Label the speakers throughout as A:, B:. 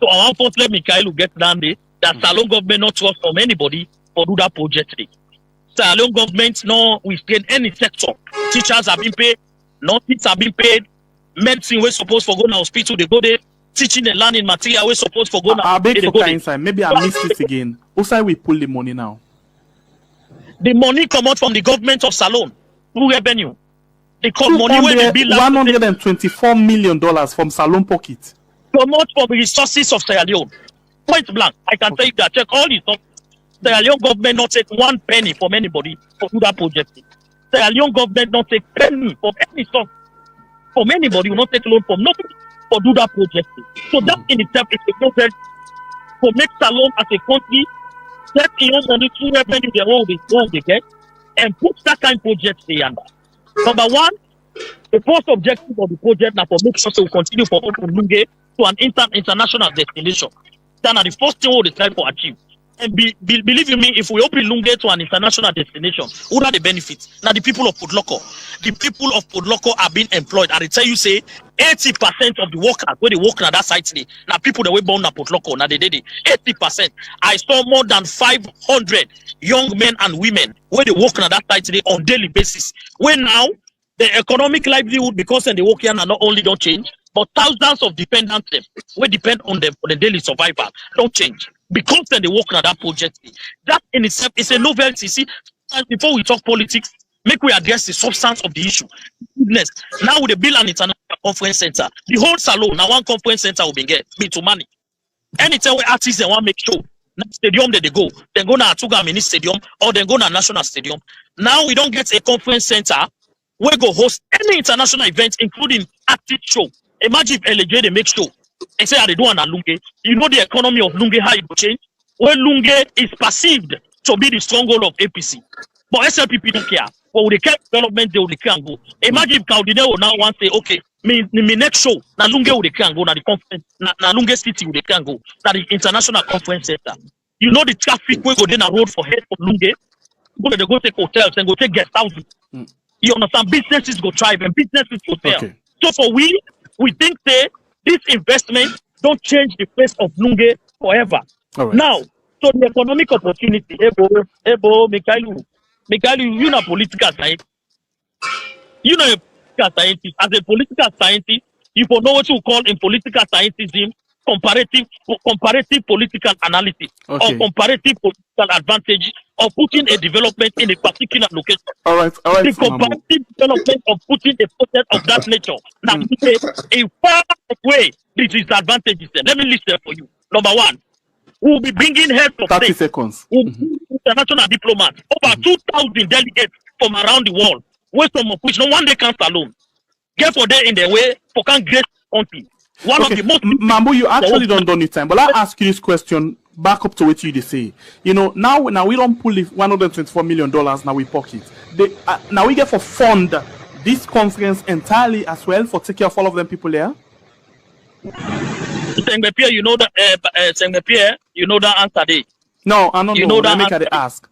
A: So I want first let Mikhail get down there that Salon government not trust from anybody for do that project. Sierra Leone government no withstand any sector. Teachers have been paid, nurses have been paid, medicine we're supposed for go to hospital, they go there, teaching and learning material we're supposed for go
B: I beg for inside. Maybe I missed this again. Outside we pull the money now.
A: The money come out from the government of Salon through revenue. They call money when they bill
B: $124 million from Salon pocket.
A: Come out from the resources of Sierra Leone. Point blank. I can tell you that. Check all this. Sierra Leone government not take 1 penny from anybody for do that project. Sierra Leone government not take penny from any source from anybody. Will not take loan from nothing for do that project. So that in itself is a project for make Salon as a country set in own money through revenue they own they get and put that kind of project there under. Number one, the first objective of the project now for make sure to continue for open Lunge to an international destination. That are the first thing we try to achieve. And believe you me, if we open Lunge to an international destination, what are the benefits? Now the people of Podloko, are being employed. I tell you, say 80% of the workers where they work on that site today, now people that were born at Podloko, now they did it. 80%. I saw more than 500 young men and women where they work on that site today on daily basis. Where now the economic livelihood because they work here and not only don't change, but thousands of dependents will depend on them for the daily survival don't change because then they work on that project. That in itself is a novelty. See, before we talk politics, make we address the substance of the issue. Now with the bill and international conference center, the whole salon now one conference center will be to money. Anytime we artists they want to make show. Stadium that they go na Atuga Mini Stadium or they go na National Stadium. Now we don't get a conference center. We go host any international event, including active show. Imagine if LJ they make show and say they do an Lunge. You know the economy of Lunge how it will change. When Lunge is perceived to be the stronghold of APC, but SLPP don't care. But with the care development, they will can go. Imagine if Caldine will now want to say, okay, me next show na Lunge will can go na the conference na Lunge City will can go na the international conference center. You know the traffic we go down a road for head for Lunge. They go take hotels and go take guest houses. You understand? Businesses go thrive and businesses go fail. Okay. So for we think that this investment don't change the face of Lunge forever. Right. Now, so the economic opportunity, Ebo, Mikhail, you know political science. You know a political scientist. As a political scientist, you know what you call in political scientism comparative political analysis or comparative political advantage of putting a development in a particular location.
B: All right.
A: The comparative development of putting a project of that nature. Now, a far away the disadvantages. Let me list them for you. Number one, we'll be bringing heads of
B: 30
A: state.
B: seconds.
A: International diplomats, over 2,000 delegates from around the world, where some of which no one they can't alone. Get for there in their way for can great country. One of the most
B: Mambo, you actually don't your time, but I'll ask you this question back up to what you say. You know, now we don't pull the $124 million now we pocket. Now we get for fund this conference entirely as well for take care of all of them people there.
A: Sengbe you know that you know that answer there.
B: No, I don't know that make I ask.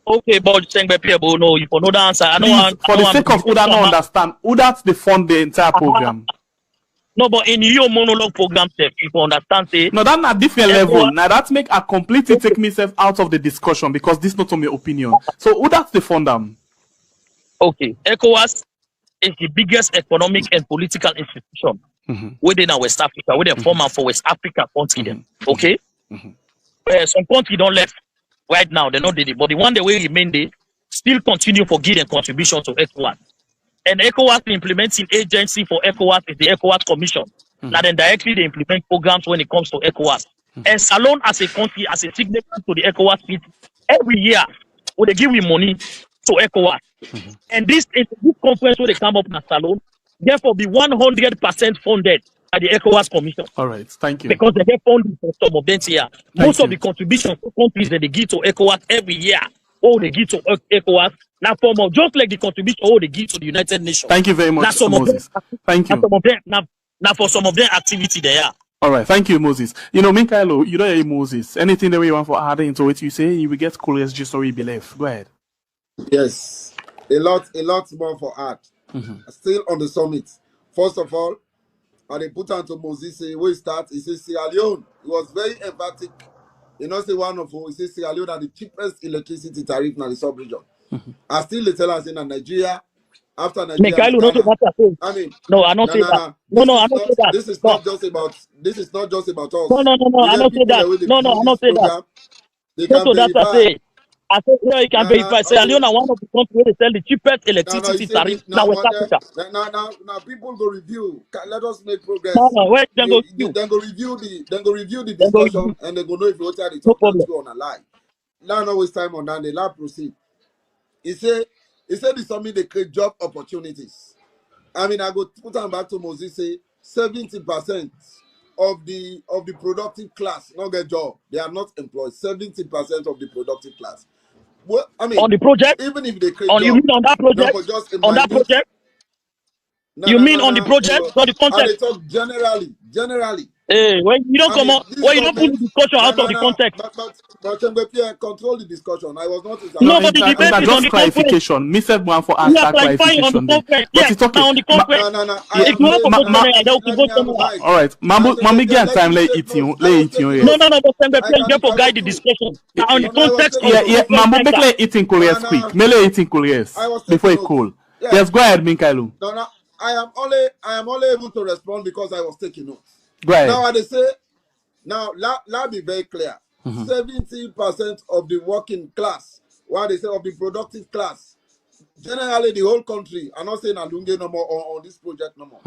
A: Okay, but Sengbe no, you know the answer. I know
B: for the sake of who don't understand, who that's the fund the entire program.
A: No, but in your monologue program, if you understand, say
B: no, that's a different level. Now that make a completely take myself out of the discussion because this not on my opinion. So who that's the fund?
A: Okay, ECOWAS is the biggest economic and political institution within our West Africa, within former for West Africa country. Okay, some country don't left right now. They not did it, but the one that will remain there still continue for giving contribution to ECOWAS. And ECOWAS implementing agency for ECOWAS is the ECOWAS Commission. Now then directly they implement programs when it comes to ECOWAS. And Salon as a country, as a signatory to the ECOWAS treaty, every year when they give me money to ECOWAS. And this conference where they come up in Salon, therefore be 100% funded by the ECOWAS Commission.
B: All right, thank you.
A: Because they get funding for some of them here. Most of the contributions to countries that they give to ECOWAS every year, all they give to ECOWAS, now form of just like the contribution all they give to the United Nations.
B: Thank you very much, Moses. Thank you.
A: Now for some of their activity they are.
B: All right, thank you, Moses. You know, Mikhailo, you don't hear Moses. Anything that you want for adding into what you say, you will get cool SG story belief. Go ahead.
C: Yes, a lot more for art. Still on the summit. First of all, and they put on to Moses, where he start, he says Sierra Leone. He was very emphatic. You know, say one of who, he says Sierra Leone are the cheapest electricity tariff in the sub-region. I still they tell us in Nigeria, after Nigeria and
A: Mikhail, no,
C: Ghana.
A: I
C: I mean,
A: no, I don't say that. No, no, I don't say that.
C: This is not just about us.
A: No, I don't say that. No, I don't say that.
C: They
A: No,
C: can
A: so that's I
C: verify.
A: say. I say here you can verify. Sierra Leone are one of the countries where they sell the cheapest electricity tariff now West Africa.
C: Now people go review. Let us make progress.
A: No, where then go review?
C: Then go review the discussion and they go know if what are the
A: No
C: talk
A: problem.
C: on a lie. Now no waste time on that. They let proceed. He said the summit they create job opportunities. I mean, I go put them back to Moses say 70% of the productive class not get job. They are not employed. 70% of the productive class. Well, I mean,
A: on the project,
C: even if they create
A: on
C: job,
A: you mean on that project,
C: no, just
A: on that project. You mean on the project, or the
C: And they
A: context?
C: talk generally.
A: Hey, when you don't come out, when you don't put the discussion out of the context.
C: But Chembepie, control the discussion. I was not.
A: No, but the debate is on
B: just
A: the
B: clarification. Mr. One for us
A: we are
B: that
A: clarifying on the
B: clarification.
A: conference.
B: But
A: Yes,
B: it's okay.
A: now on the conference. If you want to go general, they will go general.
B: All right, Mammy, get time. Let it you.
A: No, but Chembepie, get for guide the discussion. Now on the context.
B: Yeah, Mambo, make let it in Korea quick. Mele it in Korea before it cool. Yes, go ahead, Minkailu.
C: No, I am only able to respond because I was taking notes.
B: Go ahead.
C: Now they say, let be very clear. 70% of the working class, what they say of the productive class, generally the whole country, I'm not saying Alunge no more on this project no more.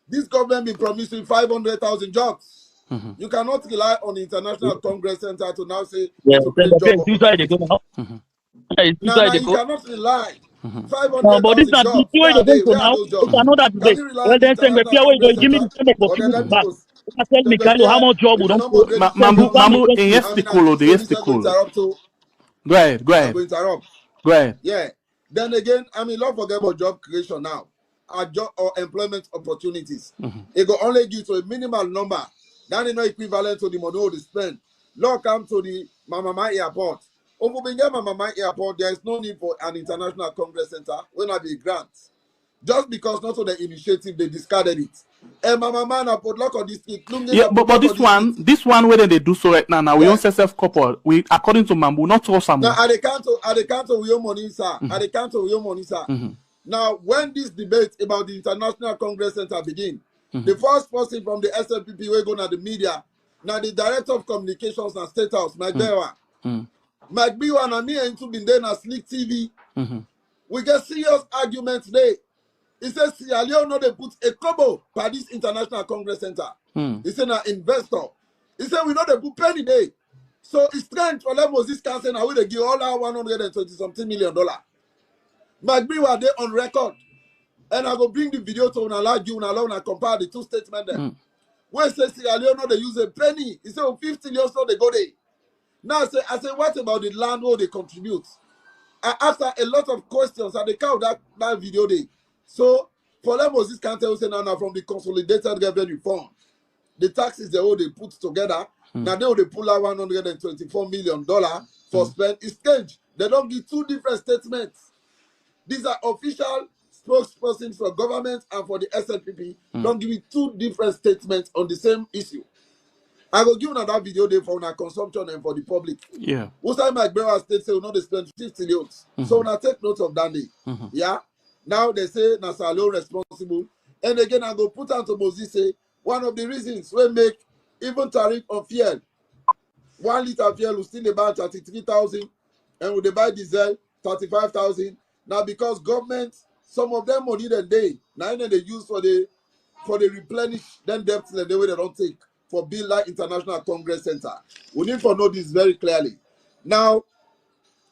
C: This government been promising 500,000 jobs. You cannot rely on the International Congress Center to now say to create job opportunities. You cannot rely. 500,000 jobs. Where are those jobs? Can you rely on the International Congress Center? Or then let me go.
A: Tell Mikhail how much job we don't put.
B: Mambo, yes, the cool. Go ahead.
C: I'm going to interrupt.
B: Go ahead.
C: Yeah. Then again, I mean, don't forget about job creation now. Job or employment opportunities. It will only give to a minimal number. That is not equivalent to the money they spend. Law come to the Mamama Airport. Over Mamama Airport, there is no need for an international congress center when I be grant. Just because not of the initiative, they discarded it. And Mamama na put lock on this thing.
B: Yeah, but this one where they do so right now, we don't say self-couple. We according to Mambu, not to some.
C: Now at the council we own money, sir. At the council we own money, sir. Now, when this debate about the International Congress Center begin, the first person from the SLPP will go to the media. Now, the Director of Communications and State House, Mike Bewa. Mike Bewa and me and been there na Slick TV. We get serious arguments today. He says Sierra Leone no they put a kobo by this International Congress Center. He said an investor. He said we know they put penny day. So it's trying to let Moses cancel now we they give all our $120-something million. McBee were there on record. And I go bring the video to allow you and compare the two statements there. When say Sierra Leone, they use a penny. He said, 50 years so they go there. Now I say, what about the land where they contribute? I asked her a lot of questions and they count that video there. So, for them, Moses can't tell you now from the consolidated revenue fund, the taxes they put together, now they pull out $124 million for spend. It's strange. They don't give two different statements. These are official spokespersons for government and for the SLPP. Don't give me two different statements on the same issue. I will give another video there for our consumption and for the public.
B: Yeah.
C: Most time my Bewa State say we know they spend 50 millions. So when I take note of that day. Yeah. Now they say Nasalo responsible. And again I go put on to Moses say one of the reasons we make even tariff on fuel. 1 liter of fuel will still about 33,000 and when they buy diesel 35,000. Now because government, some of them money that now they use for the replenish them debts the way they don't take for build like International Congress Center. We need to know this very clearly. Now,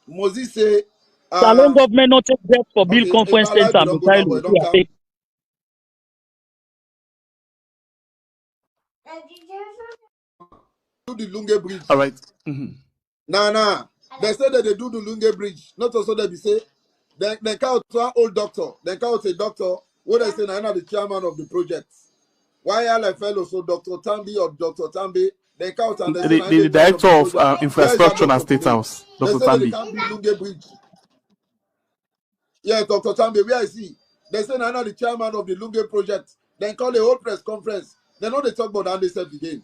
C: Moses say
A: Salon government not take debt for build conference center.
C: Do the Lunge Bridge.
B: All right.
C: Nah. They say that they do the Lunge Bridge. Not also they be say they count to an old doctor. They count a doctor. What they say now the chairman of the project. Why are fellow so Dr. Tambi or Dr. Tambi? They count and
B: the director of infrastructure and state house, Dr. Tambi.
C: They can't build Lunge Bridge. Yeah, Dr. Tambi, where I see. They say now the chairman of the Lunge project. Then call a whole press conference. They know they talk about that they said again.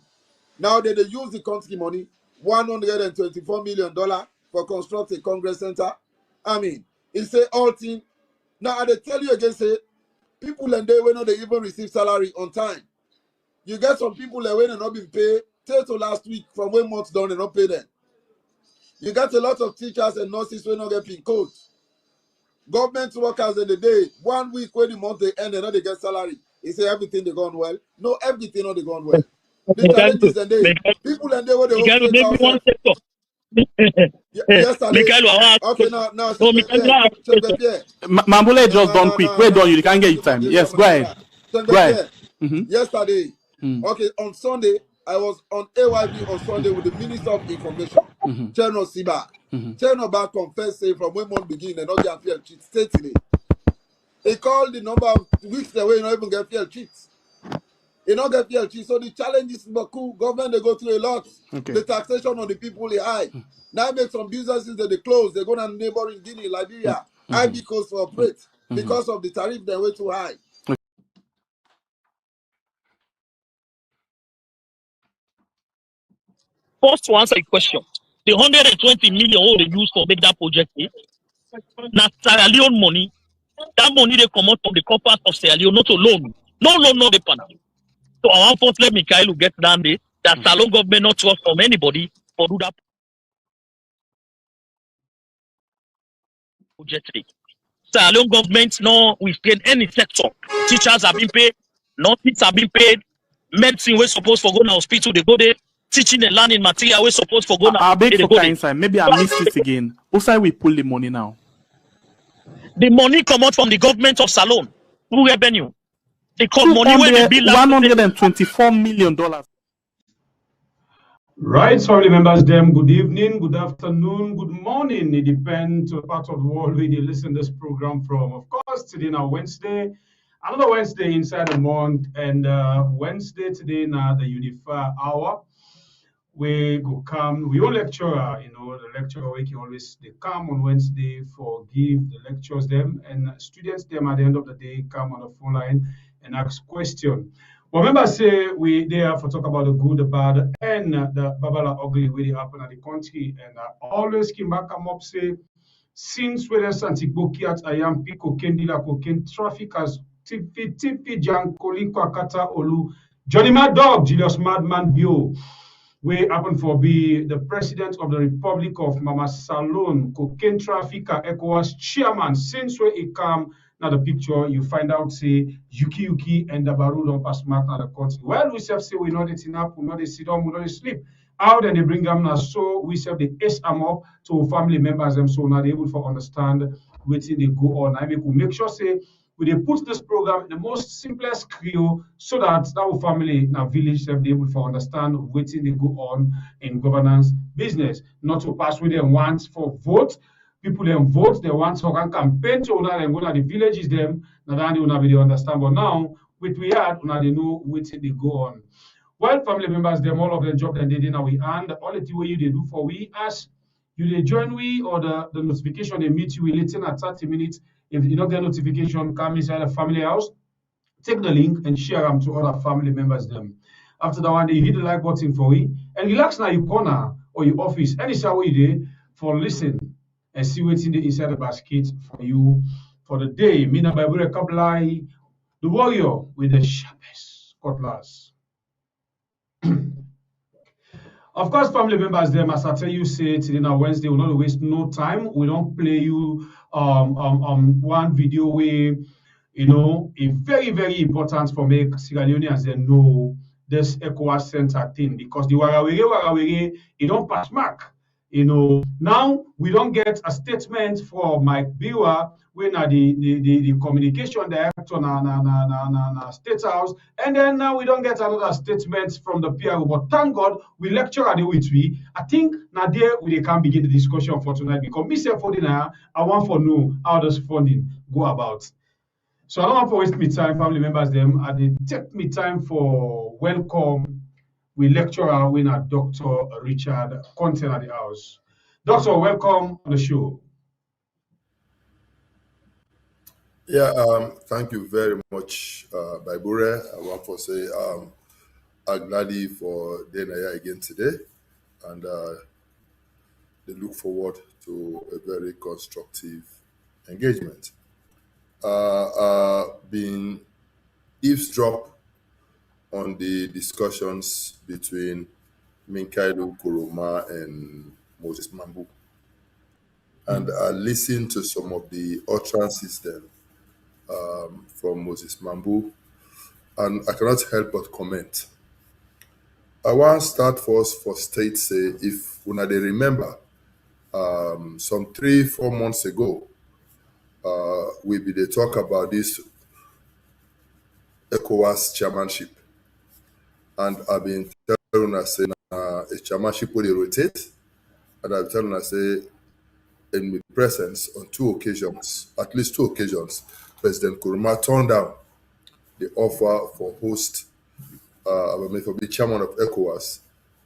C: Now they use the country money, $124 million for construct a Congress center. I mean, it's a all thing. Now they tell you again, say people and they will not they even receive salary on time. You get some people that when they not being paid, till to last week from when months done and not pay them. You got a lot of teachers and nurses who not get pin code. Government workers in the day, 1 week when the month they end, they get salary. He say everything they gone well. No, everything not they gone well. The challenges and they people and they were the whole
A: Michael, maybe one sector.
C: yesterday.
A: Michael,
C: Okay, now
A: no, Michael,
B: Mambule just done quick. Wait, done. You can't get your time. Yes, go ahead. Go ahead.
C: Yesterday, okay, on Sunday, I was on AYB on Sunday with the Minister of Information, Cherno Siba. Cherno back confessed say from when month begin and not get fair cheats stately. He called the number of weeks away, you not even get fair cheats. You not get fair cheats. So the challenge is Baku, government they go through a lot.
B: Okay.
C: The taxation on the people is high. Now make some businesses that they close, they go to neighboring Guinea, Liberia, Ivory Coast for operate because of the tariff they way too high.
A: First to answer the question, the 120 million all they use for make that project, now Sierra Leone money, that money they come out from the coffers of Sierra Leone, not alone. No, the panel. So I want first let Michael get down there that Salon government not trust from anybody for do that project. Sierra Leone government no withstand any sector. Teachers have been paid, nurses have been paid, medicine we're supposed for go to hospital, they go there. Teaching and learning material we're supposed for go now.
B: I'll beg for inside. Maybe I missed it again. Also, we pull the money now.
A: The money come out from the government of Salon through revenue. They call money when they bill
B: $124 million.
D: Right, family members, them good evening, good afternoon, good morning. It depends on the part of the world where they listen to this program from. Of course, today now Wednesday, another Wednesday inside the month, and Wednesday today now the Unify hour. We go come, we all lecturer, the lecturer we can always they come on Wednesday for give the lectures them, and students them at the end of the day come on the phone line and ask question. Well, remember say we there for talk about the good, the bad, and the babala ugly way they happen at the country, and I always came back come up say since whether Santibokiat ayam piko kendila cocaine traffickers tipi jan kolinko akata olu Johnny Mad Dog Julius Madman Bio. We happen for be the president of the Republic of Mama Salon, cocaine trafficker, ECOWAS chairman. Since where he come, now the picture you find out say Yuki and the Baru don't pass mark now the country. Well, we say we know the up, we know they sit down, we know they sleep. Out and they bring them now, so we say they ace them up to family members them so now they able to understand waiting they go on. I make sure say we put this program in the most simplest creole so that our family in our village have be able to understand waiting they go on in governance business. Not to pass with them once for vote. People then vote, they want to campaign to una and go to the villages them, now they will be understand. But now with we had una they know waiting they go on. Well, family members, them all of the job that they did now we and all the way you they do for we as you they join we or the notification they meet you we listen at 30 minutes. If you don't get notification, come inside a family house, take the link and share them to other family members them. After that one, they hit the like button for you and relax now your corner or your office, any way you do for listen and see what's in the inside the basket for you for the day. Mina Bible Kablai, the warrior with the sharpest cutlass. Of course, family members, them as I tell you, say today now Wednesday, we'll not waste no time. We don't play you one video where it's very, very important for make Sierra Leoneans they know this ECOWAS center thing because the warawere, it don't pass mark. Now we don't get a statement from Mike Biwa when the communication director na State House, and then now we don't get another statement from the PRO. But thank God we lecture at the with we. I think now there we can begin the discussion for tonight because me say for dinner, I want to know how does funding go about. So I don't want to waste me time, family members. Them I did take me time for welcome. We lecturer winner Dr. Richard Content at the house. Doctor, welcome on the show.
E: Yeah, thank you very much, Baibure. I want to say I'm glad for being here again today, and they look forward to a very constructive engagement. Being eavesdrop on the discussions between Minkailu Kuruma and Moses Mambu, and I listened to some of the utterances then from Moses Mambu, and I cannot help but comment. I want to start first for state say if una they remember some 3 4 months ago we be they talk about this ECOWAS chairmanship, and I've been telling us say a chairmanship will rotate, and I've telling us say in my presence on 2 occasions, at least 2 occasions, President Kuruma turned down the offer for host for the chairman of ECOWAS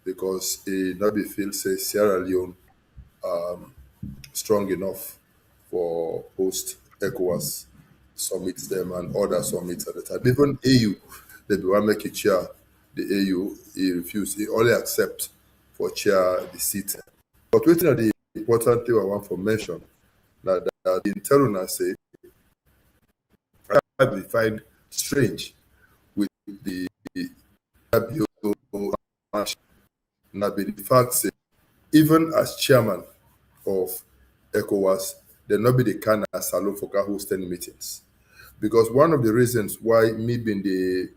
E: because he not be feel say Sierra Leone strong enough for post ECOWAS summits them and other summits at the time. Even AU, they be want make a chair. The AU, he refused. He only accept for chair the seat. But waiting at the important thing I want to mention that the internal say I find strange with the WO now be the fact say even as chairman of ECOWAS, there not be the kind of salon for hosting meetings. Because one of the reasons why me being the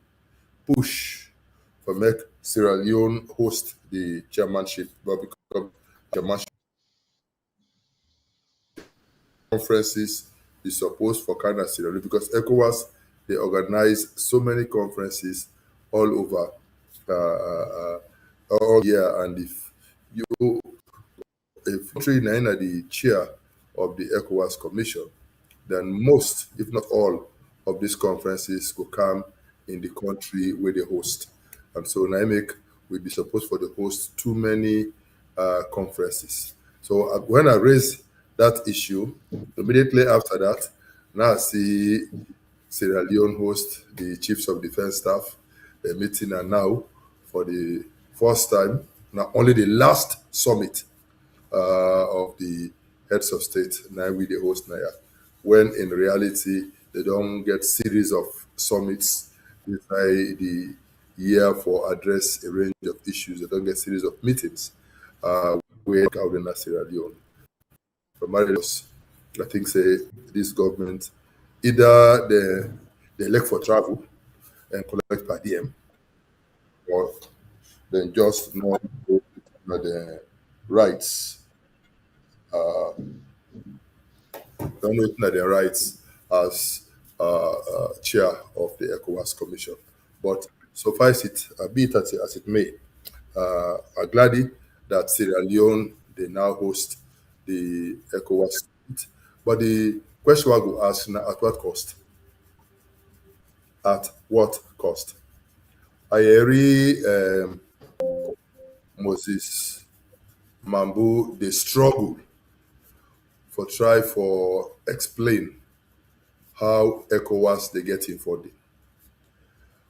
E: push for make Sierra Leone host the chairmanship, but become chairmanship conferences is supposed for kind of Sierra Leone because ECOWAS they organize so many conferences all over all year, and if you if country na the chair of the ECOWAS Commission, then most, if not all, of these conferences will come in the country where they host. And so NIMEC will be supposed for the host too many conferences. So when I raised that issue, immediately after that, now I see Sierra Leone host the chiefs of defense staff meeting, and now for the first time, now only the last summit of the heads of state now we the host now, when in reality they don't get series of summits inside the year for address a range of issues. They don't get series of meetings where out in Sierra Leone. From I think say this government either they elect for travel and collect per diem, or then just not the rights don't know their rights as chair of the ECOWAS Commission. But suffice it, be it as it may, I'm glad that Sierra Leone they now host the ECOWAS summit. But the question I go ask now, at what cost? At what cost? I hear Moses Mambu they struggle for try for explain how ECOWAS they get in funding.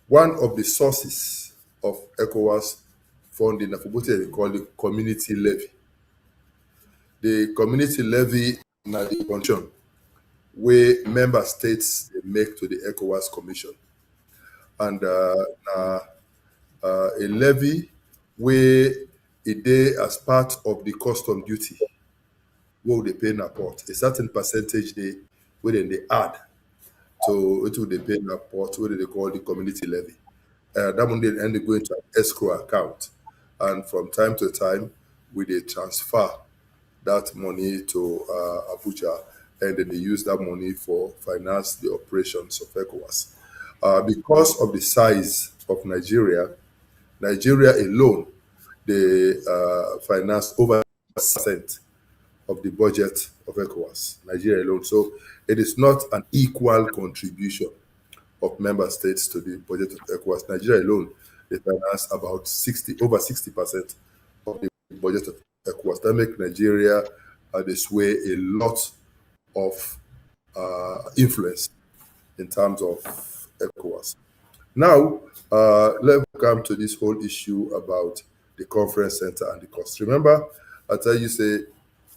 E: One of the sources of ECOWAS funding, I forgot they call it community levy. The community levy na the contribution where member states they make to the ECOWAS Commission, and a levy where it dey as part of the custom duty. What would they pay in a pot? A certain percentage where then they add to it would they pay in a pot, what they call the community levy. That money then end up going to an escrow account, and from time to time we they transfer that money to Abuja, and then they use that money for finance the operations of ECOWAS. Because of the size of Nigeria alone, they finance over percent of the budget of ECOWAS, Nigeria alone. So it is not an equal contribution of member states to the budget of ECOWAS. Nigeria alone, they finance about over 60% of the budget of ECOWAS. That makes Nigeria they sway a lot of influence in terms of ECOWAS. Now, let's come to this whole issue about the conference center and the cost. Remember, I tell you, say,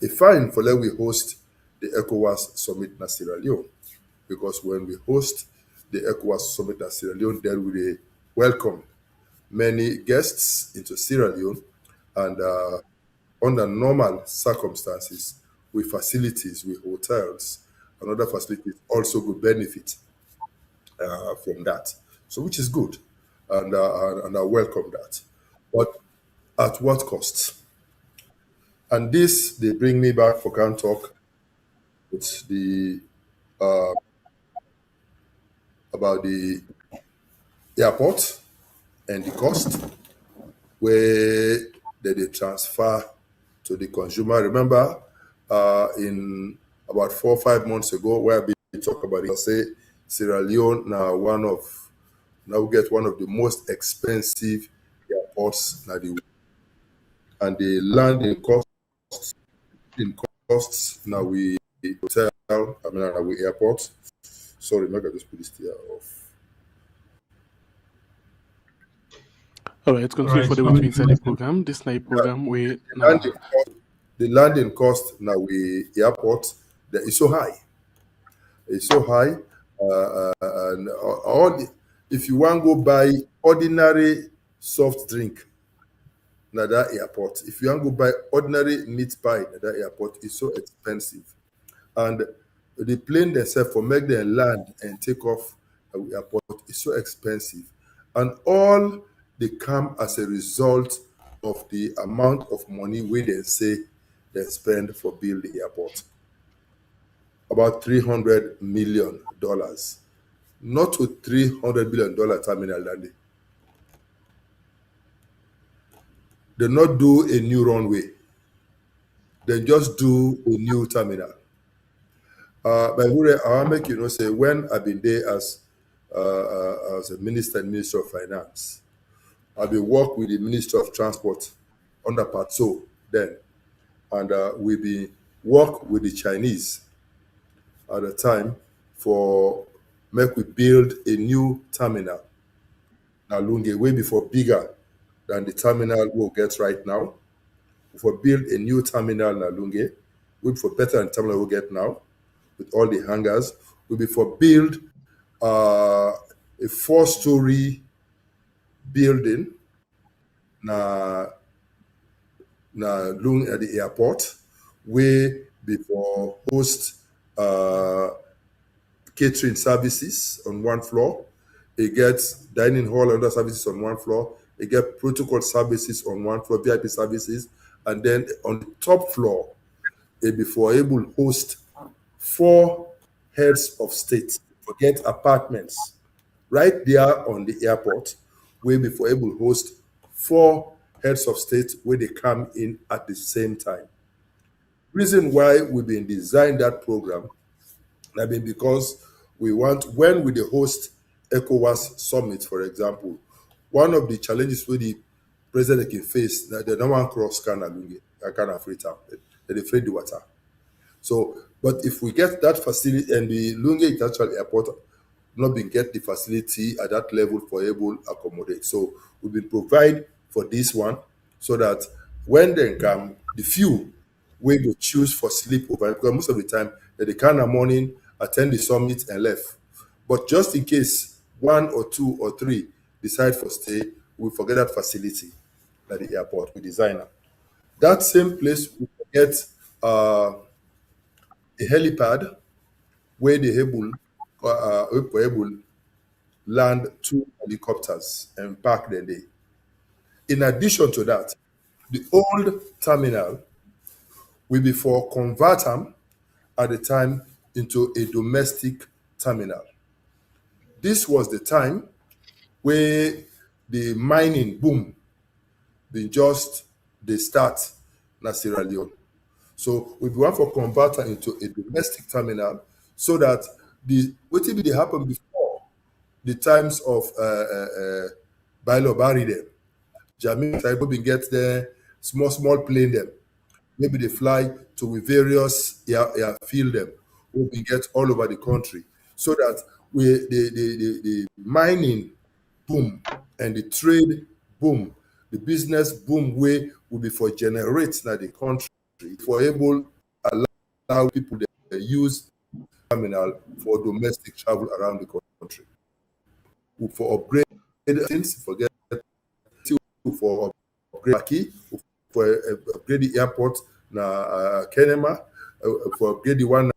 E: a fine for let we host the ECOWAS summit in Sierra Leone, because when we host the ECOWAS summit in Sierra Leone, then we welcome many guests into Sierra Leone, and under normal circumstances, with facilities, with hotels, and other facilities also will benefit from that. So, which is good, and I welcome that. But at what cost? And this, they bring me back for can talk with the about the airport and the cost where they transfer to the consumer. Remember, in about 4 or 5 months ago, where we talk about it, I say Sierra Leone now we get one of the most expensive airports now the, and the landing costs now we hotel, I mean now we airport. Sorry, maybe I just put this here off.
B: All right, continue for the way to inside the program. This night program we
E: the landing cost now we airport that is so high. It's so high, and if you want to go buy ordinary soft drink, now that airport. If you want to go buy ordinary meat pie, that airport is so expensive, and the plane themselves for make them land and take off at the airport is so expensive, and all they come as a result of the amount of money we they say they spend for build the airport. About $300 million, not to $300 billion terminal landing. They not do a new runway. They just do a new terminal. But I make say when I've been there as a minister and Minister of Finance, I've been work with the Minister of Transport under Patso then, and we be work with the Chinese at the time for make we build a new terminal. Now Lunge way before bigger than the terminal we'll get right now. For build a new terminal in Lunge, we for better than the terminal we'll get now, with all the hangars. We before build a 4-story building na Lung at the airport, where before host catering services on one floor. It gets dining hall and other services on one floor. It gets protocol services on one floor, VIP services, and then on the top floor, it before able to host 4 heads of state. Forget apartments right there on the airport, where before able to host 4 heads of state where they come in at the same time. Reason why we've been designed that program, I mean, because we want, when we the host ECOWAS summit, for example, one of the challenges with the president can face that they don't want cross Canada Freetown. They afraid the water. So, but if we get that facility and the Lunge International Airport not been get the facility at that level for able to accommodate. So we've been provide for this one so that when they come, the few we will choose for sleepover, because most of the time they come in the morning, attend the summit and left. But just in case 1 or 2 or 3 decide for stay, we forget that facility at the airport, we design it. That same place we get a helipad where they able land 2 helicopters and park them there. In addition to that, the old terminal will be for convert them at the time into a domestic terminal. This was the time where the mining boom been just they start in Sierra Leone. So we want for converter into a domestic terminal so that the what did they happen before the times of Bailo Barry them. Jamaica type we get there, small plane them. Maybe they fly to various field them. We get all over the country. So that the mining boom and the trade boom, the business boom way will be for generate now the country for able allow people to use terminal for domestic travel around the country. For upgrade things, forget for upgrade Maki, for upgrade the airport na Kenema, for upgrade the one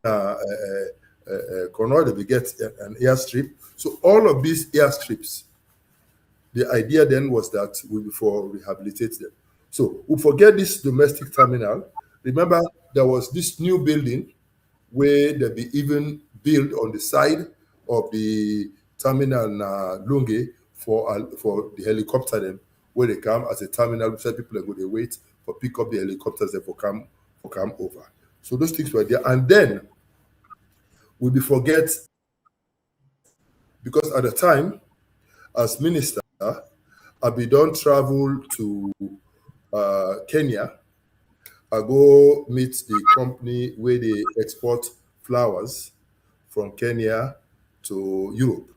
E: Kono, we get an airstrip. So all of these airstrips, the idea then was that we before rehabilitate them. So we forget this domestic terminal. Remember, there was this new building where they be even built on the side of the terminal na Lunge for the helicopter them, where they come as a terminal, so people are going to wait for pick up the helicopters that for come over. So those things were there. And then we forget, because at the time, as minister, I be done travel to Kenya. I go meet the company where they export flowers from Kenya to Europe.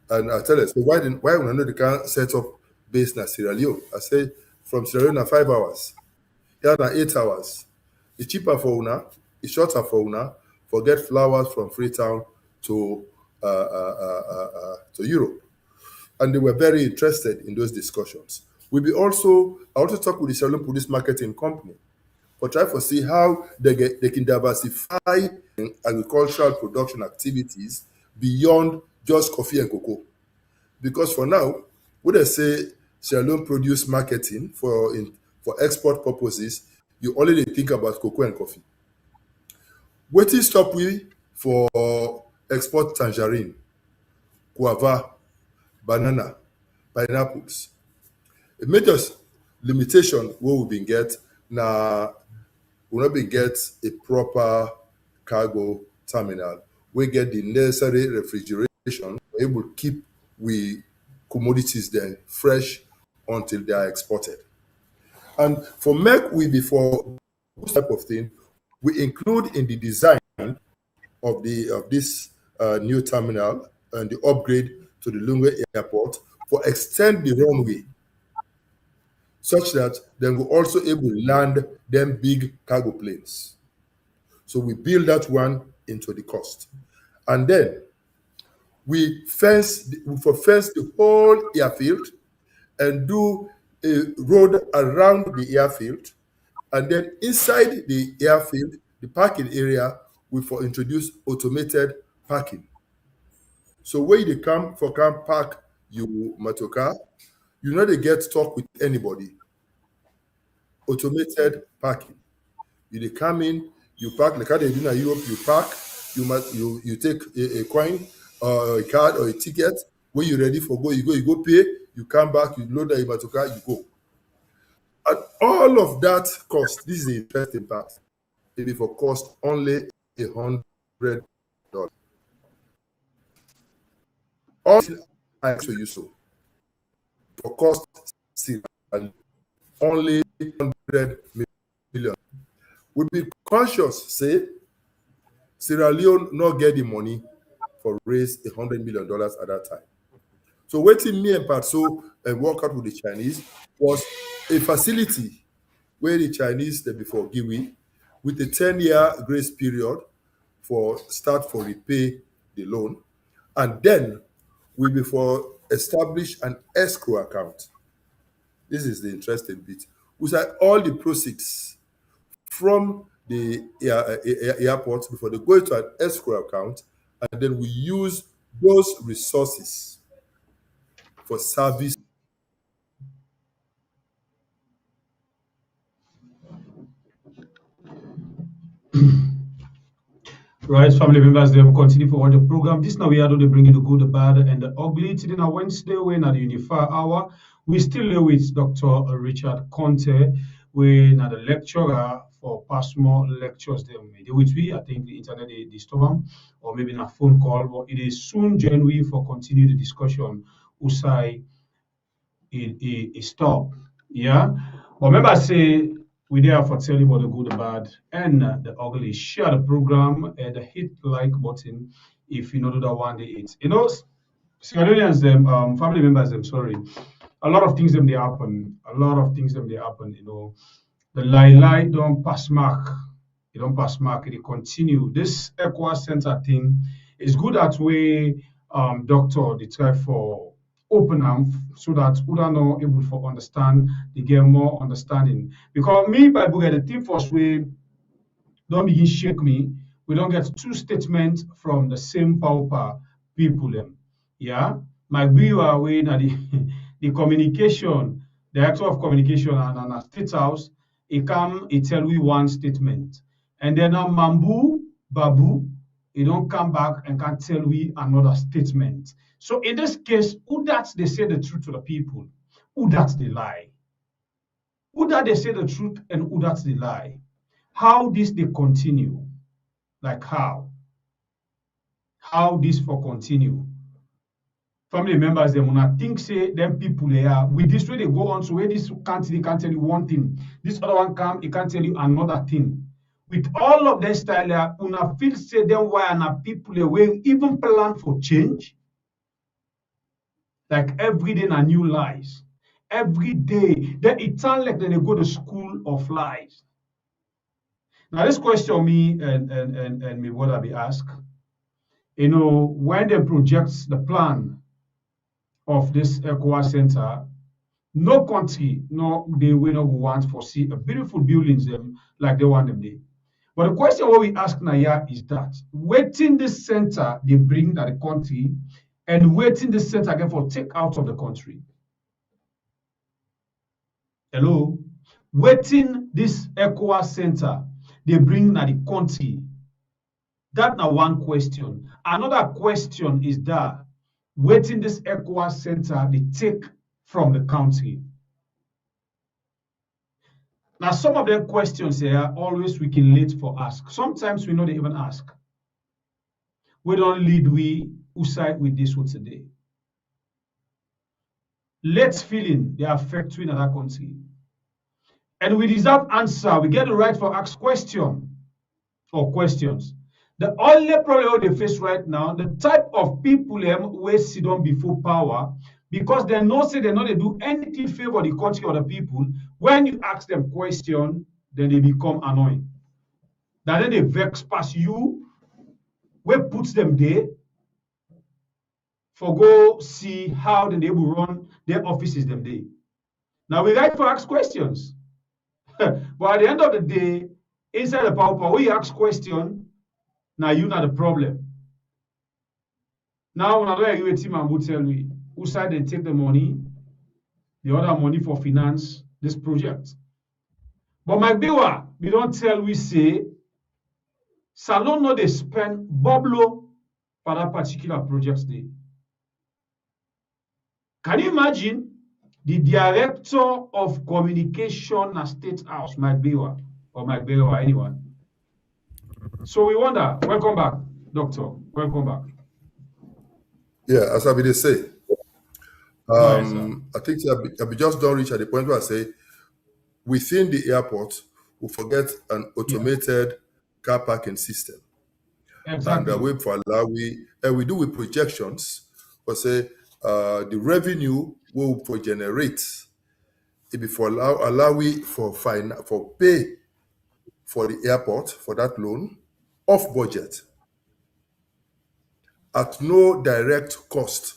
E: And I tell us, so why we know they can't set up base in Sierra Leone? I say from Sierra Leone 5 hours, here na 8 hours. It's cheaper for una, it's shorter for una, forget flowers from Freetown to Europe. And they were very interested in those discussions. I also talk with the Sierra Leone Police Marketing Company for try to see how they can diversify agricultural production activities beyond just coffee and cocoa. Because for now, when they say Sierra Leone produce marketing for export purposes, you only think about cocoa and coffee. What is stop we for export tangerine, guava, banana, pineapples? A major limitation we will be get now. We not be get a proper cargo terminal. We get the necessary refrigeration, we're able to keep we commodities there fresh until they are exported. And for make we before this type of thing, we include in the design of this new terminal and the upgrade to the Lunge Airport for extend the runway, such that then we're also able to land them big cargo planes. So we build that one into the cost. And then we fence the whole airfield and do a road around the airfield. And then inside the airfield, the parking area, we for introduce automated parking. So where you come park you motorcar, you know they get talk with anybody. Automated parking. You come in, you park like how they do in Europe. You park, you take a coin or a card or a ticket. When you're ready for go, you go pay. You come back, you load the motorcar, you go. And all of that cost. This is the interesting part. It will for cost only $100. All I show you so for cost only 100 million. We be conscious, say Sierra Leone not get the money for raise $100 million at that time. So waiting me and Patso and work out with the Chinese was a facility where the Chinese they before give we with a 10-year grace period for start for repay the loan, and then we before establish an escrow account. This is the interesting bit. We say all the proceeds from the airport before they go into an escrow account, and then we use those resources for service.
D: Right, family members, they will continue for the program. This now we are going to bring you the good, the bad, and the ugly. Today, on Wednesday, when at the Unify Hour, we still here with Dr. Richard Conte, when at the lecturer for Passmore lectures. They with we. I think the internet they disturb them, or maybe a phone call. But it is soon January for continue the discussion. Usai it stop. Yeah, but remember I say. We there for tell you about the good, the bad, and the ugly. Share the program and hit like button if you know that one day it's Sierra Leoneans them family members them sorry. A lot of things them they happen. A lot of things them they happen, The lie don't pass mark. It don't pass mark, it continue. This ECOWAS center thing is good at way doctor they try for open them so that we are not able to understand, they get more understanding. Because me by book the thing first way don't begin shake me. We don't get two statements from the same pauper people them. Yeah. My viewer way na the the communication, the director of communication and a state house, he tell we one statement. And then a Mambu Babu, he don't come back and can tell we another statement. So in this case, who that they say the truth to the people, who that they lie. Who that they say the truth and who that they lie. How this they continue? Like how? How this for continue? Family members, them when I think say them people they are with this way they go on. So where this country they can't tell you one thing, this other one come, he can't tell you another thing. With all of their style, una feel say them why and people they will even plan for change. Like every day na new lies. Every day, then it sounds like they go to school of lies. Now this question me and me what I be asked, when they project the plan of this ECOWAS center, no country, no they will not want to see a beautiful buildings them like they want them there. But the question what we ask now is that waiting this center they bring to the country and waiting this center again for take out of the country. Hello, waiting this ECOWAS center they bring to the country. That's now one question. Another question is that waiting this ECOWAS center they take from the country. Now, some of the questions here always we can late for ask. Sometimes we know they even ask. We don't lead who side with this one today. Let's feeling they affect we in another country. And we deserve answer. We get the right for ask question or questions. The only problem they face right now, the type of people who sit down before power, because they know say they know they do anything favor the country or the people. When you ask them question, then they become annoying. Then they vex past you, where puts them there, for go see how they will run their offices them there. Now we like to ask questions. But at the end of the day, inside the power, when you ask question, now you not the problem. Now when you a team and will tell me who side they take the money, the other money for finance this project. But my viewer, we don't tell we say Salon no they spend boblo for that particular project day. Can you imagine the director of communication at State House, Mike Bewa, or Mike Bewa, or anyone? So we wonder, welcome back, Doctor. Welcome back.
E: Yeah, as I be say, I think I be just don't reach at the point where I say within the airport we forget an automated car parking system.
D: Exactly.
E: And we for allow we do with projections, but say the revenue will for generate it before allow we for pay for the airport for that loan off budget at no direct cost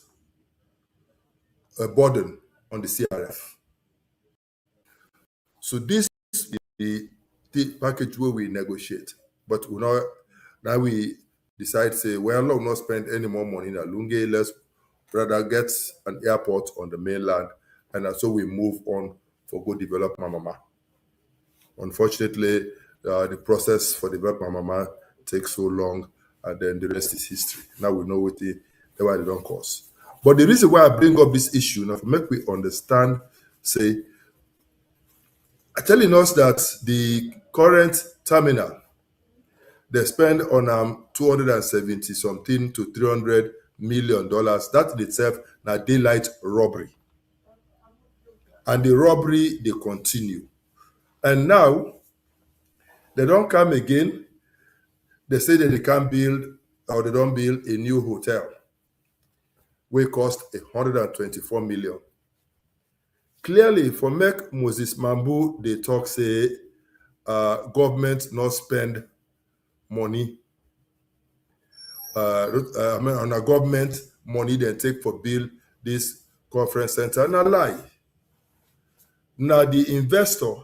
E: burden on the CRF. So this is the package where we negotiate, but we now we decide say well no not spend any more money in Alunge, let's rather get an airport on the mainland, and so we move on for go develop Mamama. Unfortunately, the process for develop Mamama takes so long, and then the rest is history. Now we know what why they don't cost. But the reason why I bring up this issue now to make we understand, say, telling us that the current terminal they spend on 270 something to $300 million. That in itself now daylight robbery, and the robbery they continue. And now they don't come again. They say that they can build or they don't build a new hotel, which cost 124 million. Clearly, for make Moses Mambu, they talk say government not spend money. On a government money they take for build this conference center. Now lie. Now the investor,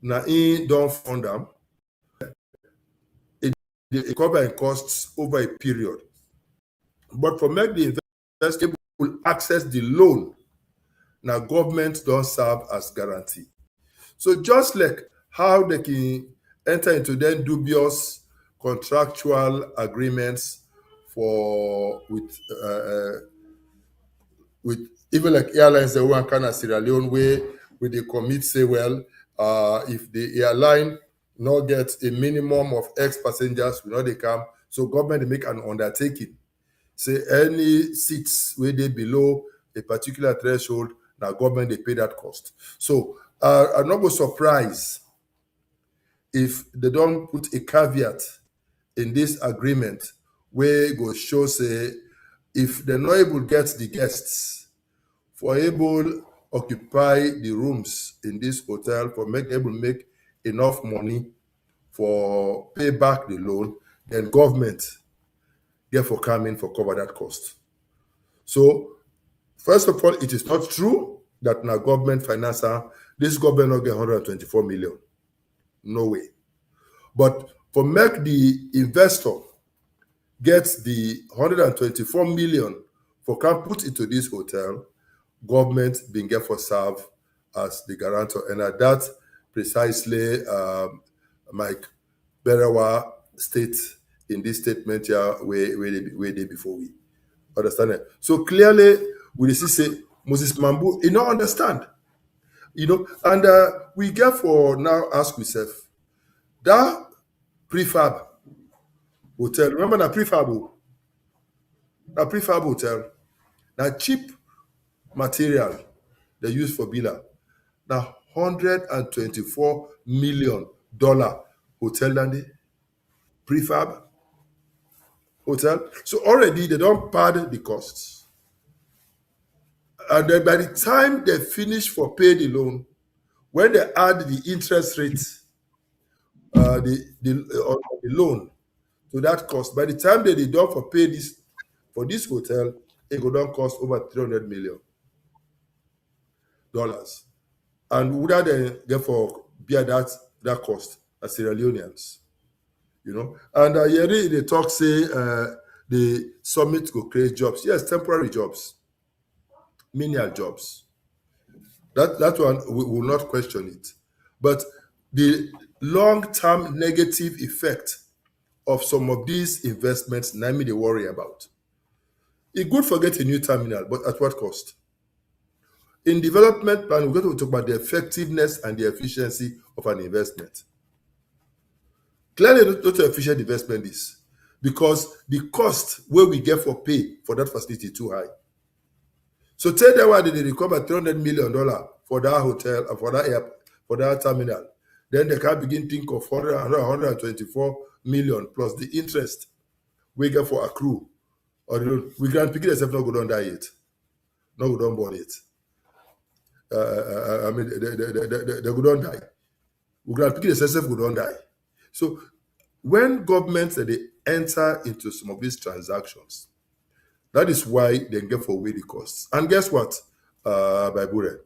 E: now he don't fund them. It cover costs over a period. But for make the investor will access the loan, now government don't serve as guarantee. So just like how they can enter into then dubious contractual agreements with even like airlines, the one kind of Sierra Leone where they commit say, well, if the airline not get a minimum of X passengers, we know they come. So government make an undertaking. Say any seats where they below a particular threshold, now government they pay that cost. So I'm not surprised if they don't put a caveat in this agreement where go show say if they're not able to get the guests for able occupy the rooms in this hotel for able to make enough money for pay back the loan, then government therefore come in for cover that cost. So first of all, it is not true that now government financer, this government not get 124 million. No way. But for make the investor gets the 124 million for can put into this hotel, government being get for serve as the guarantor. And at that precisely Mike Berawa states in this statement here where they before we understand it. So clearly we see say Moses Mambu, you don't understand. And we get for now ask ourselves, that prefab hotel, remember that prefab hotel, that cheap material they use for Bila, now $124 million hotel landing, prefab hotel. So already they don't pad the costs. And then by the time they finish for pay the loan, when they add the interest rate, the loan to that cost, by the time they deduct for pay this for this hotel, it go down cost over $300 million. And would that therefore bear that cost as Sierra Leoneans? And Yeri they talk say the summit will create jobs. Yes, temporary jobs, menial jobs. That one we will not question it. But the long-term negative effect of some of these investments, namely they worry about. It's good for getting a new terminal, but at what cost? In development plan, we're going to talk about the effectiveness and the efficiency of an investment. Clearly, not an efficient investment is because the cost where we get for pay for that facility is too high. So tell them why did they recover $300 million for that hotel or for that airport, for that terminal. Then they can begin think of 124 million plus the interest we get for accrue. Or we can pick it as if not go down die it. No go down born it. I mean they go down die. We can pick it as if go down die. So when governments they enter into some of these transactions, that is why they get for away the costs. And guess what, Baibure?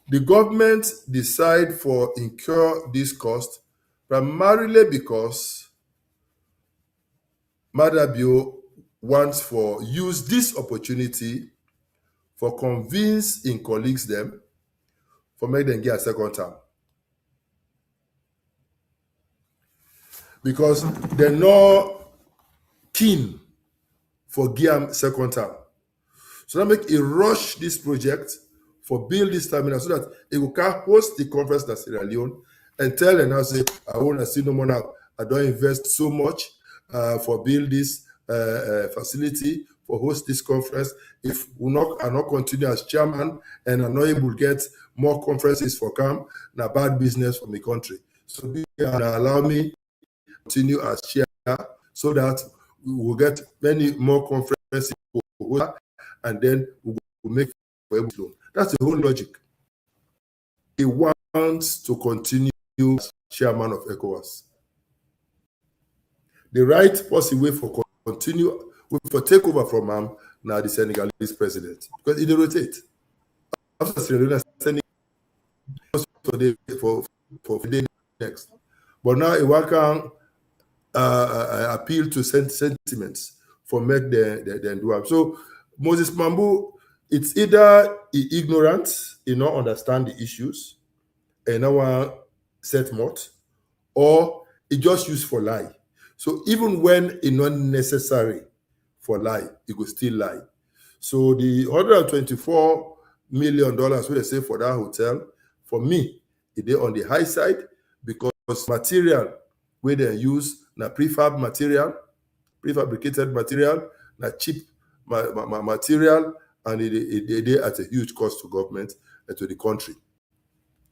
E: The government decide for incur this cost primarily because Madabio wants for use this opportunity for convince in colleagues them for make them get a second term. Because they're not keen for give second term. So that make a rush this project for build this terminal so that it will can host the conference in Sierra Leone and tell them now say, I want to see no more now. I don't invest so much for build this facility for host this conference. If we are not continue as chairman and are not able to get more conferences for come, na bad business for the country. So they allow me to continue as chair so that we will get many more conferences, and then we will make for every loan. That's the whole logic. He wants to continue as chairman of ECOWAS. The right possible way for continue for take over from him now the Senegalese president, because he rotate after Sierra Leone sending for the next. But now he can appeal to sentiments for make them do it. So Moses Mambu, it's either he ignorant, he not understand the issues, and no one set mot, or he just use for lie. So even when it's not necessary for lie, he could still lie. So the $124 million what they say for that hotel, for me, it is on the high side, because material where they use na prefabricated material, na cheap material, and it at a huge cost to government and to the country.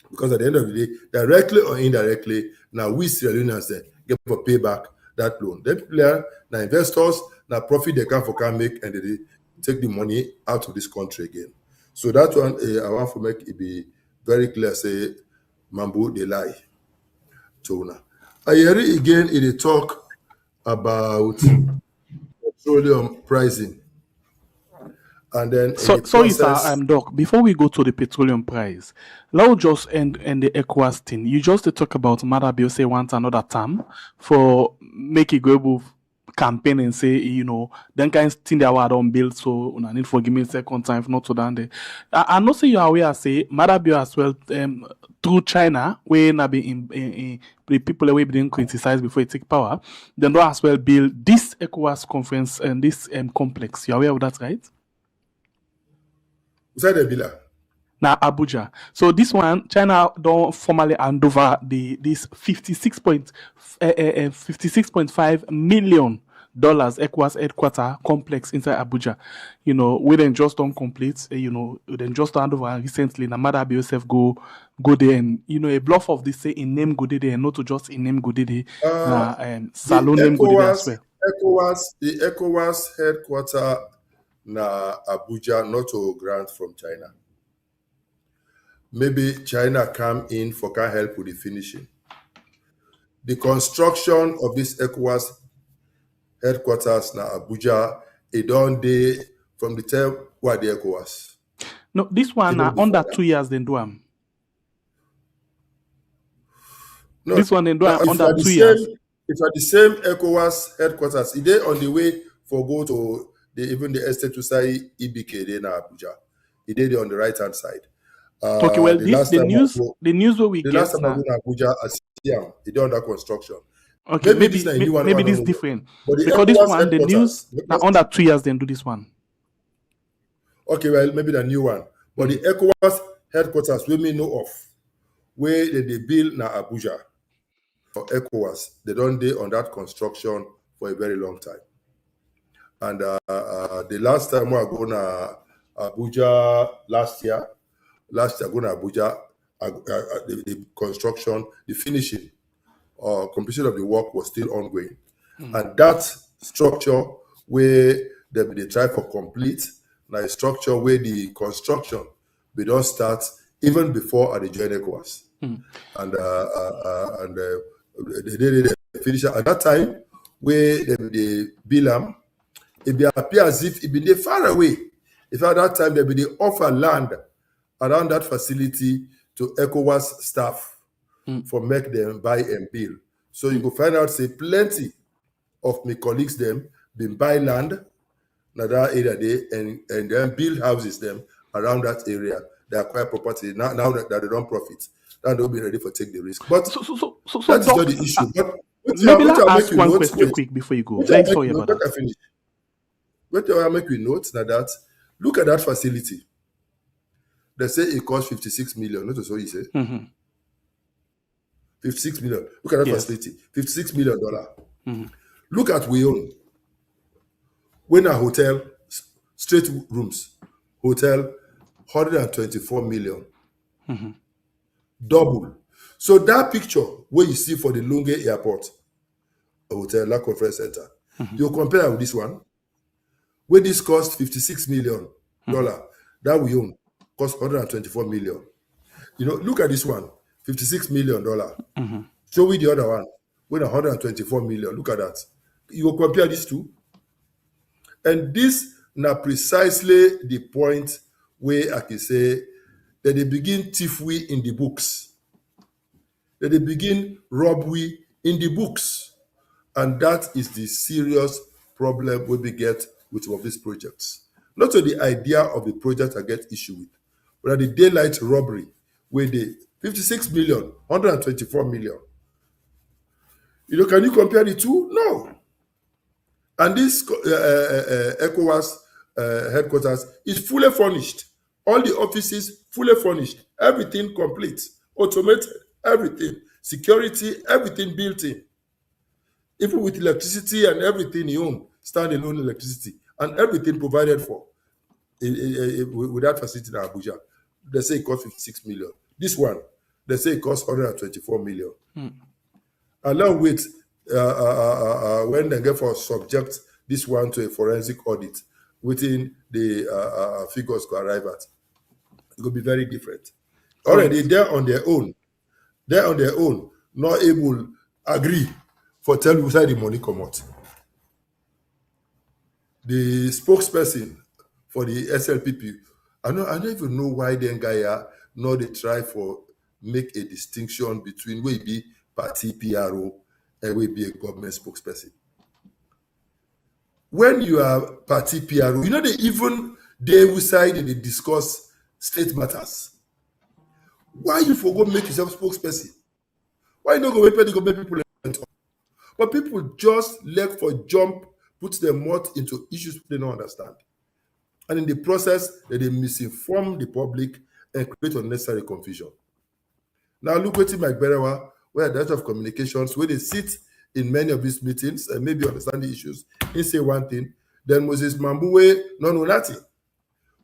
E: Because at the end of the day, directly or indirectly, now we Sierra Leoneans get for pay back that loan. Then people now investors, now profit they can make, and they take the money out of this country again. So that one, I want to make it be very clear, say, Mambu, they lie. Tona. I hear it again in the talk about petroleum pricing. And then
B: sorry, sir, Doc. Before we go to the petroleum price, let's just end the ECOWAS thing. You just talk about Madabio say want another term for make a global campaign and say, then kind of thing that I don't build, so I need for give me a second time, if not so down. I know say you are aware, say Madabio as well through China, where na be in the people away being criticized before it take power, then do as well build this ECOWAS conference and this complex. You are aware of that, right? Now Abuja. So this one, China don't formally hand over this $56.5 million ECOWAS headquarter complex inside Abuja. We then just don't complete. We then just hand over recently. Namada yourself go there, and a bluff of this say in name go there, and not to just in name go there. Salon name go there as well.
E: The ECOWAS headquarter na Abuja, not to grant from China. Maybe China come in for can help with the finishing. The construction of this ECOWAS headquarters na Abuja, it done day from the time where the ECOWAS.
B: No, this one under 2 years then do am. No, this one then do under 2 years.
E: If at the same ECOWAS headquarters, it is on the way for go to even the estate to say EBK in Abuja. It did it on the right hand side.
B: Okay, well, the news where we
E: the
B: get
E: last time I go to Abuja, I see it did under construction.
B: Okay, maybe this different. Because this one, the news now under 2 years, then do this one.
E: Okay, well, maybe the new one. But the ECOWAS headquarters we may know of, where they build na Abuja for ECOWAS, they don't do on that construction for a very long time. And the last time I go to Abuja last year I go to Abuja, the construction, the finishing, completion of the work was still ongoing. And that structure where they try for complete, now a structure where the construction we don't start even before the joint ECOWAS. And they finish at that time where they bill them. It be appear as if it be far away. If at that time they offer land around that facility to ECOWAS staff for make them buy and build. So you go find out say plenty of my colleagues them been buy land in that area there and then build houses them around that area. They acquire property now that they don't profit. Now they'll be ready for take the risk. But
B: so
E: that's not the issue. But
B: maybe let's ask one question quick before you go. Very sorry about that.
E: What I make you note now that look at that facility. They say it costs 56 million. Not so you say. 56 million. Look at that facility. $56 million. Look at we own. When a hotel, straight rooms, hotel, 124 million. Double. So that picture where you see for the Lunge Airport, a hotel, La Conference Center, You compare with this one, where this cost $56 million, that we own, cost $124 million. Look at this one, $56 million. Show me the other one, with $124 million. Look at that. You will compare these two. And this now precisely the point where I can say that they begin thievery in the books. That they begin robbery in the books. And that is the serious problem we get with some of these projects. Not so the idea of the project I get issue with, but the daylight robbery, where the 56 million, 124 million. Can you compare the two? No. And this ECOWAS headquarters is fully furnished. All the offices fully furnished. Everything complete. Automated. Everything. Security. Everything built in. Even with electricity and everything you own. Standalone electricity. And everything provided for. With that facility in Abuja. They say it costs 56 million. This one, they say it costs 124 million. Along with when they get for subject this one to a forensic audit, within the figures to arrive at, it will be very different. Already they're on their own, not able agree for tell you where the money come out. The spokesperson for the SLPP, I don't even know why then guy now they try for make a distinction between where be party PRO and where be a government spokesperson. When you are party PRO, they will side and they discuss state matters. Why you forgo make yourself spokesperson? Why not go wait for the government people and talk? But people just leg for jump, put their mouth into issues they don't understand. And in the process, they misinform the public and create unnecessary confusion. Now look at Mike Berewa, where Director of Communications, where they sit in many of these meetings and maybe understand the issues, he say one thing, then Moses Mambuwe, no nothing.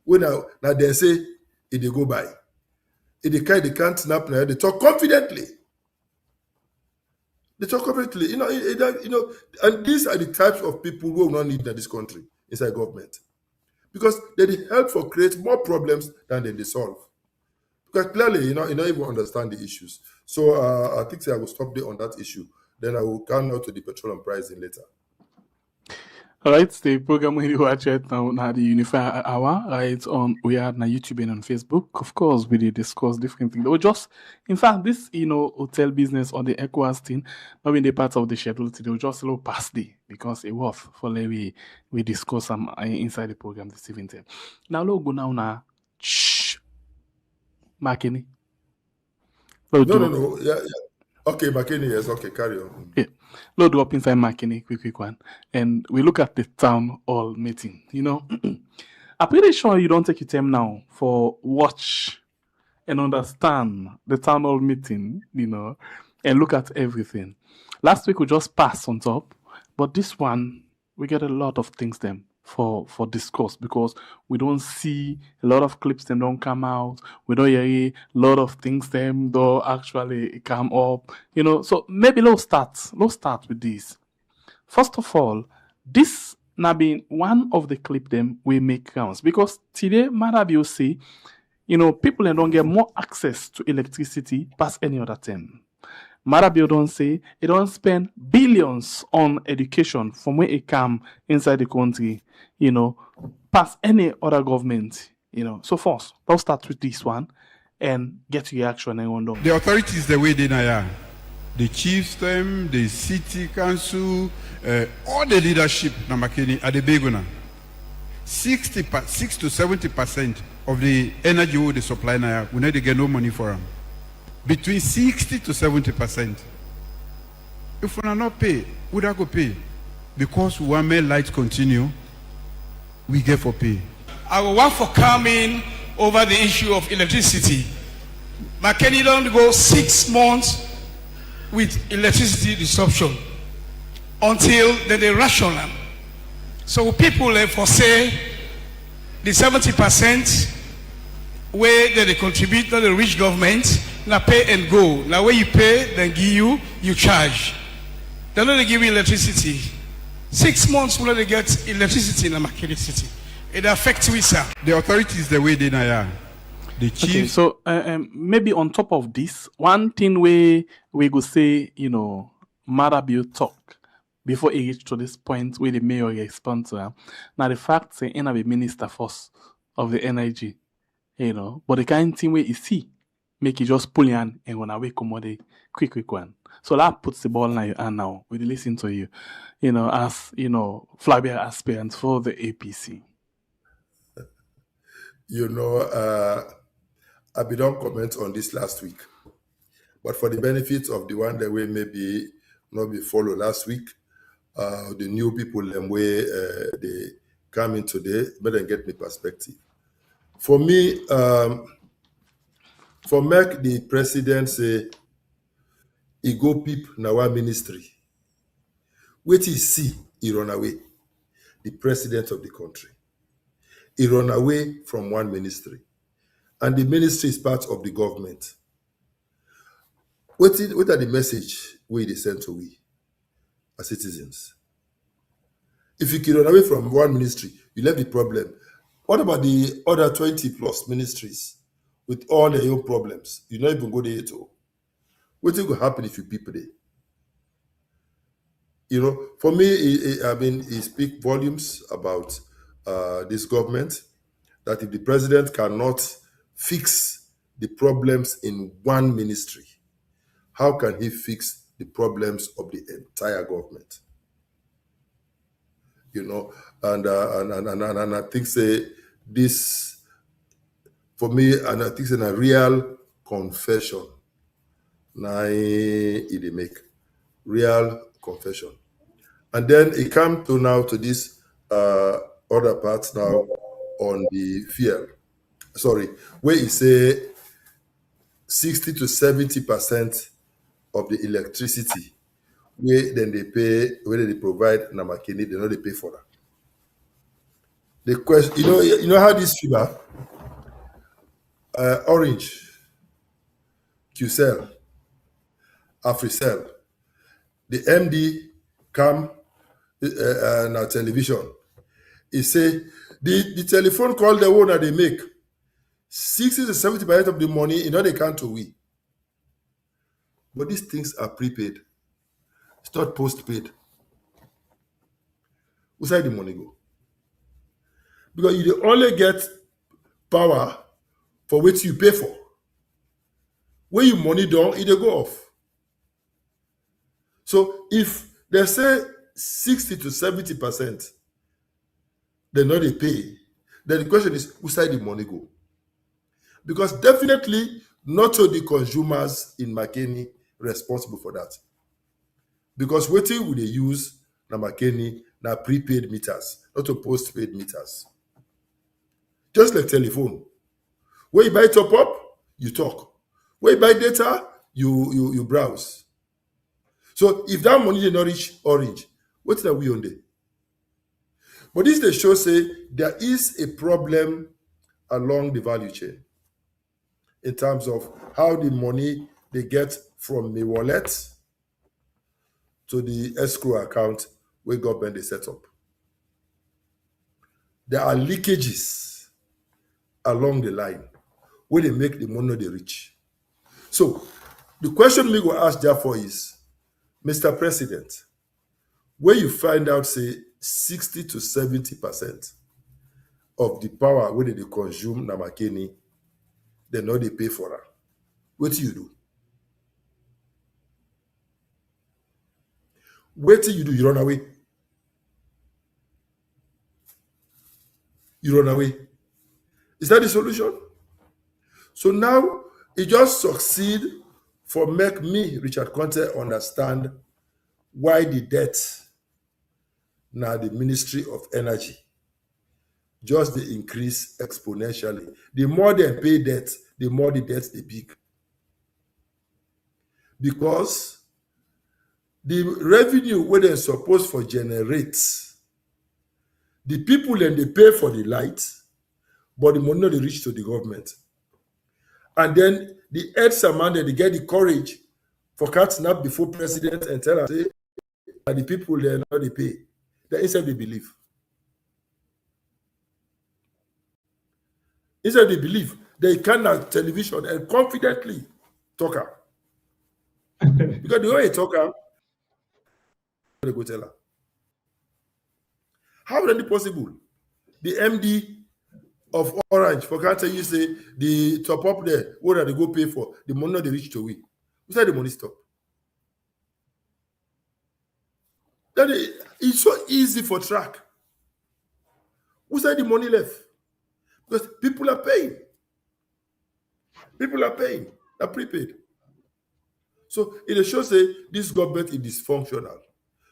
E: When now they say, if they go by. If they can't snap, they talk confidently. They talk confidently. And these are the types of people who will not need in this country, inside government. Because they help for create more problems than they solve. Because clearly, you don't even understand the issues. So I think I will stop there on that issue. Then I will come out to the petroleum pricing later.
B: All right, the program we watch it now the Unify Hour, right? We are on YouTube and on Facebook. Of course, we did discuss different things. In fact, this hotel business or the ECOWAS thing, not in the part of the schedule today, we just a little past day because it was for we discuss some inside the program this evening. Now, let's go now. Makini.
E: No. Yeah. Okay, Makini, yes. Okay, carry on.
B: Yeah. Load up inside Makini, quick one. And we look at the town hall meeting. I'm pretty sure you don't take your time now for watch and understand the town hall meeting, and look at everything. Last week we just passed on top, but this one, we get a lot of things then for discourse because we don't see a lot of clips them don't come out. We don't hear a lot of things them don't actually come up. So maybe let's start with this. First of all, this now being one of the clip them we make rounds because today Marabio say, people don't get more access to electricity past any other time. Marabio don't say it don't spend billions on education from where it come inside the country, past any other government, So first, let's start with this one and get reaction and on.
F: The authorities the way they are, the chiefs them, the city council, all the leadership Namakeni at the Beguna. 6 to 70% of the energy we supply now, we need to get no money for them. Between 60 to 70%. If we are not pay, we don't go pay. Because we want make lights continue, we get for pay.
G: I will work for coming over the issue of electricity. McKinney don't go 6 months with electricity disruption until they ration them. So people foresee the 70% where they contribute to the rich government. Now pay and go. Now when you pay, then give you charge. They don't give you electricity. 6 months will they get electricity in Makeni City. It affects we, sir.
F: The authorities, the way they are. The chief.
B: Okay, so maybe on top of this, one thing we could say, Marabio talk before he reach to this point where the mayor respond to him. Now the fact say in a minister first of the energy, but the kind of thing where he see make it just pull in and run away come the quick one. So that puts the ball in your hand now. We listen to you, as flagbearer aspirant for the APC.
E: I be don't comment on this last week, but for the benefit of the one that way maybe not be follow last week, the new people them way they come in today, better get me perspective. For me, for make the president say he go peep now our ministry, wait he see he run away. The president of the country, he run away from one ministry. And the ministry is part of the government. What are the message we they send to we as citizens? If you can run away from one ministry, you left the problem. What about the other 20 plus ministries with all their own problems? You not even go there at all. What will happen if you people there? For me, it speaks volumes about this government, that if the president cannot fix the problems in one ministry, how can he fix the problems of the entire government? And I think say this for me, and I think it's a real confession. Now it make real confession, and then it come to this other parts now on the field. Sorry, where he say 60 to 70% of the electricity where then they pay, whether they provide Namakeni, they know they pay for that. The question, you know how this fever, Orange, QCell, AfriCell, the MD come on our television. He say the telephone call the one that they make. 60 to 70% of the money, they count to we. But these things are prepaid. It's not postpaid. Where the money go? Because you only get power for what you pay for. When you money down, it go off. So if they say 60 to 70%, they know they pay, then the question is, where the money go? Because definitely not all the consumers in Makeni responsible for that. Because what will they use na Makeni na prepaid meters, not to postpaid meters. Just like telephone. When you buy top up, you talk. When you buy data, you browse. So if that money did not reach Orange, what are we on there? But this they show say there is a problem along the value chain in terms of how the money they get from the wallet to the escrow account where government they set up. There are leakages along the line where they make the money they reach. So the question me go ask therefore is, Mr. President, where you find out say 60 to 70% of the power where they consume Namakeni, they know they pay for that. What do you do? What do? You run away. You run away. Is that the solution? So now it just succeed for make me, Richard Conte, understand why the debt now the Ministry of Energy just they increase exponentially. The more they pay debt, the more the debts they big. Because the revenue where they're supposed for generate, the people then they pay for the light, but the money not they reach to the government. And then the heads man they get the courage for catching up before president and tell us say that the people they not they pay. They instead they believe. Instead they believe. They can on television and confidently talk her. Because the way they talk her, they go tell her. How is it possible? The MD of Orange, for can't tell you say the top up there, what are they go pay for? The money not they reach to we. Who said the money stop? Then it's so easy for track. Who said the money left? Because people are paying. People are paying. They're prepaid. So it shows say this government is dysfunctional.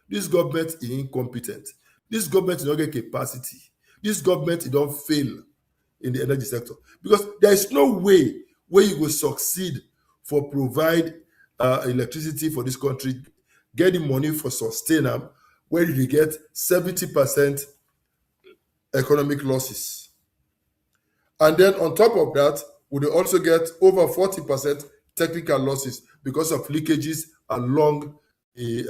E: This government is incompetent. This government is not get capacity. This government is don't fail in the energy sector. Because there is no way where you will succeed for provide electricity for this country, get the money for sustain them, where you get 70% economic losses. And then on top of that, we will also get over 40% technical losses because of leakages along the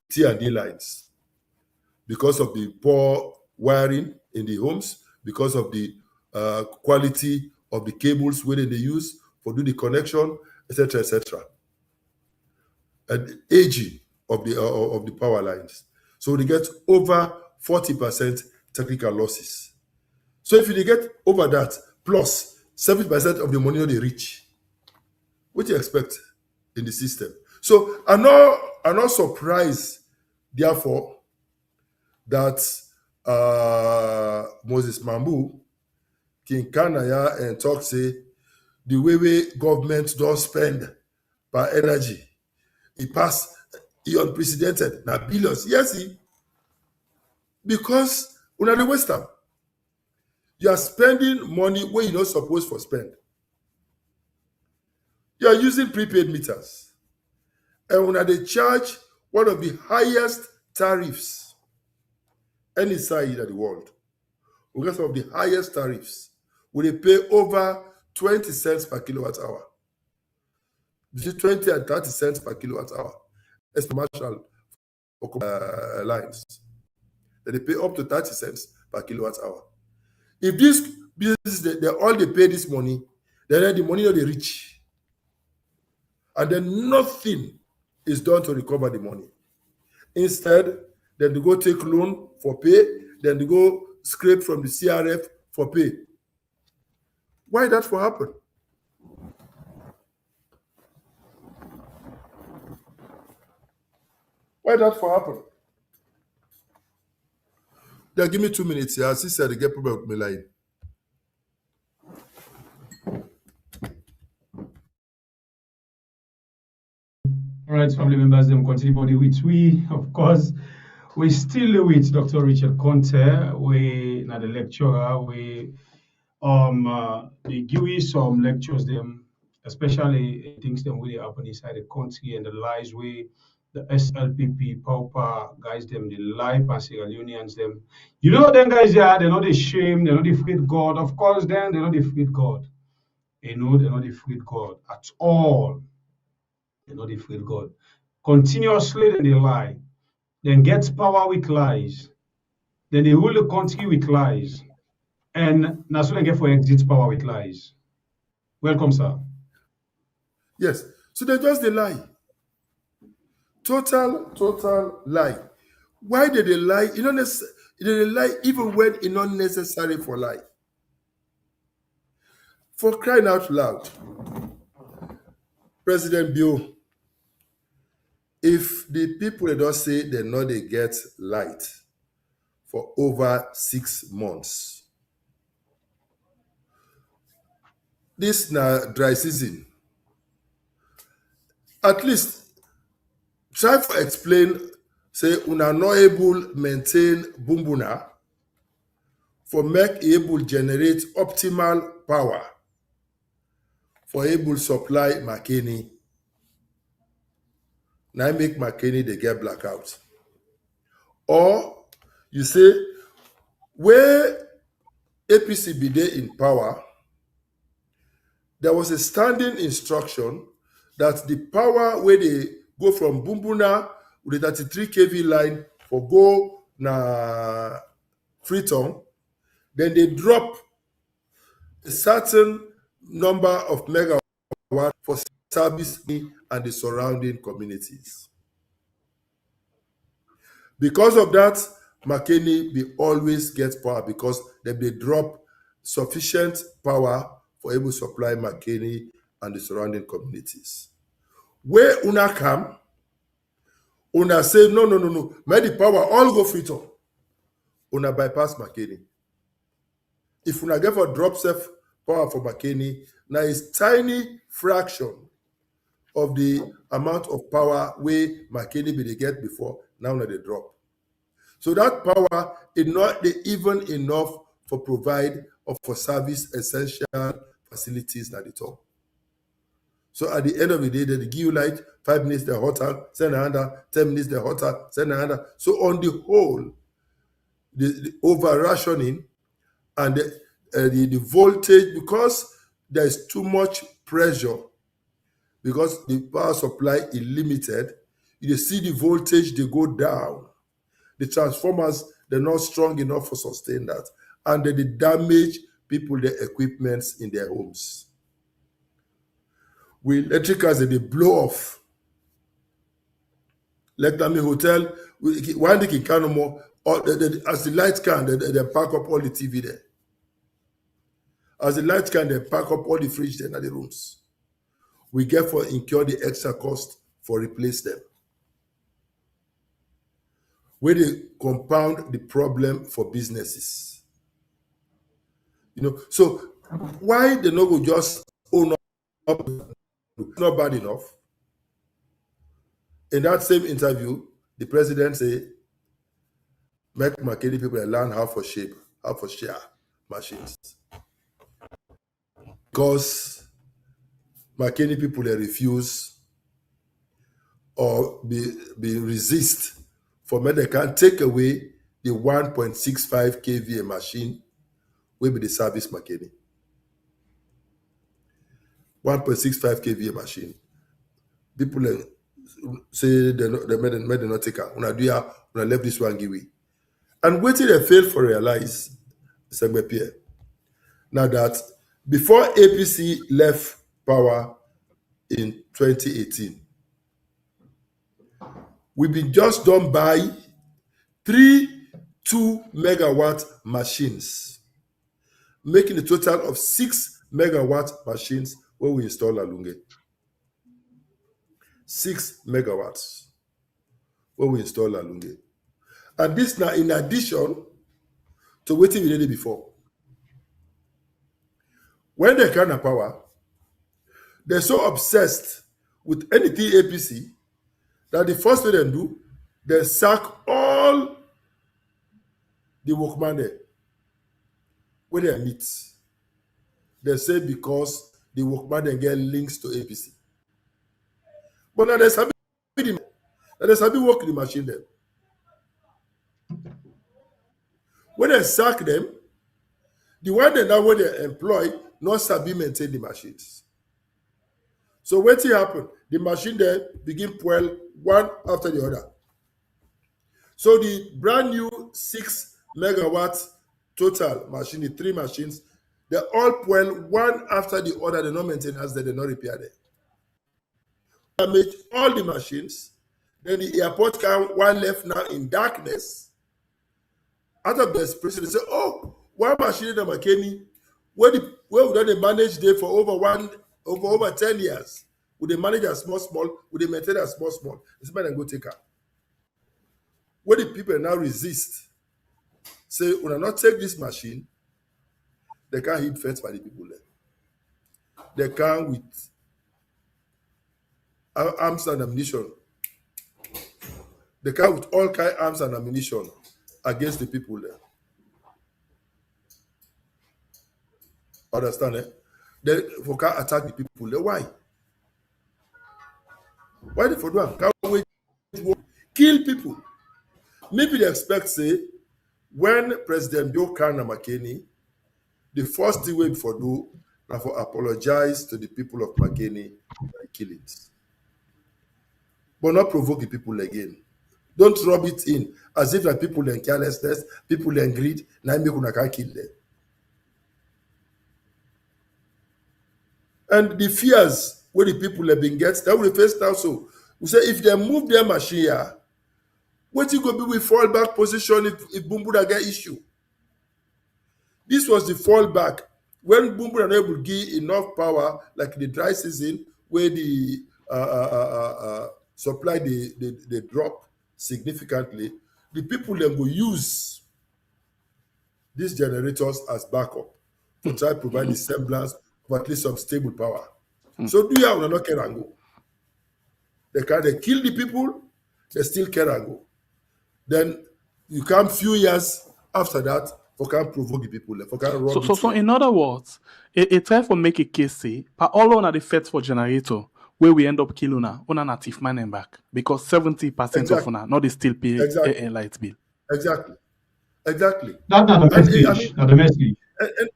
E: T&D lines, because of the poor wiring in the homes, because of the quality of the cables where they use for do the connection, etc., etc., and aging of the power lines. So they get over 40% technical losses. So if you get over that, plus 70% of the money they reach, what do you expect in the system? So I'm not surprised, therefore, that Moses Mambu King Kanaya and talk say the way government don't spend per energy, it pass unprecedented, now billions. Yes, because una dey waste am. You are spending money where you're not supposed to spend. You are using prepaid meters. And when they charge one of the highest tariffs any side in the world, we get some of the highest tariffs, we pay over 20 cents per kilowatt hour. Between 20 and 30 cents per kilowatt hour. As commercial lines. They pay up to 30 cents per kilowatt hour. If these businesses, they all they pay this money, then the money not they reach. And then nothing is done to recover the money. Instead, then they go take loan for pay, then they go scrape from the CRF for pay. Why that for happen? Why that for happen? Then give me 2 minutes here. As I said, I get problem with my line.
D: All right, family members, them continue body with we, of course. We still with Dr. Richard Conte. We not the lecturer. We they give you some lectures them, especially things them really happen inside the country and the lies we the SLPP, Pauper guys them, the life and Sierra Leoneans them. You know them guys yeah, they're not ashamed, they're not afraid God. Of course, then they're not afraid God. You know, they're not afraid God at all. They're not afraid God. Continuously then they lie. Then gets power with lies. Then they rule the country with lies. And that's what they get for exit power with lies. Welcome, sir.
E: Yes. So they just they lie. Total lie. Why did they lie? They lie even when it's not necessary for lie. For crying out loud, President Bill, if the people they don't say they know they get light for over 6 months, this na dry season, at least try to explain, say, una not able maintain bumbuna for make able generate optimal power for able supply Makeni. Now make Makeni they get blackout. Or you say, where APC be there in power, there was a standing instruction that the power where they go from Bumbuna with the 33 kV line for go na Freetown, then they drop a certain number of megawatt for service and the surrounding communities. Because of that, McKinney they always get power because they drop sufficient power for able to supply McKinney and the surrounding communities. Where una come, una say no, make the power all go Freetown. Una bypass McKinney. If una get for drop self power for McKinney, now it's tiny fraction of the amount of power where McKinney be they get before, now they drop. So that power is not even enough for provide or for service essential facilities at the top. So at the end of the day, they give you like 5 minutes they're hotter, send another, 10 minutes they're hotter, send another. So on the whole, the over rationing and the voltage, because there's too much pressure, because the power supply is limited, you see the voltage, they go down. The transformers, they're not strong enough for sustain that. And they damage people, their equipments in their homes. With electric cars, they blow off. Like Dami Hotel, one day in Kanomo, as the lights can, they pack up all the TV there. As the lights can, they pack up all the fridge there in the rooms. We get for incur the extra cost for replace them. Where they compound the problem for businesses. So why they not go just own up? Not bad enough. In that same interview, the president said, make McKinney people learn how for share machines. Because McKinney people they refuse or be resist for me they can take away the 1.65 kVA machine will be the service McKinney. 1.65 kVA machine. People say they not take her. When I left this one give way. And waiting they fail for realize, Segbe Pierre. Now that before APC left power in 2018, we've been just done by 3 2-megawatt machines, making a total of 6 megawatt machines when we install Alunge. 6 megawatts when we install Alunge. And this now in addition to what we did before. When they can have power, they're so obsessed with anything APC that the first thing they do, they sack all the workmen there where they meet. They say because the workmen then get links to APC. But now there's a work the machine there. When they sack them, the one they now when they employ not sabi maintain the machines. So what happen? The machine there begin pull one after the other. So the brand new 6 megawatt total machine, the 3 machines, they all pull one after the other. They not maintain as they not repair them. Damage all the machines. Then the airport can one left now in darkness. Out of the expression, they say, oh, one machine in the McKinney, where would they manage there for over 10 years? Would they manage a small? Would they maintain a small? It's better than go take her. Where the people now resist, say, when I not take this machine, they can't hit first by the people there. They can with arms and ammunition. They can with all kind of arms and ammunition against the people there. Understand it? They can't attack the people there. Why? Why they for do that? Can't wait to kill people. Maybe they expect, say, when President Bill Carter McKinney, the first thing we for do now for apologize to the people of McKinney by killings. but not provoke the people again. Don't rub it in as if like people in carelessness, people in greed, now make una can't kill them. And the fears where the people have been get, that will face now. So we say if they move their machine here, what you go be with fallback position if Bumbuda get issue? This was the fallback when Bumbuda not able to give enough power, like the dry season, where the supply they drop significantly. The people then will use these generators as backup to try to provide the semblance of at least some stable power. So do you have another Kerango? They kill the people, they still Kerango. Then you come few years after that, for can provoke the people, for can run.
B: So in other words, it try for make a case say, but all on the feds for generator, where we end up killing on a native man back because 70% of una not still pay a light bill.
E: Exactly.
D: That's not the message. Not the message.
E: And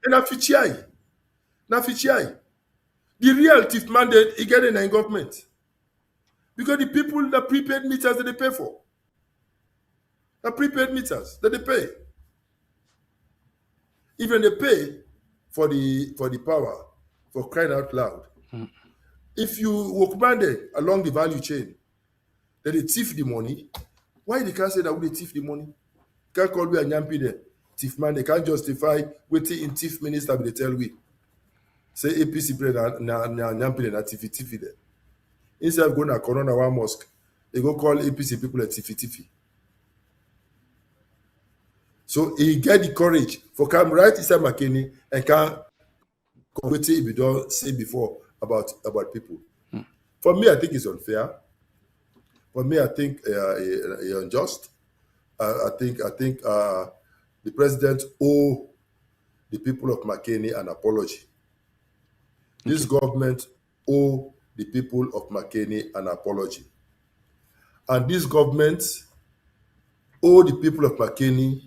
E: Nafichiai, the real thief mandate he get in the government. Because the people that prepaid meters that they pay for. The prepaid meters that they pay. Even they pay for the power, for crying out loud. If you walk banded along the value chain, that they thief the money, why they can't say that they thief the money? Can't call me a nyampi there. Thief man, they can't justify waiting in thief minister, but they tell we. Say APC president na nyampi na tifi there. Instead of going to Corona one mosque, they go call APC people a tifi. So he get the courage for come right inside McKinney and can what he don't say before about people. For me, I think it's unfair. For me, I think unjust. I think the president owe the people of McKinney an apology. This government owe the people of McKinney an apology. And this government owe the people of McKinney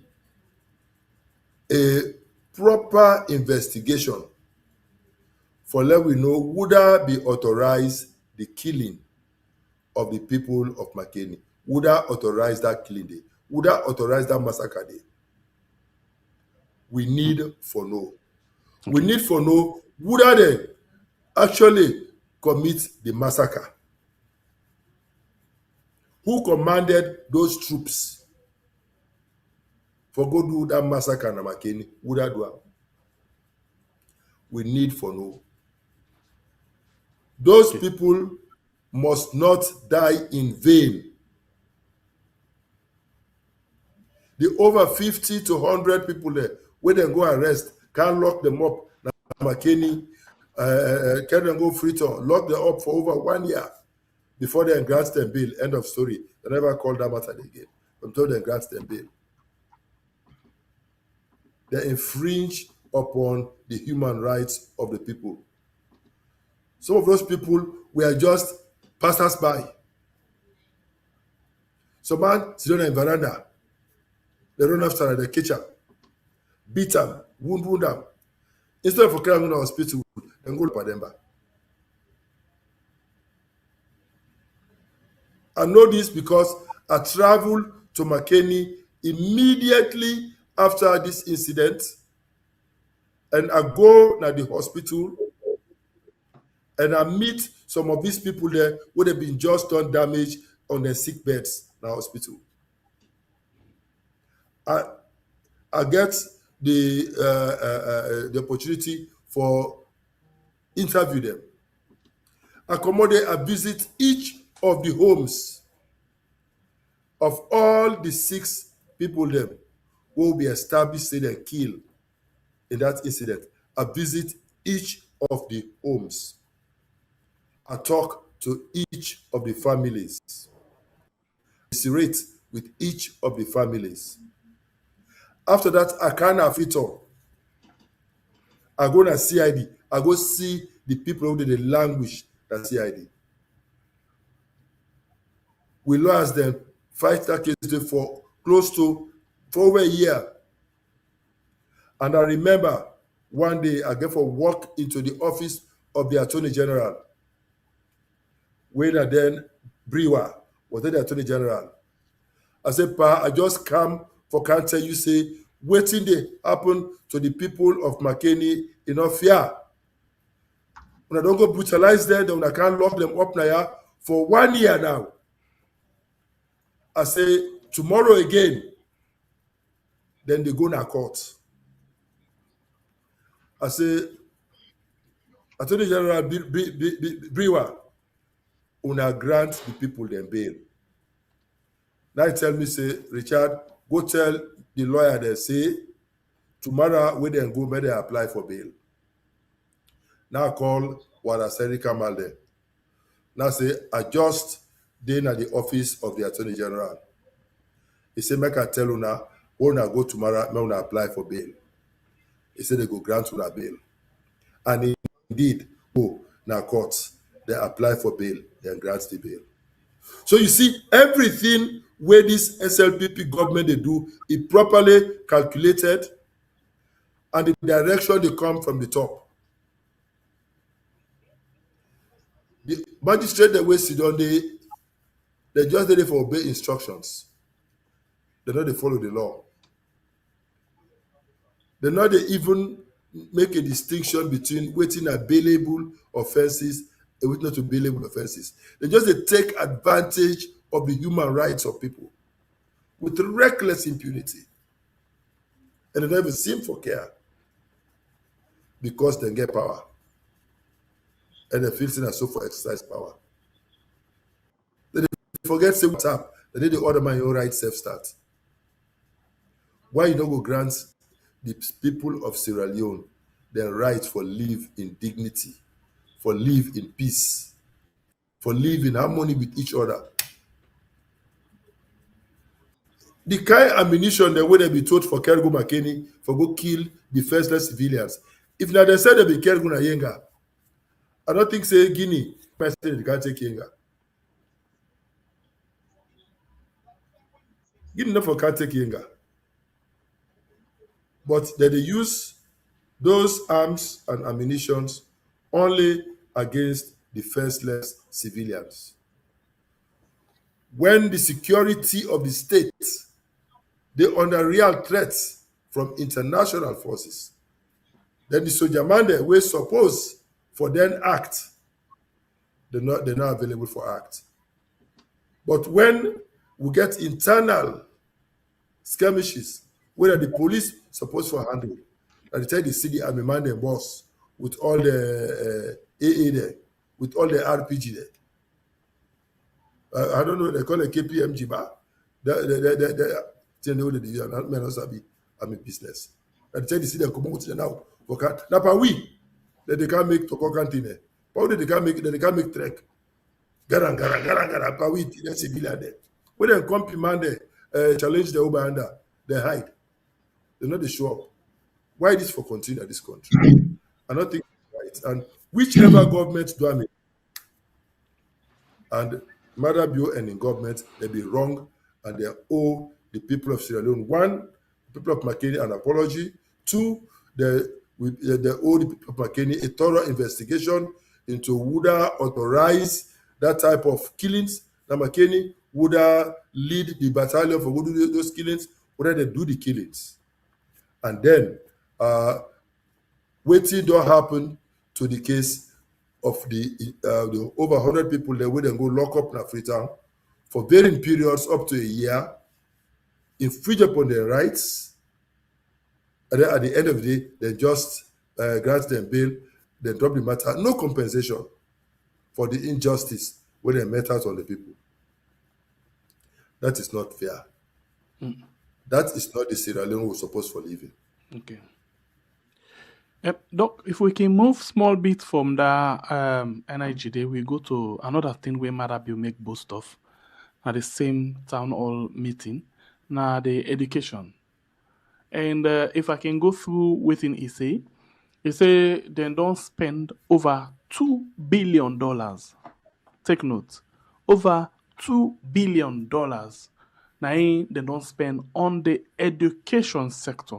E: a proper investigation for let we know would I be authorized the killing of the people of McKinney? Would I authorize that killing day? Would I authorize that massacre day? We need for know. We need for know would I then actually commit the massacre? Who commanded those troops for go do that massacre in McKinney? Would I do it? We need for know. Those people must not die in vain. The over 50 to 100 people there, where they go arrest, can't lock them up. Now McKinney can them go free turn, lock them up for over 1 year before they grant them bail. End of story. They never called that matter again until they grant them bail. They infringe upon the human rights of the people. Some of those people were just passers-by. Some man sit on a veranda. They run after the kitchen, beat them, wound them. Instead of carrying them to the hospital, then go to them back. I know this because I traveled to McKinney immediately after this incident, and I go to the hospital and I meet some of these people there who have been just done damage on their sick beds in the hospital. I get the opportunity for interview them. I come there, I visit each of the homes of all the 6 people there who will be established and killed in that incident. I visit each of the homes. I talk to each of the families. Commiserate with each of the families. After that, I can't have it all. I go to CID. I go see the people who did the language that CID. We lost them, fight that case for over a year. And I remember one day I get for walk into the office of the Attorney General, where then Brewer was the Attorney General. I said, Pa, I just come for can't tell you say, waiting they happen to the people of McKinney in fear. When I don't go brutalize them, then I can't lock them up now for 1 year now. I say, tomorrow again, then they go to court. I say, Attorney General Brewer, una grant the people them bail. Now he tell me, say, Richard, go tell the lawyer they say, tomorrow we then go, may they apply for bail. Now I call Walaseri Kamal there. Now say, I just then at the office of the Attorney General. He said, make I tell una, when I go tomorrow, may una apply for bail. He said they go grant una bail. And indeed, go now court, they apply for bail, then grant the bail. So you see, everything where this SLPP government they do, it properly calculated, and the direction they come from the top. The magistrate that we sit on, they just there for obey instructions. They know they follow the law. They know they even make a distinction between waiting at bailable offenses and waiting not to bailable offenses. They just they take advantage of the human rights of people with reckless impunity. And they never seem for care because they get power. And they feel seen so for exercise power. They forget say what's up. They need the order my own right self-start. Why you don't go grant the people of Sierra Leone their right for live in dignity, for live in peace, for live in harmony with each other? The kind of ammunition that would be told for Kergo McKinney for go kill defenseless civilians. If now they said they be Kergo na Yenga, I don't think say Guinea president can't take Yenga. Guinea not for can't take Yenga. But that they use those arms and ammunitions only against defenseless civilians. When the security of the state, they under real threats from international forces, then the soldier man there will suppose for them act, they're not available for act. But when we get internal skirmishes, where the police supposed for handle, and they tell the city army man and boss with all the AA there, with all the RPG there. I don't know, they call it KPMG bar. They know that the men also be army business. And they tell the city come out now. Now, but we that they can't make Toko Cantine. But they can't make trek. Garang, but we that's civilian there. When they come command there, challenge the over under, they hide. They're not the show up. Why this for continue in this country? I don't think it's right. And whichever government do I mean, and Mother Bio and in government, they be wrong and they owe the people of Sierra Leone, one, the people of McKinney an apology, two, they owe the people of McKinney a thorough investigation into would authorize that type of killings. Now McKinney would lead the battalion for who do those killings, whether they do the killings. And then waiting don't happen to the case of the over 100 people that would then go lock up in Freetown for varying periods up to a year, infringe upon their rights, and then at the end of the day, they just grant them bail, then drop the matter, no compensation for the injustice when they met out on the people. That is not fair. That is not the Sierra Leone we're supposed for living.
B: Okay. Doc, if we can move small bit from the NIGD, we go to another thing where Marabi make boast of at the same town hall meeting, now the education. And if I can go through within he say they don't spend over $2 billion. Take note, over $2 billion. Now they don't spend on the education sector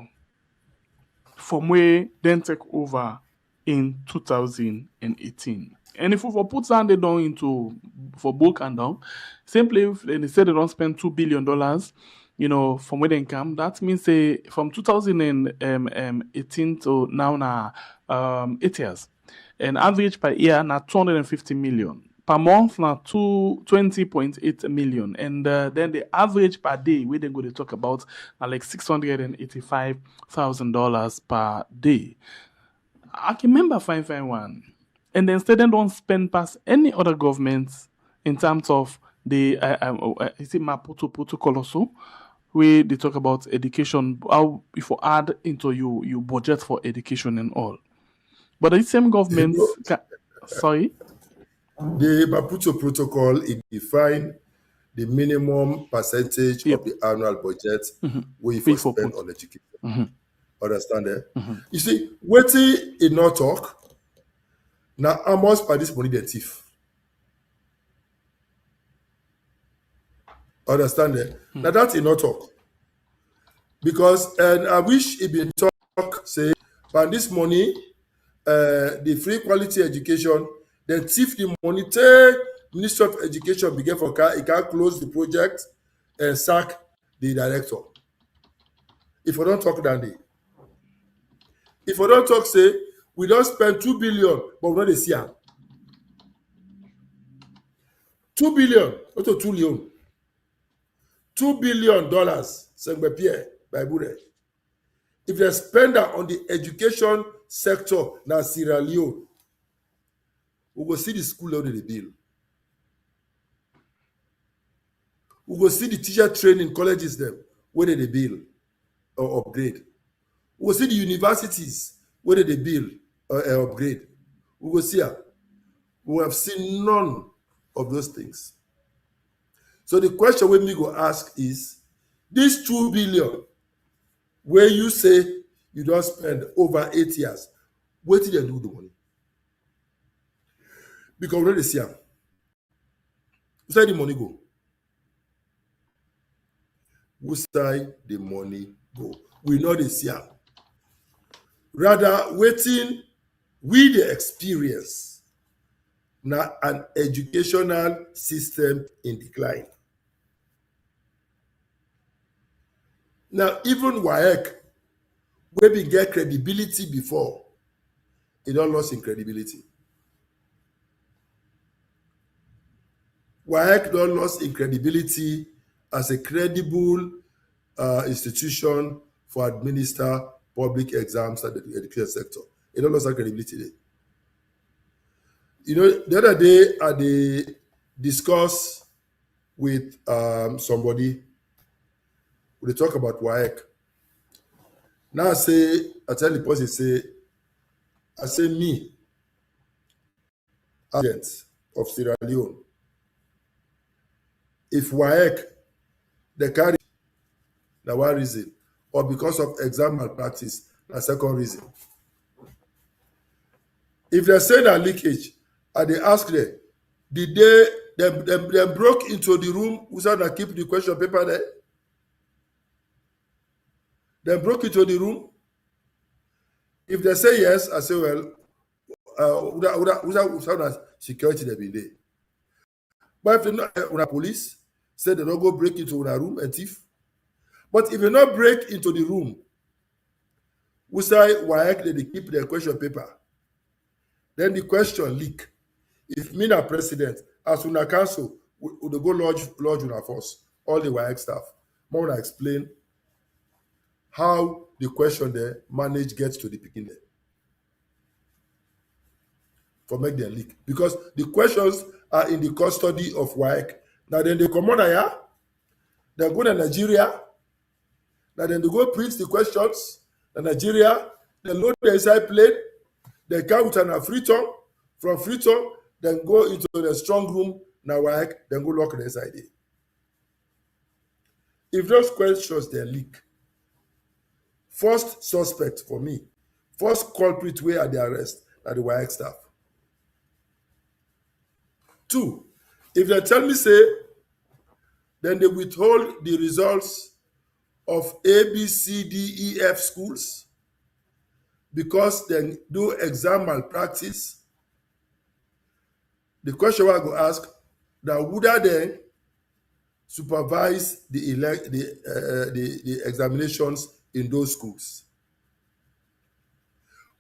B: from where then take over in 2018. And if we for put down they down into for bulk and down, simply if they say they don't spend $2 billion, from where they come, that means say from 2018 to now 8 years. And average per year now 250 million. Per month now 20.8 million. And then the average per day, we then go to talk about now like $685,000 per day. I can remember 551. And then instead, they don't spend past any other governments in terms of the is it Maputo protocol also, where they talk about education, how if you add into you budget for education and all. But the same governments, sorry,
E: the Maputo protocol, it define the minimum percentage of the annual budget we for spend on education. Understand that? You see, waiting in not talk. Now, how much by this money they thief? Understand that? Now that's in not talk. Because and I wish it be talk say, by this money, the free quality education, then thief the money, take Ministry of Education begin for car, it can close the project and sack the director. If we don't talk that day. If we don't talk, say, we don't spend 2 billion, but we don't see 2 billion, not a 2 million. $2 billion, Sengbe Pierre, by Bure. If they spend that on the education sector, now Sierra Leone, we go see the school load of the bill. We go see the teacher training colleges them, where they bill or upgrade. We go see the universities, where they bill or upgrade. We go see her. We have seen none of those things. So the question we me go ask is, this 2 billion, where you say you don't spend over 8 years, what did they do with the money? Because we already see them. Where the money go? Where the money go? We know they see them. Rather, waiting with the experience. Now, an educational system in decline. Now, even WAEC, where we get credibility before, it all lost in credibility. WAEC don't lost in credibility as a credible institution for administer public exams at the education sector. It don't lost that credibility there. The other day I discuss with somebody. We talk about WAEC. Now I tell the person, I say me, agent of Sierra Leone. If WAEC, they carry, the one reason, or because of exam malpractice, the second reason. If they say that leakage, and they ask them, did they broke into the room without to keep the question paper there? They broke into the room. If they say yes, I say, well, without security, they be there. But if they not, when police say they don't go break into a room and thief. But if you not break into the room, we say why they keep their question paper. Then the question leak. If me na president, as una council, we go lodge una force, all the WAEC staff. More to explain how the question there manage gets to the beginning for make them leak. Because the questions are in the custody of WAEC. Now then they come on here, they go to Nigeria, now then they go print the questions, in Nigeria, they load the inside plane, they come with a Freetown, from Freetown, then go into the strong room, now WAEC, then go lock the inside there. If those questions they leak, first suspect for me, first culprit way at the arrest are the WAEC staff. 2, if they tell me say, then they withhold the results of A, B, C, D, E, F schools because they do exam malpractice, The question I go ask, now would I then supervise the examinations in those schools?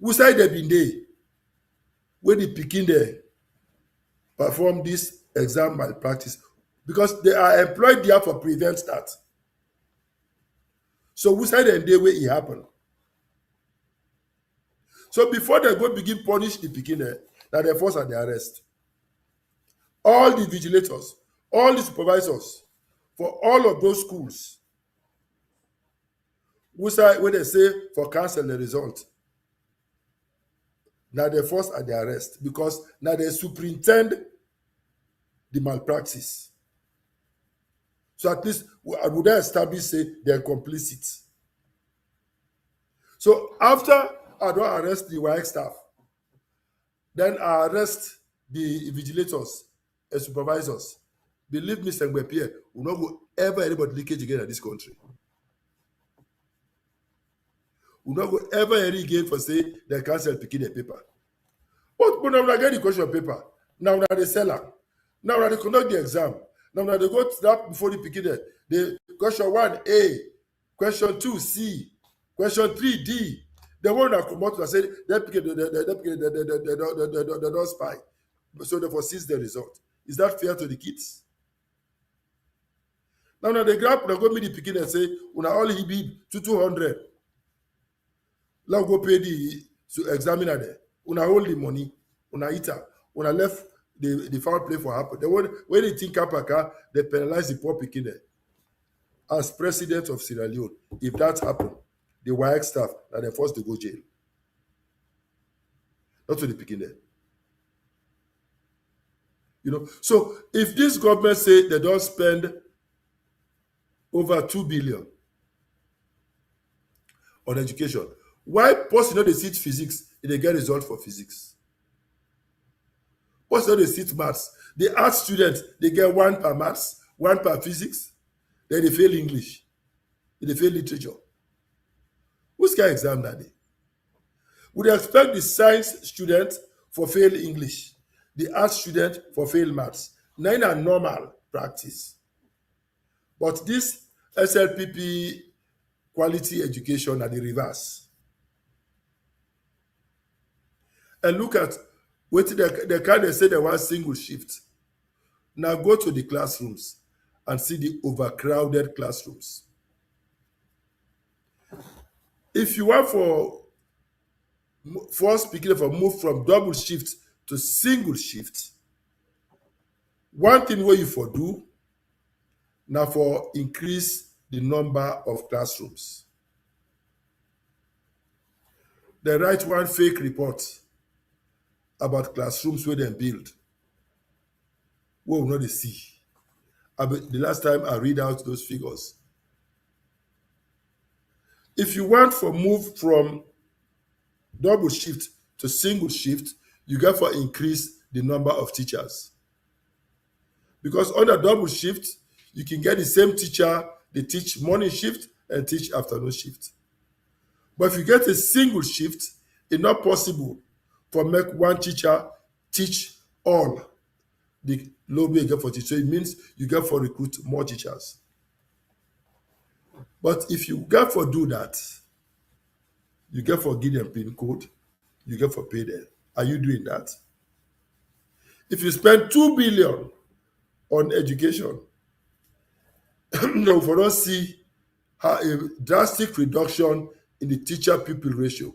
E: Who side they been there when the pikin there perform this exam malpractice? Because they are employed there for prevent that. So who side them there where it happen? So before they go begin punish the pikin there, that they force at the arrest. All the vigilators, all the supervisors for all of those schools, who side where they say for cancel the result. Now they force at the arrest because now they superintend the malpractice. So at least would I establish say they're complicit. So after I don't arrest the WAEC staff, then I arrest the vigilators and supervisors. Believe me, Sengbe Pierre, will not go ever anybody leakage again in this country. Will not go ever any again for say they cancel picking a paper. But now I get the question of paper. Now they sell them. Now they conduct the exam. Now they go to that before the picking it. The question 1A, question 2 C, question 3 D. The one that come out and say they don't spy. So they foresee the result. Is that fair to the kids? Now they grab, they go meet the picking and say, "Una all he be 200. Now go pay the examiner there. Una hold the money. Una eat her. Una left the foul play for happen. When they think Kapaka, they penalize the poor picking there. As president of Sierra Leone, if that happen, the WAEC staff that they forced to go jail. Not to the picking there. So if this government say they don't spend over 2 billion on education, why person they sit physics if they get result for physics? Person they sit maths. The art students, they get 1 per maths, 1 per physics, then they fail English, they fail literature. Who's can exam that day? Would you expect the science student for fail English, the art student for fail maths? Now in a normal practice. But this SLPP quality education are the reverse. And look at what they can say they want single shift. Now go to the classrooms and see the overcrowded classrooms. If you want for speaking for move from double shift to single shift, one thing where you for do now for increase the number of classrooms. They write one fake report about classrooms where they build. We will not see. The last time I read out those figures. If you want for move from double shift to single shift, you got to increase the number of teachers. Because under double shift, you can get the same teacher, they teach morning shift and teach afternoon shift. But if you get a single shift, it's not possible for make one teacher teach all the low you get for teachers. So it means you get for recruit more teachers. But if you get for do that, you get for give them PIN code, you get for pay them. Are you doing that? If you spend 2 billion on education, you for not see how a drastic reduction in the teacher-pupil ratio.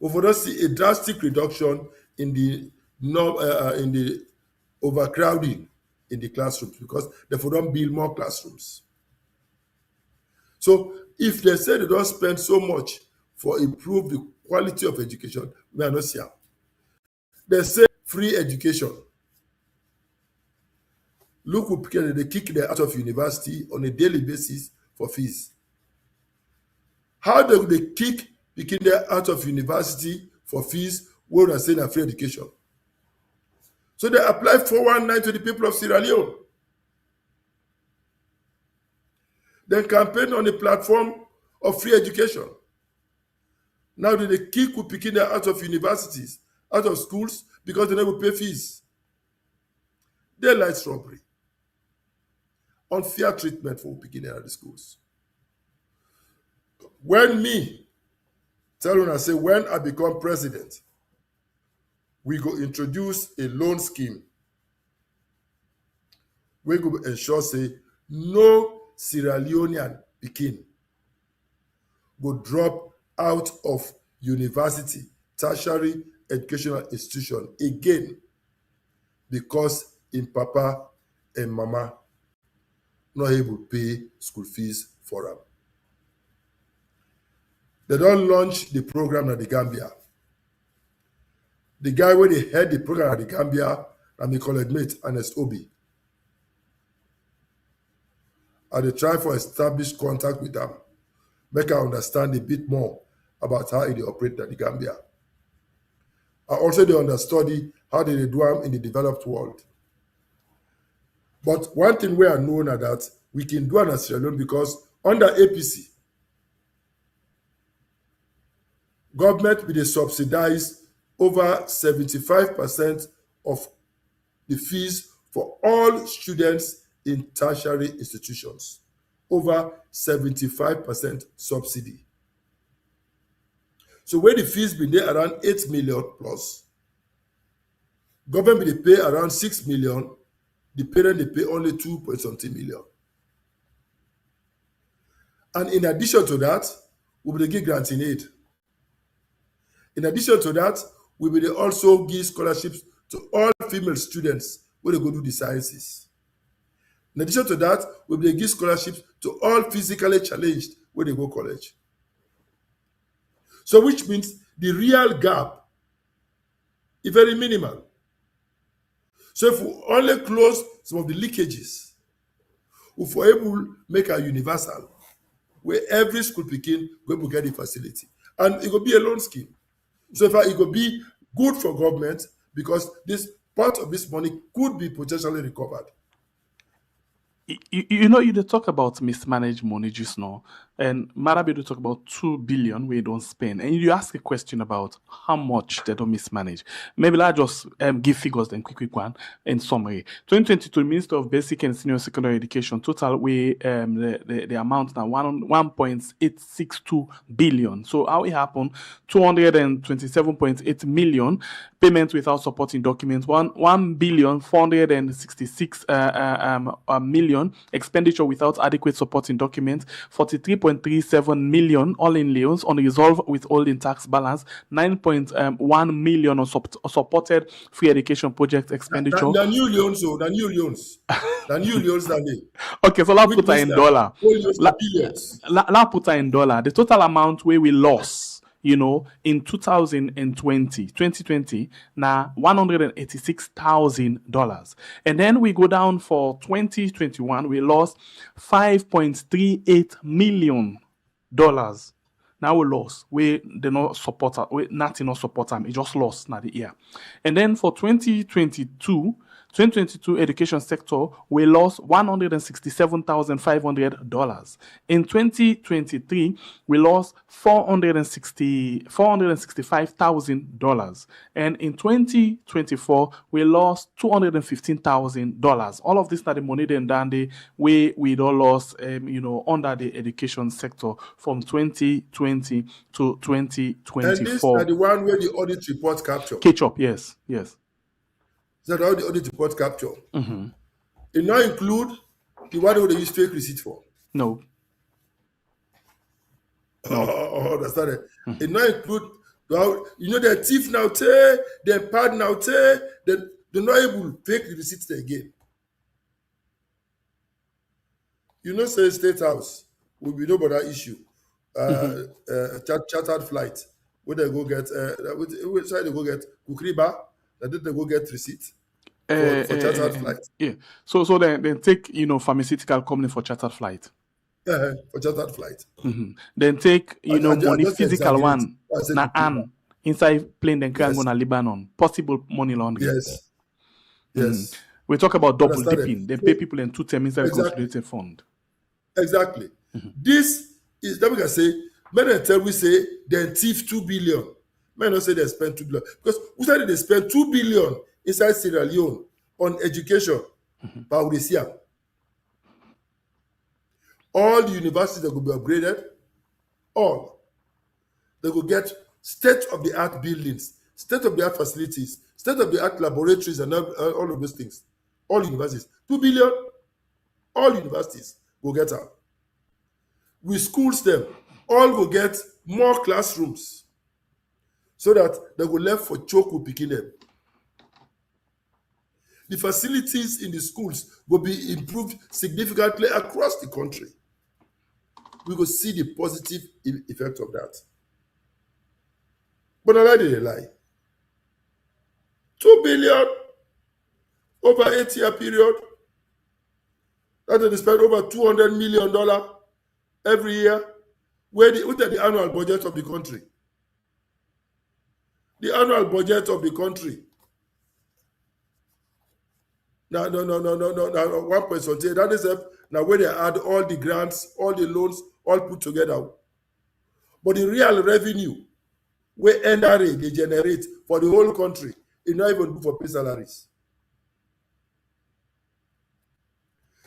E: We for not see a drastic reduction in the overcrowding in the classrooms because they for don't build more classrooms. So if they say they don't spend so much for improve the quality of education, we are not seeing. They say free education. Look who they kick them out of university on a daily basis for fees. How do they kick picking them out of university for fees when they say free education? So they apply 419 to the people of Sierra Leone. Then campaign on the platform of free education. Now they kick who picking them out of universities, out of schools, because they never pay fees. Daylight robbery. Unfair treatment for beginning at the schools. When me, tell you I say, when I become president, we go introduce a loan scheme. We go ensure say no Sierra Leonean pikin go drop out of university, tertiary educational institution again because in papa and mama not able to pay school fees for them. They don't launch the program at the Gambia. The guy when they head the program at the Gambia, and my college mate, Ernest Obi. And they try for establish contact with them, make I understand a bit more about how they operate at the Gambia. I also they understudy how they do them in the developed world. But one thing we are known at that we can do in Sierra Leone because under APC, government will subsidize over 75% of the fees for all students in tertiary institutions. Over 75% subsidy. So where the fees been there around 8 million plus, government will pay around 6 million, the parent they pay only 2.something million. And in addition to that, we will give granting aid. In addition to that, we will also give scholarships to all female students where they go do the sciences. In addition to that, we will give scholarships to all physically challenged where they go college. So which means the real gap is very minimal. So if we only close some of the leakages, if we're able to make a universal, where every school begin going to get the facility. And it will be a loan scheme. So if it will be good for government because this part of this money could be potentially recovered.
B: You know, you talk about mismanaged money just now, and Marabi talk about 2 billion we don't spend, and you ask a question about how much they don't mismanage. Maybe I just give figures then quick one in summary. 2022 Minister of Basic and Senior Secondary Education total we the amount now 1.862 billion. So how it happened 227.8 million payment without supporting documents, 1,466 million expenditure without adequate supporting documents, 43.37 million all in loans unresolved withholding tax balance, 9.1 million on supported free education project expenditure.
E: The new loans, the new loans. The new loans that they.
B: Okay, so let's put that in dollar. Let's put that in dollar. The total amount where we lost, you know, in 2020, now $186,000. And then we go down for 2021, we lost $5.38 million. Now we lost. We did not support her. We nothing not support them. It just lost now the year. And then for 2022 education sector, we lost $167,500. In 2023, we lost $465,000. And in 2024, we lost $215,000. All of this are the money then done the way we don't lost, you know, under the education sector from 2020 to 2024.
E: And this are the one where the audit report capture.
B: Catch up, yes.
E: That's how the audit report capture.
B: Mm-hmm.
E: It not include the one where they use fake receipt for.
B: No.
E: Understand it. Mm-hmm. It not include, you know, they're thief now, they're pad now, they're not able to fake the receipts again. You know, say State House will be no about that issue. Chartered flight. Where they go get, which side they go get Kukriba. That they go get receipt for chartered flight.
B: Yeah. So then take, you know, pharmaceutical company for chartered flight.
E: For chartered flight.
B: Mm-hmm. Then take, you know, money physical one. Na inside plane then can go to Lebanon. Possible money laundering.
E: Yes. Yes.
B: We talk about double dipping. They pay people in 2 terms inside consolidated fund.
E: Exactly. Mm-hmm. This is that we can say, men tell we say they thief 2 billion. may not say they spend 2 billion. Because who said they spend 2 billion inside Sierra Leone on education? But we see all the universities that will be upgraded, all. They will get state-of-the-art buildings, state-of-the-art facilities, state-of-the-art laboratories, and all of those things. All universities. 2 billion, all universities will get out. We schools them, all will get more classrooms so that they will left for choke with picking them. The facilities in the schools will be improved significantly across the country. We will see the positive effect of that. But I didn't lie. 2 billion over 8-year period. That they spend over $200 million every year. What are the annual budget of the country? The annual budget of the country. No, 1.8. That is now where they add all the grants, all the loans, all put together. But the real revenue where NRA they generate for the whole country is not even good for pay salaries.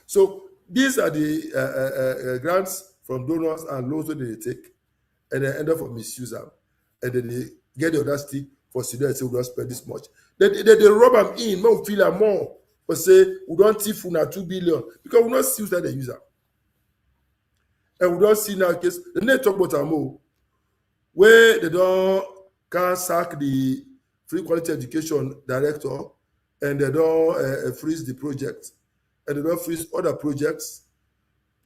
E: So these are the grants from donors and loans that they take, and they end up for misuse them, and then they get the audacity for students and say we don't spend this much. They rub them in, more feel more, but say we don't thief na 2 billion because we don't see that they use them, and we don't see now case. Then they talk about Amo, where they can't sack the free quality education director, and they don't freeze the project, and they don't freeze other projects.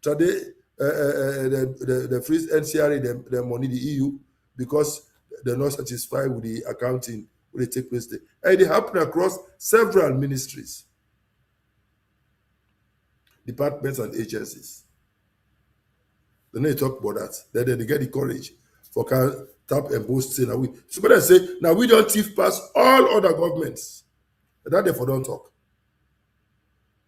E: Today, they freeze NCRA, their money, the EU, because they're not satisfied with the accounting when they take place there. And it happen across several ministries, departments, and agencies. Then they talk about that. Then they get the courage for tap and boast say now we. So when I say now we don't thief past all other governments, that therefore don't talk.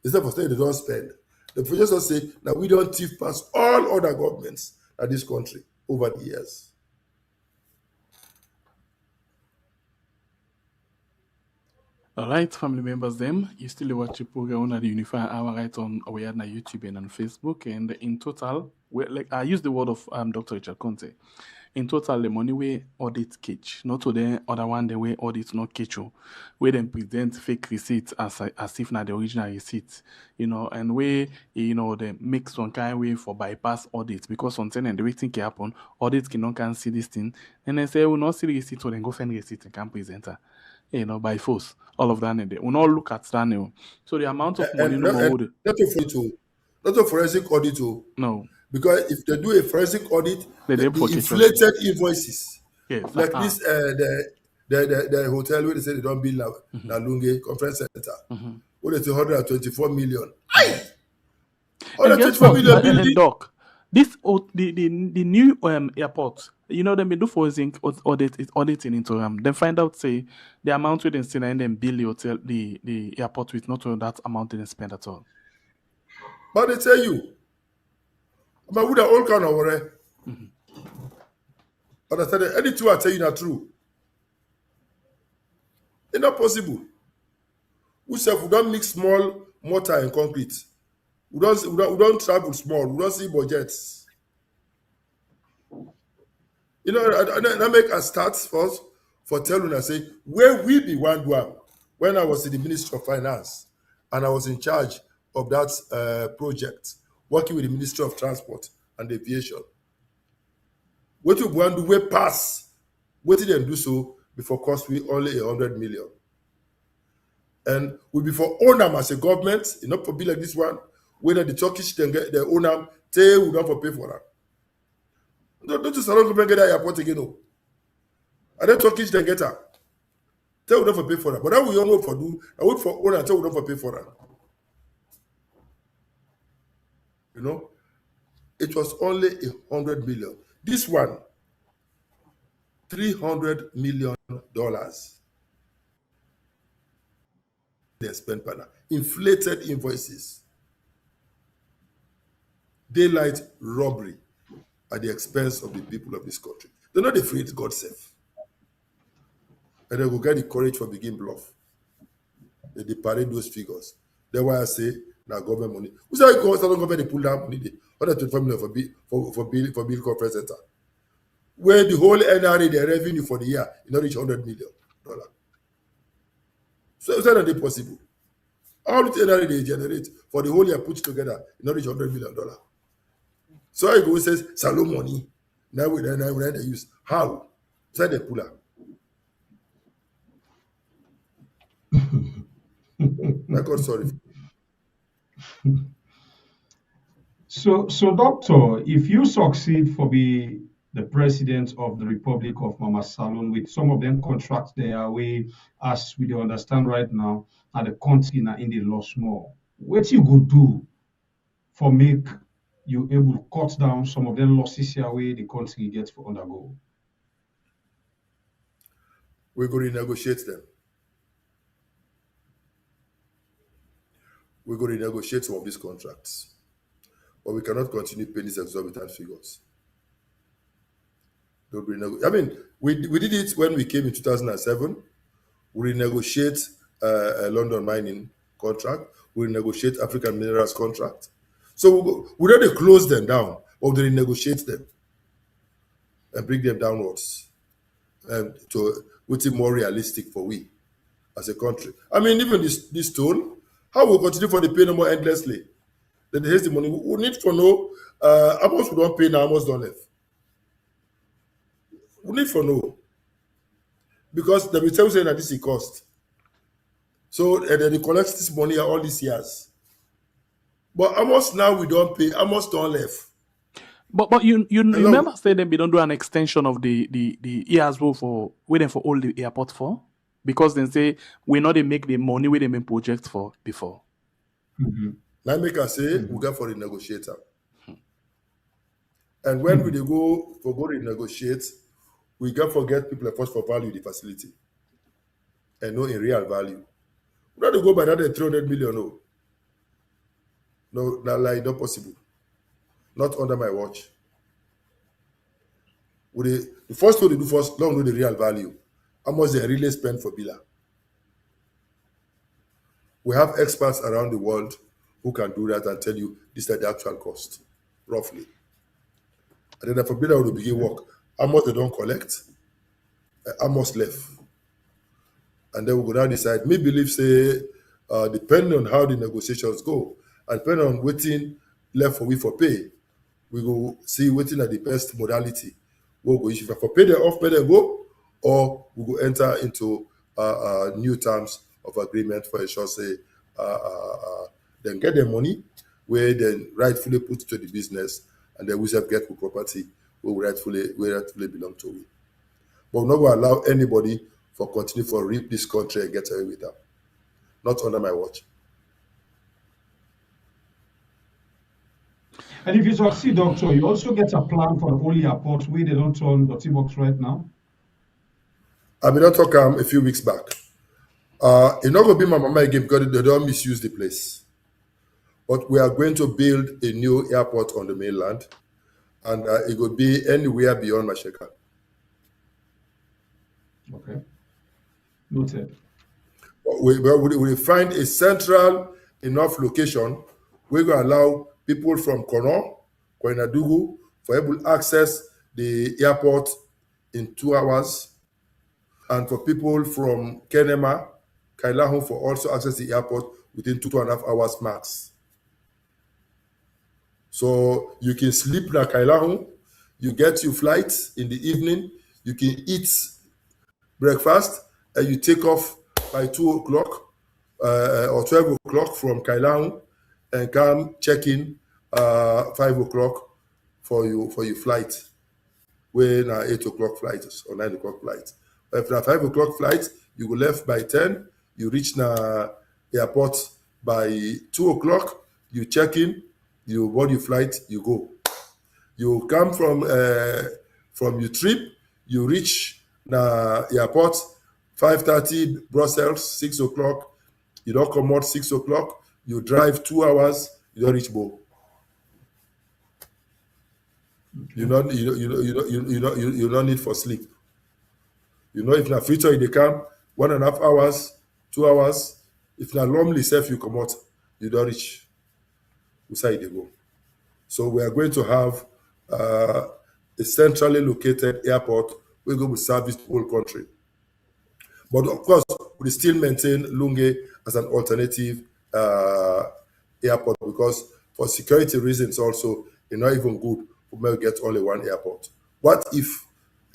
E: Instead of saying they don't spend, the professor say now we don't thief past all other governments at this country over the years.
B: All right, family members, them you still watch the program on the Unify Hour right on our YouTube and on Facebook, and in total, like I use the word of Dr. Richard Conte. In total, the money we audit catch, not to the other one the way audit not catch you, where them present fake receipts as if not the original receipt, and where they make some kind of way for bypass audits because something and the way thing can happen, audits can see this thing, and then say we not see the receipt, so then go find receipt and can present her. By force, all of that, and they will not look at that now. So the amount of money
E: not a forensic audit,
B: no,
E: because if they do a forensic audit, the inflated invoices,
B: yes,
E: like this, the hotel where they say they don't build La Lunge Conference Center, where they say 124 million.
B: 124 million building. Doc, this the new airport. Them they do forensic auditing into them. Then find out say the amount we didn't spend and then bill the hotel the airport with not that amount didn't spend at all.
E: But they tell you, but with all kind of worry. But I said any two I tell you not true. It's not possible. We don't mix small mortar and concrete. We don't travel small. We don't see budgets. I make a start first for telling I say where we be one when I was in the Ministry of Finance and I was in charge of that project, working with the Ministry of Transport and Aviation. What you want to do, we pass. What did them do so before cost we only 100 million? And we before own them as a government, not for be like this one, whether the Turkish then get their own them, they will not for pay for that. Don't you salon government get that airport again? No. And then Turkish then get her. They will not for pay for that. But that we all know for do. I wait for own and tell we not for pay for that. It was only 100 million. This one, $300 million. They spent per now. Inflated invoices. Daylight robbery at the expense of the people of this country. They're not afraid God safe. and they will get the courage for begin bluff. They parade those figures. That's why I say now government money. We say government they pull down money. 125 million for bill conference center. Where the whole NRA their revenue for the year not reach $100 million. So is that not possible? How much NRA they generate for the whole year put together not reach $100 million. So I go says Salon money. Now we they use how? So they pull out. I got sorry.
D: So, doctor, if you succeed for be the president of the Republic of Mama Salon with some of them contracts their way, as we do understand right now, at the country in the loss more, what you go do for make you able to cut down some of them losses your way the country gets for undergo?
E: We're going to negotiate them. We're going to negotiate some of these contracts. But we cannot continue paying these exorbitant figures. I mean, we did it when we came in 2007. We renegotiate a London mining contract. We renegotiate African minerals contract. So we already close them down, or we renegotiate them and bring them downwards to which is more realistic for we as a country. I mean, even this toll, how we continue for the pay no more endlessly? Then here's the money. We need to know how much we don't pay now, how much don't left. We need to know. Because the retail saying that this is cost. So then they collect this money all these years. But how much now we don't pay, how much don't left.
B: But you remember saying that we don't do an extension of the years for waiting for all the airport for? Because they say we not they make the money we they make projects for before.
D: Mm-hmm.
E: Now make us say we go for the negotiator. And when we go to renegotiate, we can't forget people first for value the facility. And no in real value. We not to go by that 300 million. No, not possible. Not under my watch. The first thing they do first, don't know the real value. How much they really spend for Bila. We have experts around the world who can do that and tell you this is the actual cost, roughly. And then for Bila will begin work. How much they don't collect, how much left. And then we go down the side. Me believe say, depending on how the negotiations go, and depending on waiting left for we for pay, we go see waiting at the best modality. We'll go issue for pay them off, pay them go, or we go enter into new terms of agreement for a short say, then get their money, where then rightfully put to the business, and then we have get the property where we rightfully belong to it. But we're not going to allow anybody for continue for reap this country and get away with that. Not under my watch.
D: And if you succeed, doctor, you also get a plan for the whole airport where they don't turn dirty box right now?
E: I mean, not talk a few weeks back. It's not going to be my mama again because they don't misuse the place. But we are going to build a new airport on the mainland, and it will be anywhere beyond Masheka.
D: Okay. Noted.
E: We find a central enough location where we allow people from Kono, Koinadugu, for able to access the airport in 2 hours, and for people from Kenema, Kailahun for also access the airport within 2.5 hours max. So you can sleep in Kailahun, you get your flight in the evening, you can eat breakfast, and you take off by 2 o'clock or 12 o'clock from Kailahun and come check in 5 o'clock for your flight. When 8 o'clock flight or 9 o'clock flight. If na 5 o'clock flight, you go left by 10, you reach na airport by 2 o'clock, you check in, you board your flight, you go. You come from your trip, you reach na airport 5:30 Brussels, 6 o'clock, you don't come out 6 o'clock, you drive 2 hours, you don't reach Bo. You don't need for sleep. You know, if na free tour they come, 1.5 hours, 2 hours. If na normally self you come out, you don't reach. Inside they go. So we are going to have a centrally located airport. We're going to service the whole country. But of course, we still maintain Lunge as an alternative airport because for security reasons also, it's not even good for me to get only one airport. What if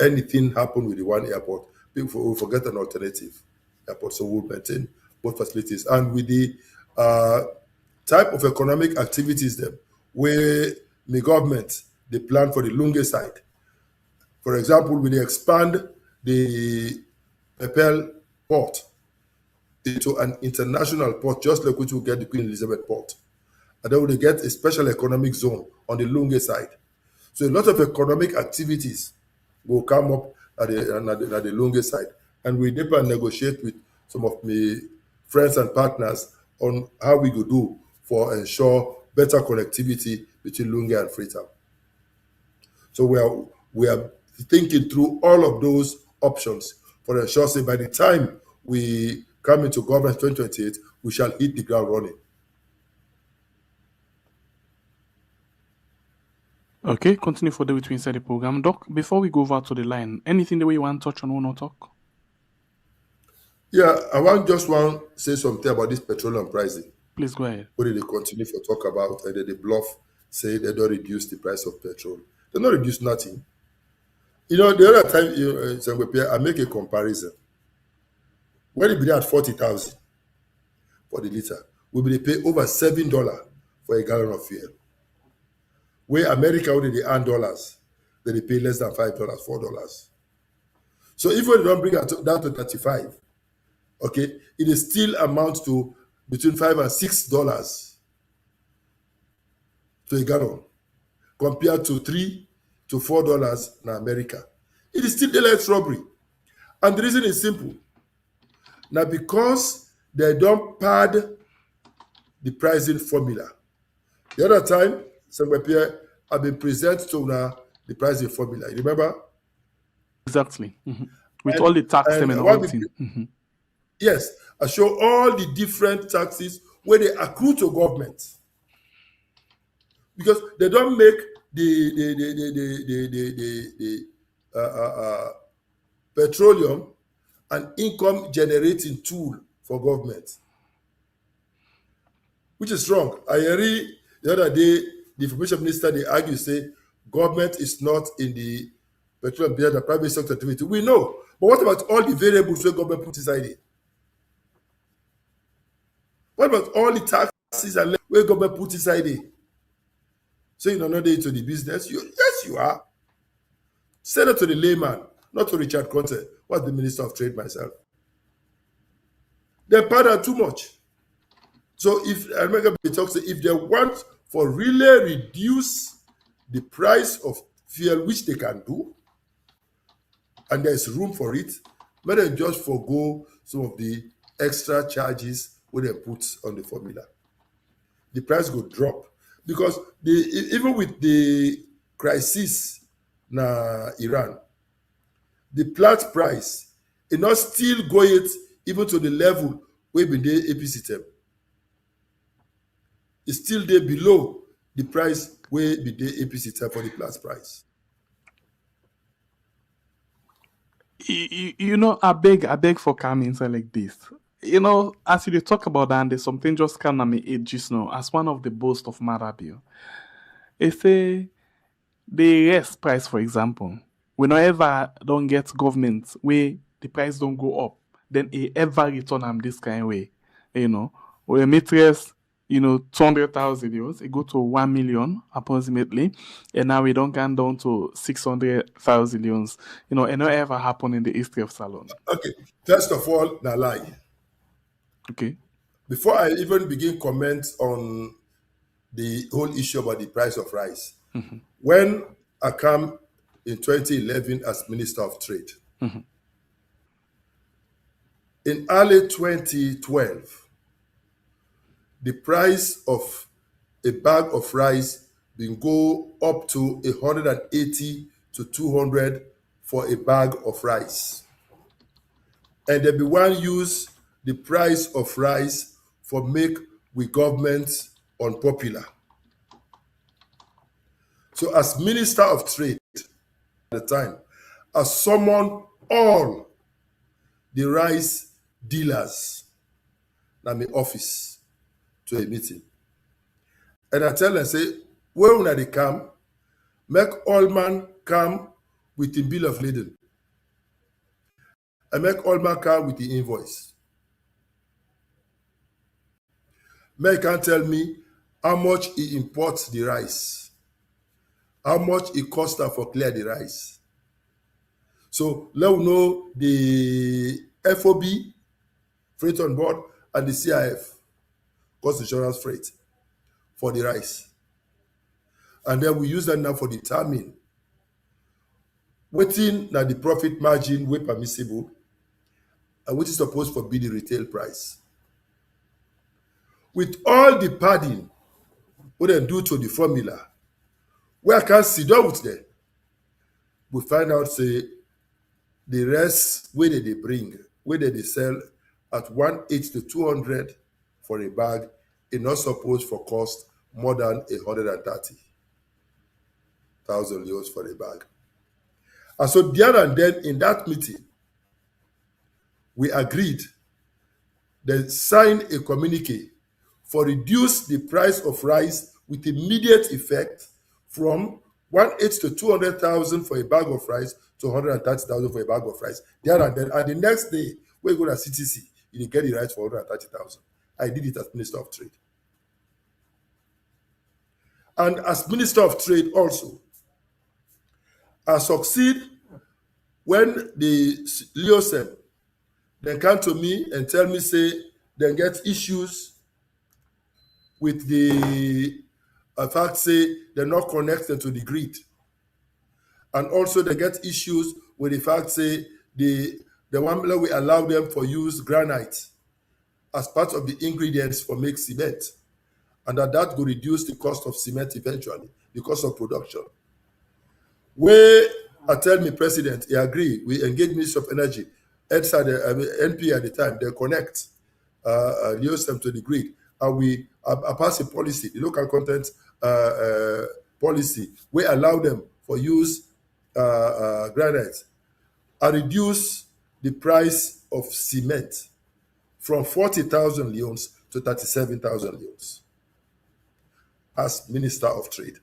E: anything happened with the one airport? People will forget an alternative airport. So we'll maintain both facilities. And with the type of economic activities them, where the government, they plan for the Lunge side. For example, when they expand the Pepel port into an international port, just like which will get the Queen Elizabeth port. And then we get a special economic zone on the Lunge side. So a lot of economic activities will come up at the Lunge side. And we need to negotiate with some of my friends and partners on how we could do for ensure better connectivity between Lunge and Freetown. So we are thinking through all of those options for ensure say by the time we come into government 2028, we shall hit the ground running.
B: Okay, continue for the way to inside the program. Doc, before we go over to the line, anything the way you want to touch on, want to talk?
E: Yeah, I just want to say something about this petroleum pricing.
B: Please go ahead.
E: What did they continue to talk about? And then they bluff, say they don't reduce the price of petrol. They don't reduce nothing. You know, the other time, I make a comparison. When it be at 40,000 for the liter, we will pay over $7 for a gallon of fuel. Where America only they earn dollars, then they pay less than $5, $4. So if we don't bring it down to 35, okay, it is still amounts to between $5 and $6 to a gallon, compared to $3 to $4 in America. It is still daylight robbery. And the reason is simple. Now, because they don't pad the pricing formula. The other time, Pierre, I've been present to the pricing formula. You remember?
B: Exactly. Mm-hmm. With all the tax and all thing. Mm-hmm.
E: Yes, I show all the different taxes where they accrue to government. Because they don't make the petroleum an income generating tool for government, which is wrong. I heard the other day the information minister they argue say government is not in the petroleum business, the private sector activity. We know, but what about all the variables where government put inside it? What about all the taxes and where government put inside it? So you're not into the business? Yes, you are. Say that to the layman, not to Richard Conte, what's the Minister of Trade myself. They pardon too much. So if America talks, if they want for really reduce the price of fuel, which they can do, and there's room for it, let them just forego some of the extra charges where they put on the formula. The price will drop because even with the crisis in Iran, the plat price is not still going even to the level where we the APC term. It's still there below the price where we the APC term for the plat price.
B: You know, I beg for coming like this. You know, as you talk about that, and there's something just kind of me it just now as one of the boasts of Marabio. It's a the rest price, for example. We not ever don't get government where the price don't go up, then it ever return them this kind of way. You know, or a mattress, 200,000 euros, it go to 1 million approximately, and now we don't come down to 600,000 euros. It not ever happen in the history of Salon.
E: Okay, first of all, na lie.
B: Okay.
E: Before I even begin comment on the whole issue about the price of rice, when I come in 2011 as Minister of Trade, in early 2012, the price of a bag of rice will go up to 180 to 200 for a bag of rice. and they be one use the price of rice for make we government unpopular. So as Minister of Trade at the time, I summoned all the rice dealers in my office to a meeting. And I tell them, say, where when they come, make all man come with the bill of lading. I make all man come with the invoice. Make can tell me how much he imports the rice, how much it costs for clear the rice. So let me know the FOB, freight on board, and the CIF, cost insurance freight, for the rice. And then we use that now for determine waiting that the profit margin way permissible and which is supposed to be the retail price. With all the padding what they do to the formula, where I can sit down with them, we find out say the rest where they bring, where they sell at 180 to 200 for a bag, is not supposed for cost more than 130,000 euros for a bag. And so there and then in that meeting, we agreed, they signed a communique for reduce the price of rice with immediate effect from 180 to 200,000 for a bag of rice to 130,000 for a bag of rice. There and then, and the next day, when you go to CTC, you get the rice for 130,000. I did it as Minister of Trade. And as Minister of Trade also, I succeed when the Leoneans, they come to me and tell me, say, they get issues with the fact, say, they're not connected to the grid. And also they get issues with the fact, say, the one we allow them for use granite as part of the ingredients for make cement. And that will reduce the cost of cement eventually, the cost of production. Where I tell me, President, he agree, we engage Ministry of Energy, NP at the time, they connect Leoneans to the grid. And we pass a policy, the local content policy, we allow them for use granite and reduce the price of cement from 40,000 leones to 37,000 leones as Minister of Trade.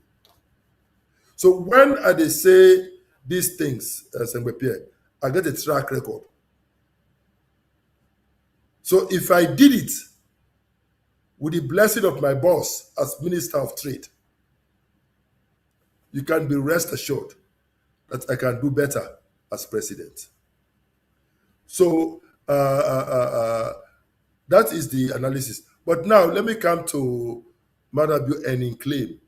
E: So when they say these things, I get a track record. So if I did it with the blessing of my boss as Minister of Trade, you can be rest assured that I can do better as President. So that is the analysis. But now let me come to Madam earning claim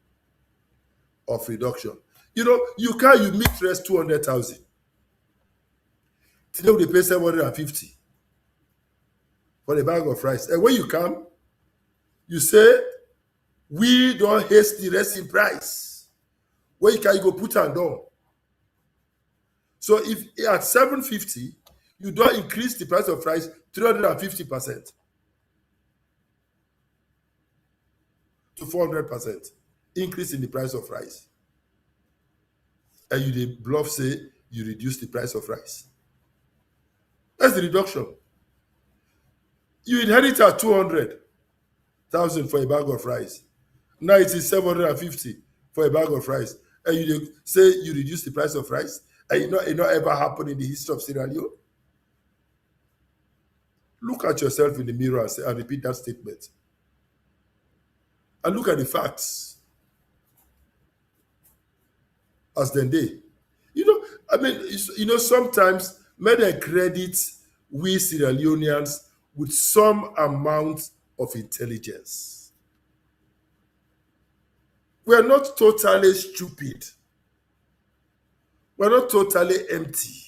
E: of reduction. You meet rest 200,000. Today they pay 750 for a bag of rice. And when you come, you say, we don't haste the rest in price. Where you can go put and down. So if at 750, you don't increase the price of rice 350% to 400% increase in the price of rice. And you the bluff say you reduce the price of rice. That's the reduction. You inherit at 200,000 for a bag of rice. Now it is 750 for a bag of rice. And you say you reduce the price of rice. And it not ever happened in the history of Sierra Leone. Look at yourself in the mirror and repeat that statement. And look at the facts as then they. Sometimes may they credit we Sierra Leoneans with some amount of intelligence. We are not totally stupid. We're not totally empty.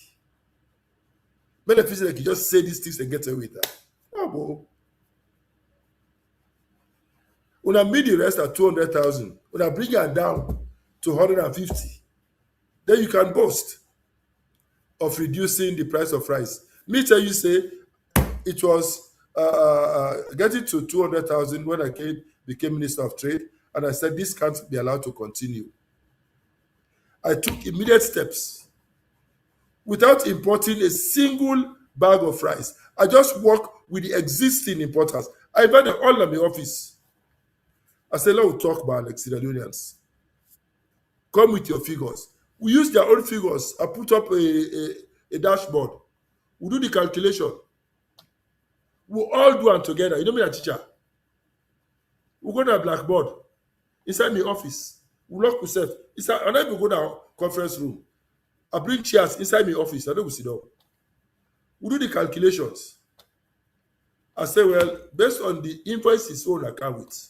E: Many people like you just say these things and get away with that. Oh, when I meet the rest at 200,000, when I bring it down to 150, then you can boast of reducing the price of rice. Me tell you, say, it was getting to 200,000 when I became Minister of Trade, and I said this can't be allowed to continue. I took immediate steps without importing a single bag of rice. I just work with the existing importers. I invited all of my office. I said, let's talk about like Sierra Leoneans. Come with your figures. We use their own figures. I put up a dashboard. We do the calculation. We all do it together. You know me, a teacher. We go to a blackboard inside my office. We lock ourselves. And then we go to our conference room. I bring chairs inside my office. I don't sit down. We do the calculations. I say, well, based on the invoices we account with,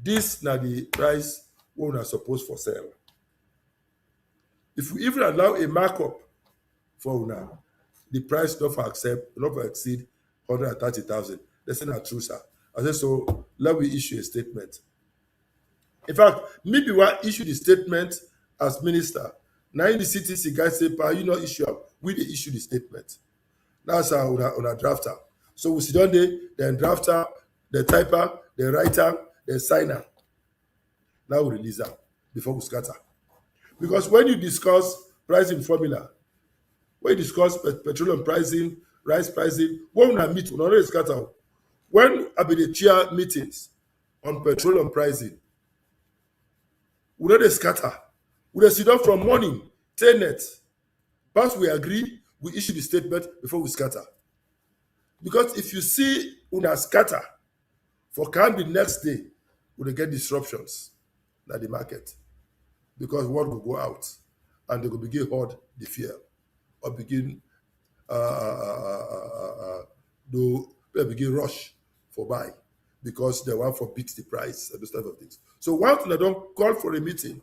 E: this now the price we are supposed for sale. If we even allow a markup for now, the price not for exceed 130,000. That's not true, sir. I said, so let me issue a statement. In fact, maybe we issue the statement as minister. Now in the CTC guys say, "Pa, you not issue up. We they issue the statement." That's how on a drafter. So we sit down there, then drafter, the typer, the writer, the signer. Now we release that before we scatter. Because when you discuss pricing formula, when you discuss petroleum pricing, rice pricing, when we meet, we already scatter. When I be the chair meetings on petroleum pricing, we already scatter. We sit down from morning, 10 net. Once we agree, we issue the statement before we scatter. Because if you see una scatter, for can the next day, we will get disruptions in the market. Because word will go out and they will begin hoard the fear or begin begin rush for buy because they want to beat the price and those type of things. So once they don't call for a meeting,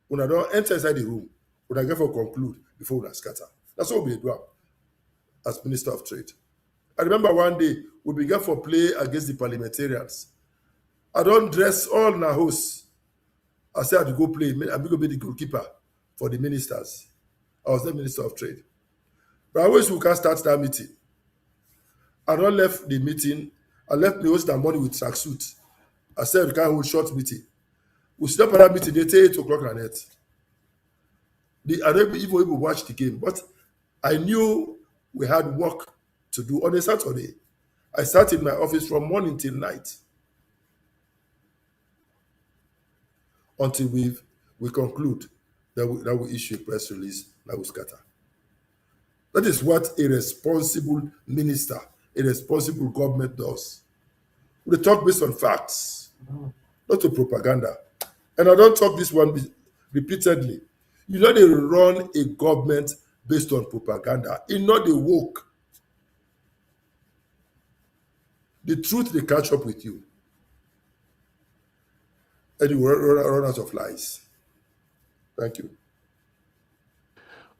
E: when I don't enter inside the room, when I get for conclude before we scatter. That's what we do as Minister of Trade. I remember one day we began for play against the parliamentarians. I don't dress all in a house. I said I had to go play. I'm going to be the goalkeeper for the ministers. I was the Minister of Trade. But I wish we can start that meeting. I don't left the meeting. I left me host that morning with tracksuit. I said we can't hold short meeting. We stop at that meeting, they take 8 o'clock at night. I don't even watch the game, but I knew we had work to do on a Saturday. I sat in my office from morning till night until we conclude that we issue a press release that will scatter. That is what a responsible minister, a responsible government does. We talk based on facts, not to propaganda. And I don't talk this one repeatedly. You know they run a government based on propaganda. It's not the woke. The truth, they catch up with you. And you run out of lies. Thank you.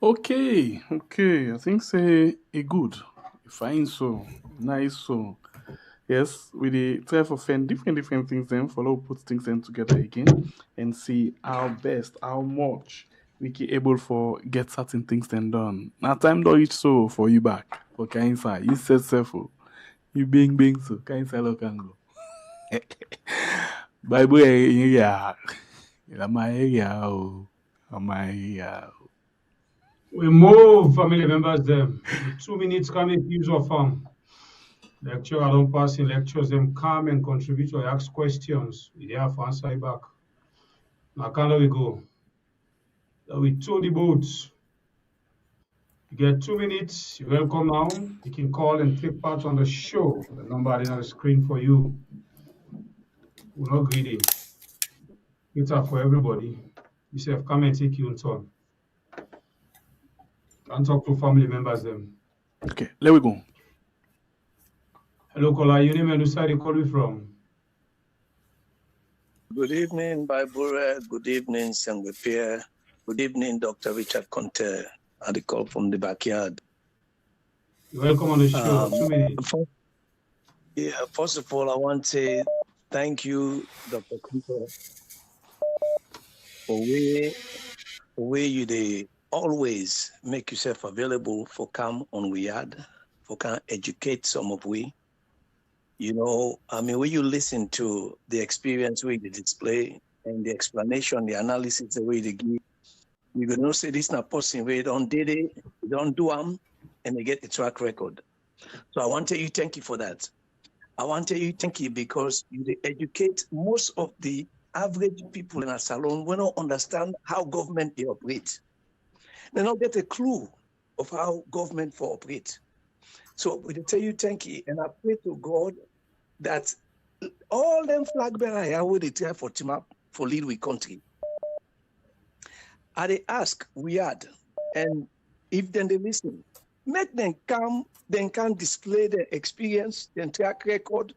B: Okay. I think say a good, fine so, nice so. Yes, we try to find different things then, follow, put things then together again and see how best, how much we can able for get certain things then done. Now time do it so for you back. For Kainsa, you said self. You bing so Kainsa lo can go. Bible area. My area.
D: We move, family members, them. 2 minutes can make use of lecture. I don't pass in lectures. Them come and contribute or ask questions. We have to answer it back. Now, can we go? We tow the boats. You get 2 minutes. You're welcome now. You can call and take part on the show. The number is on the screen for you. We're not greedy. It's up for everybody. You say, come and take your turn. And talk to family members them.
B: Okay, let we go.
D: Hello, caller. Your name and who side you call me from?
H: Good evening, Bible. Good evening, Sangwe Pierre. Good evening, Dr. Richard Conte. I call from the backyard.
D: You're welcome on the show. 2 minutes.
H: First of all, I want to say thank you, Dr. Conte, for where you always make yourself available for come on we had, for can educate some of we. You know, I mean, when you listen to the experience we display and the explanation, the analysis, the way they give, you can know say this na person where don't did it, don't do them, and they get the track record. So I want to tell you thank you for that. I want to tell you thank you because you educate most of the average people in a salon when don't understand how government they operate. They don't get a clue of how government for operate. So we tell you thank you, and I pray to God that all them flag bearer here will they try for team up for lead we country. And they ask we had, and if then they listen, make them come, then can display their experience, their track record,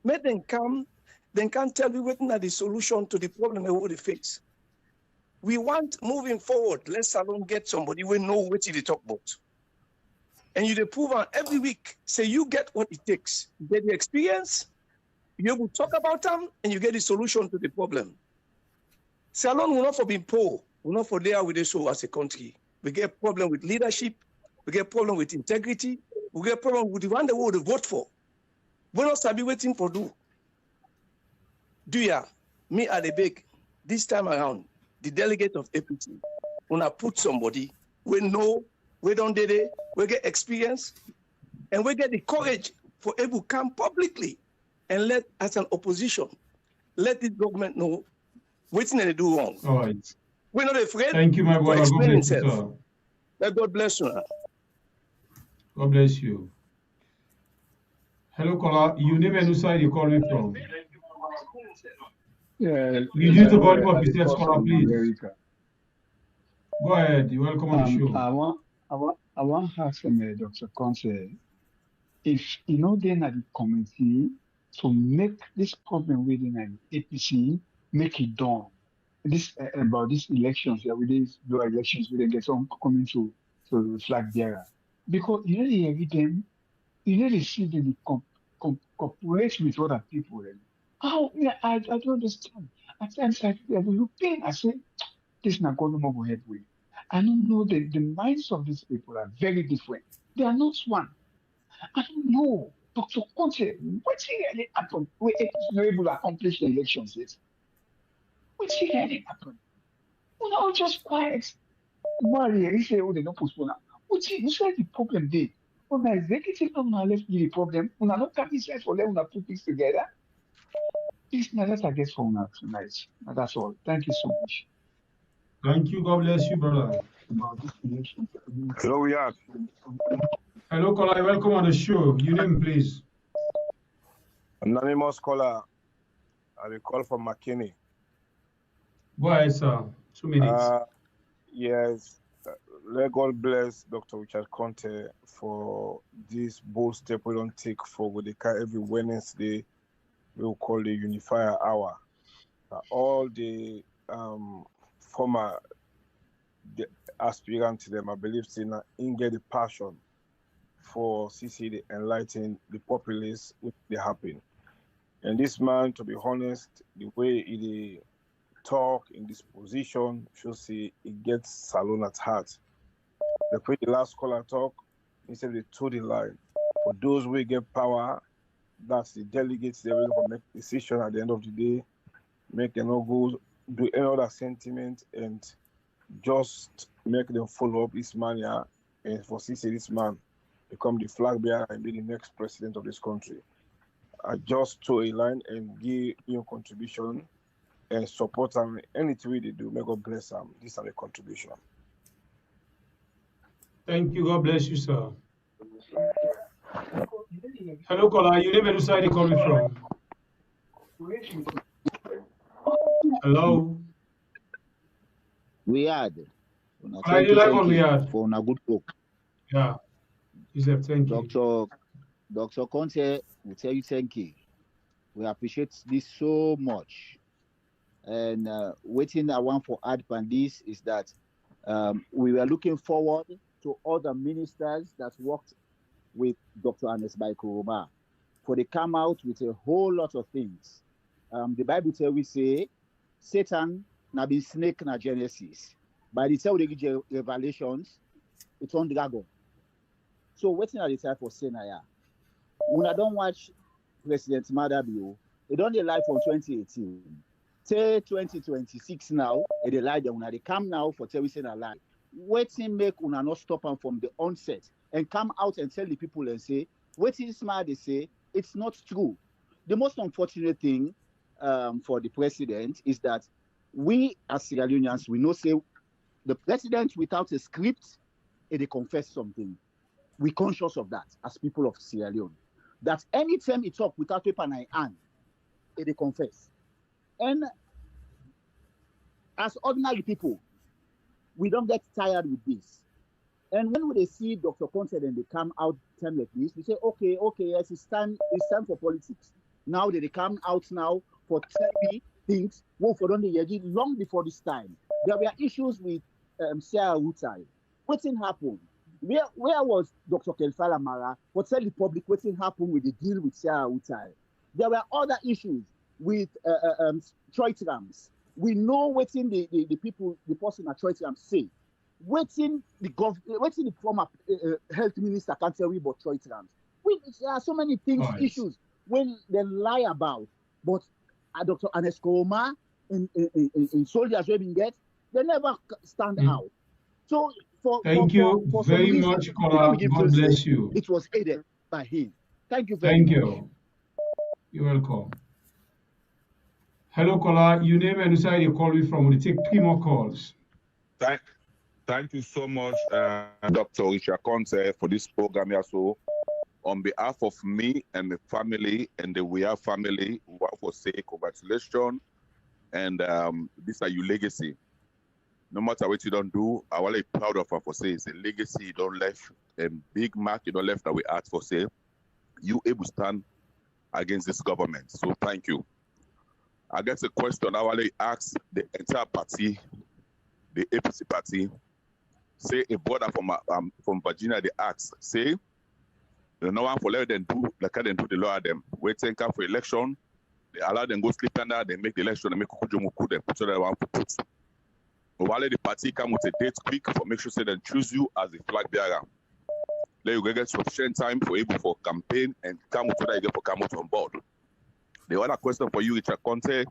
H: make them come, then can tell you what are the solution to the problem they will face. We want moving forward, let's alone get somebody we know what they talk about. And you prove on every week, say you get what it takes. You get the experience, you will talk about them, and you get the solution to the problem. Salon will not for being poor, will not for there with the show as a country. We get problem with leadership, we get problem with integrity, we get problem with the one that we would vote for. We not be waiting for do. Do ya? Me at the big, this time around, the delegate of APC, when I put somebody, we know, we don't did it, we get experience, and we get the courage for able to come publicly and let, as an opposition, let the government know what they do wrong.
D: All right.
H: We're not afraid.
D: Thank you, my brother. God bless you, sir.
H: Let God bless you.
D: God bless you. Hello, caller. You name and who side you calling from?
I: Yeah,
D: Reduce the volume of business, caller, please. Go ahead. You're welcome on the show.
I: I want to ask Dr. Conte if you know then at the committee to make this problem within the APC make it done. This about these elections, yeah, with these low elections, we then get some coming to the flag bearer because you know they every them, you know they see them cooperate with other people. Then. How? Yeah, I don't understand. At times I look in, I say this is not going to go ahead with. I don't know the minds of these people are very different. They are not one. I don't know. Dr. Conte, what's really happened? We are able to accomplish the elections yet. What's really happened? We are just quiet. Why they say, oh, they don't postpone. What's the problem there? When the executive not left the problem, we are not coming for them to put things together. This is I guess for now tonight. That's all. Thank you so much.
D: Thank you. God bless you, brother.
J: Hello, yeah.
D: Hello, caller. Welcome on the show. Your name, please.
J: Anonymous caller. I will call from McKinney.
D: Go ahead, sir. 2 minutes.
J: Yes. Let God bless Dr. Richard Conte for this bold step we don't take forward. Every Wednesday, we will call the Unifier Hour. All the former aspirants to them, I believe, in get the passion for CC to enlighten the populace if they happen. And this man, to be honest, the way he talk in this position, should see it gets Salon at heart. The way the last caller talk, instead they told the line. For those who get power, that's the delegates, they will make decision at the end of the day, make them not go do any other sentiment and just make them follow up this man here and for CC this man become the flag bearer and be the next president of this country. I just told a line and give your contribution and support them anything they do. May God bless them. This is a contribution.
D: Thank you. God bless you, sir. Hello, caller. Your name and who you calling from? Hello.
K: We had.
D: Are you like on we had?
K: For a good book.
D: Yeah. Thank you.
K: Dr. Conte will tell you thank you. We appreciate this so much. And waiting I want for add on this is that we were looking forward to other ministers that worked with Dr. Ernest Baikoroma for they come out with a whole lot of things. The Bible tells we say Satan na be snake na Genesis. By the time they get revelations, it's on dragon. So waiting at the time for Senaya. When I don't watch President Madabio, they don't lie from 2018. Till 2026 now, they lie there. When they come now for telling a lie. Waiting make una not stop them from the onset and come out and tell the people and say, waiting smart they say, it's not true. The most unfortunate thing for the president is that we as Sierra Leoneans, we know say the president without a script, they confess something. We're conscious of that as people of Sierra Leone. That anytime he talk without paper in hand, they confess. And as ordinary people, we don't get tired with this. And when they see Dr. Conte and they come out time like this, we say, okay, yes, it's time for politics. Now they come out now for telling things, for long before this time. There were issues with Sierra Leone. What happened? Where was Dr. Kelfala Mara for tell the public what happened with the deal with Sierra Leone? There were other issues with Troy Trams. We know what the people, the person at Troy Trams say. Waiting the former health minister can't tell you about Troy Trams. There are so many things, issues when they lie about. But Dr. Anesco in soldiers we get, they never stand out. So
D: Thank you very much, Kola. God bless you.
K: It was aided by him. Thank you very much.
D: Thank you. You're welcome. Hello, Kola. You name and side you call me from. We'll take 3 more calls.
L: Thank you so much, Dr. Richard Conte, for this program here. So, on behalf of me and the family and the We Are family, we want to say congratulations. And this is your legacy. No matter what you don't do, I'm really proud of her for say it's a legacy you don't left, a big mark you don't left that we asked for say. You able to stand against this government. So thank you. I guess a question I want to ask the entire party, the APC party, say a border from Virginia, they ask, say, no one for let them do, like they do the law them. Wait and come for election, they allow them go sleep under, they make the election, they make Kukujomuku, they put they want to put. But while the party come with a date quick for make sure say they choose you as the flag bearer. Let you get sufficient time for able for campaign and come with that you for come out on board. The other question for you, Richard Conte,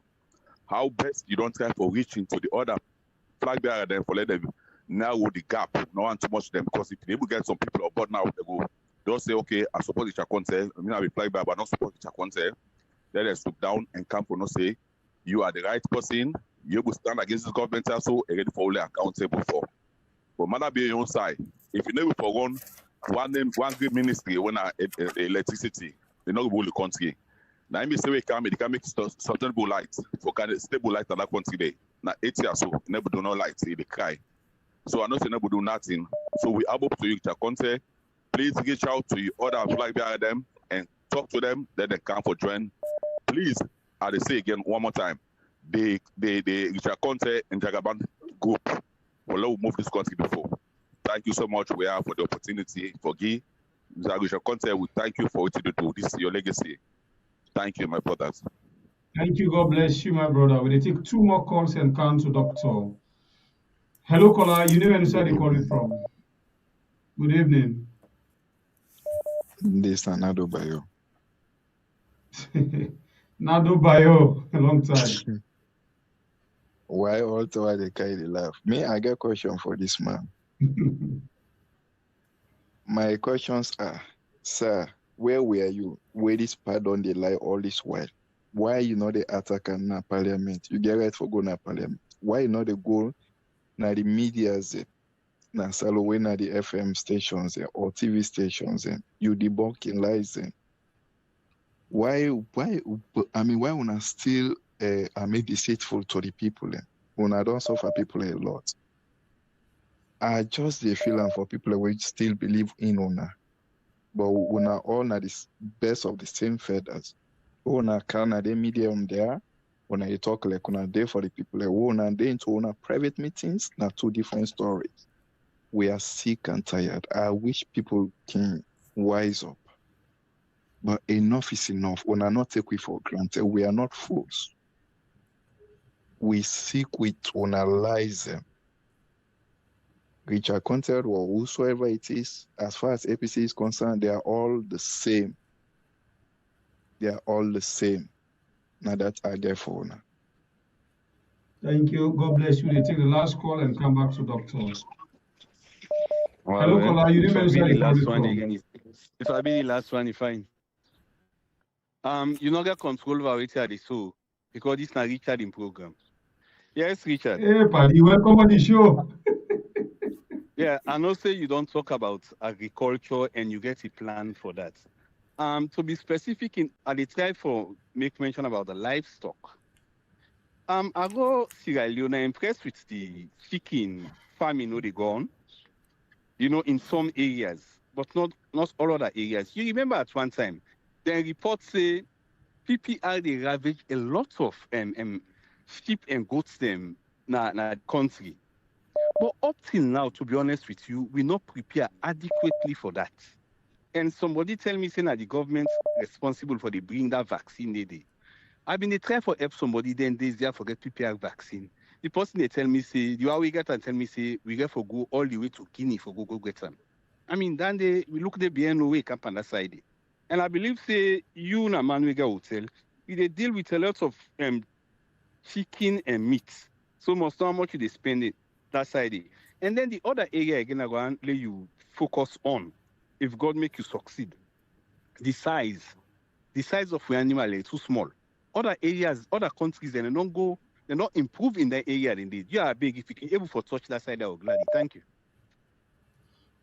L: how best you don't try for reaching to the other flag bearer then for let them narrow the gap, no one too much them, because if they able get some people on board now, they go, they'll say, okay, I support Richard Conte, I mean I will flag bearer, but I don't support Richard Conte. Then they stoop down and come for no say, you are the right person, you will stand against this government also, and ready for only accountable for. But matter be your own side. If you never for one great ministry when electricity, they not rule the country. Now I say we can make sustainable light for kind of stable light in that country day. Now 8 years so never do no light, they cry. So I know they never do nothing. So we able to you Conte, please reach out to your other flag bearer them and talk to them, then they come for join. Please, I say again one more time. The Richard Conte and Jagaban group will move this country before. Thank you so much. We are for the opportunity for Guy. Richard Conte, we thank you for what you do. This is your legacy. Thank you, my brothers.
D: Thank you. God bless you, my brother. We'll take 2 more calls and come to Doctor. Hello, caller. You know where you call it from. Good evening.
M: This is Nado Bayo.
D: Nado Bayo, a long time.
M: Why also they carry the laugh? Me, I get a question for this man. My questions are, sir, where were you? Where this pardon they lie all this while? Why you know the attack on na parliament? You get right for go na parliament. Why you know the go na the medias na Salome na the FM stations or TV stations you debunking lies why una still be deceitful to the people una don't suffer people a lot. I just the feeling for people who still believe in una. But una all na the best of the same feathers. Una can the medium there. Una you talk like una there for the people. Una there into una private meetings. Na 2 different stories. We are sick and tired. I wish people can wise up. But enough is enough. Una not take we for granted. We are not fools. We seek with una lies them. Richard Conte or whosoever it is, as far as APC is concerned, they are all the same. They are all the same. Now that I get for now.
D: Thank you. God bless you. They take the last call and come back to Dr. Hello, caller. You didn't mention the last one again.
N: If I be the last one, it's fine. You not get control over Richard is so because this not Richard in program. Yes, Richard.
D: Hey, buddy, welcome on the show.
N: Yeah, and also you don't talk about agriculture and you get a plan for that. To be specific, I try for make mention about the livestock. I go Sierra Leone, impressed with the chicken farming they go on. In some areas, but not all other areas. You remember at one time, the reports say PPR they ravage a lot of sheep and goats them na the country. But up till now, to be honest with you, we not prepare adequately for that. And somebody tell me saying that the government responsible for the bring that vaccine they. I've been trying for help somebody, then they forget PPR vaccine. The person they tell me say, you are we get and tell me say we get for go all the way to Guinea for go get them. I mean, then we look the BNO way camp on that side. And I believe say you na Manuega Hotel, they deal with a lot of chicken and meat. So most how much they spend it that side. And then the other area again I go and let you focus on if God make you succeed. The size of your animal is too small. Other areas, other countries, they not improve in that area indeed. You are big if you can able to touch that side of gladly. Thank you.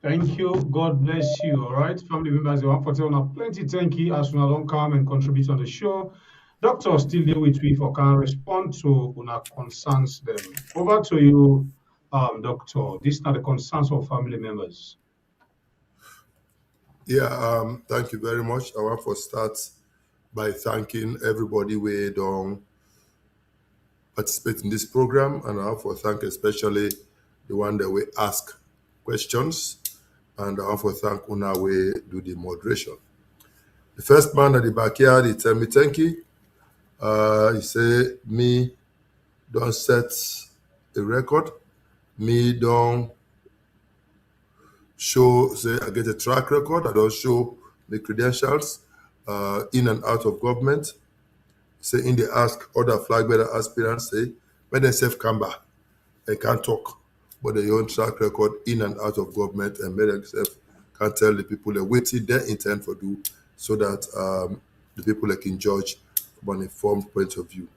D: Thank you. God bless you. All right, family members, you want for telling plenty. Thank you. As soon as don't come and contribute on the show, Doctor still there with me for can respond to una concerns them. Over to you, Doctor. These are the concerns of family members.
E: Yeah, thank you very much. I want to start by thanking everybody who don't participate in this program, and I want to thank especially the one that we ask questions, and I want to thank Una we do the moderation. The first man at the backyard, he tell me thank you. He say me don't set a record, me don't show, say I get a track record, I don't show the credentials in and out of government. Say in the ask other flag bearer aspirants, say when they self come back, they can't talk, but they own track record in and out of government, and when they can tell the people they're waiting their intent for do, so that the people they can judge from an informed point of view.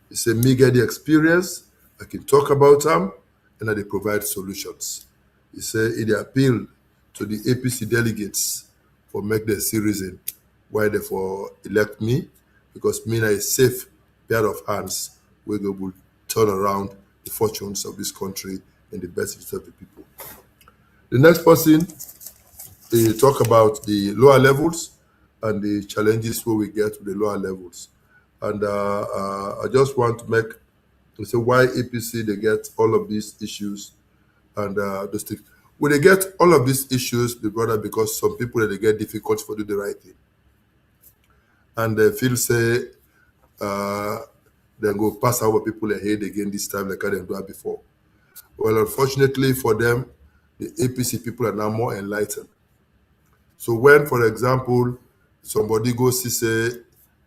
E: He say me get the experience, I can talk about them, and they provide solutions. He say it appeal to the APC delegates for make their reason why they for elect me, because me a safe pair of hands where they will turn around the fortunes of this country in the best interest of the people. The next person, they talk about the lower levels and the challenges where we get to the lower levels. And I just want to say why APC, they get all of these issues and those things. Well, they get all of these issues, the brother, because some people, they get difficult for do the right thing. And they feel say, then go pass our people ahead again this time like I didn't do it before. Well, unfortunately for them, the APC people are now more enlightened. So when, for example, somebody goes to say,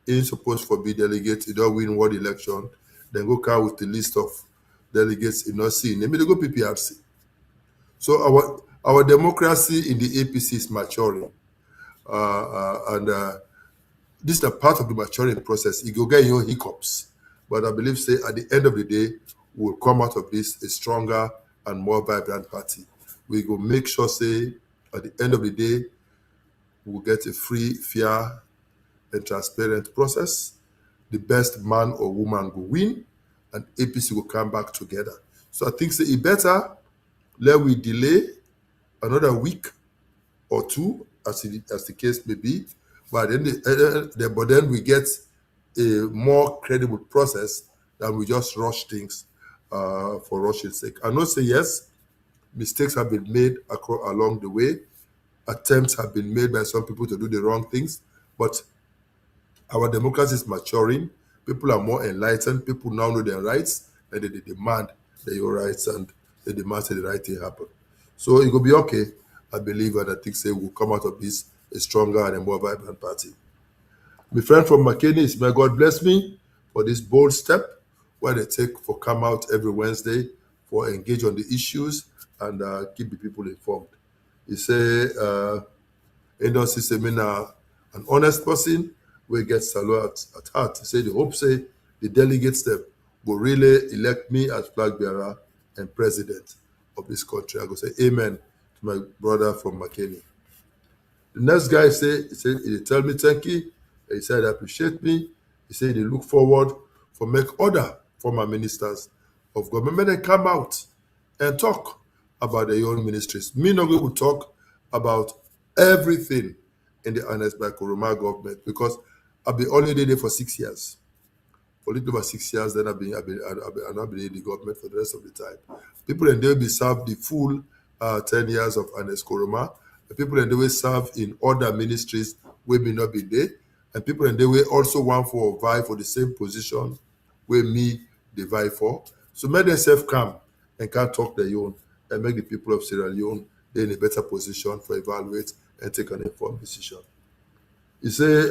E: ain't supposed to be delegates, you don't win one election, then go come with the list of delegates in not seeing. Maybe they go PPRC. So our democracy in the APC is maturing. This is a part of the maturing process. You go get your hiccups. But I believe, say, at the end of the day, we'll come out of this a stronger and more vibrant party. We go make sure, say, at the end of the day, we'll get a free, fair, and transparent process. The best man or woman will win, and APC will come back together. So I think, say, it better let we delay another week or two, as the case may be, but then we get a more credible process than we just rush things for rushing's sake. I know, say yes, mistakes have been made along the way. Attempts have been made by some people to do the wrong things, but our democracy is maturing. People are more enlightened. People now know their rights, and they demand their rights, and they demand that the right thing happen. So it will be okay, I believe, and I think say we'll come out of this a stronger and a more vibrant party. My friend from McKinney is, may God bless me for this bold step where they take for come out every Wednesday for engage on the issues and keep the people informed. He say, Indus is an honest person where gets salute at heart. He say the hope say the delegates them will really elect me as flag bearer and president of this country. I go say amen to my brother from McKinney. The next guy he tell me thank you. He said he appreciate me. He said they look forward for make other former ministers of government. May they come out and talk about their own ministries. Me not going to talk about everything in the honest by Kuruma government because I've been only there for 6 years. For a little over 6 years, then I've been in the government for the rest of the time. People and they will be served the full 10 years of Ernest Koroma. The people and they will serve in other ministries where may not be there. And people and they will also want for vie for the same position where me they vie for. So make themselves come and can talk their own and make the people of Sierra Leone they in a better position for evaluate and take an informed decision. He say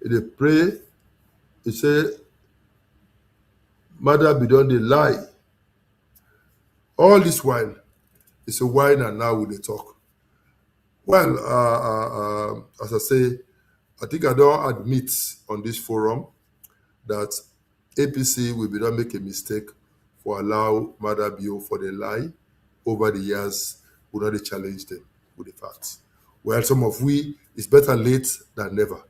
E: they pray. He say, Mother be done they lie. All this while, it's a while and now will they talk. Well, as I say, I think I don't admit on this forum that APC will be not make a mistake for allow Mother Bio for the lie over the years will not challenge them with the facts. Well, some of we, it's better late than never.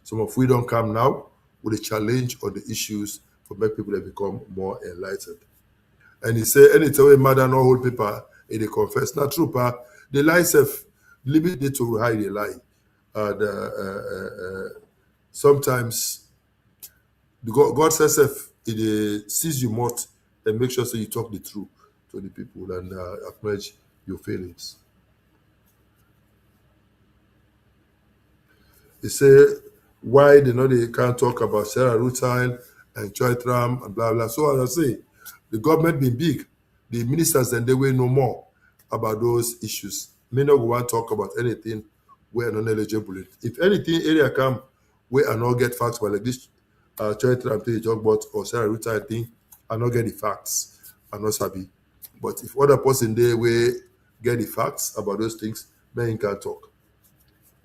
E: Some of we don't come now with a challenge on the issues for make people that become more enlightened. And he say, anytime a mother no hold paper, and they confess, not true, pa, the lie self, limit they to hide the lie. Sometimes God says if it sees you must and make sure so you talk the truth to the people and acknowledge your feelings. He say why they can't talk about Sarah Rutile and Choitram and blah blah. So as I say, the government been big, the ministers and they will know more about those issues. May not want to talk about anything where are not eligible. If anything area come where are not get facts, but like this Choitram thing you talk about or Sarah Rutile thing, I not get the facts, I not sabi. But if other person there will get the facts about those things, then can talk.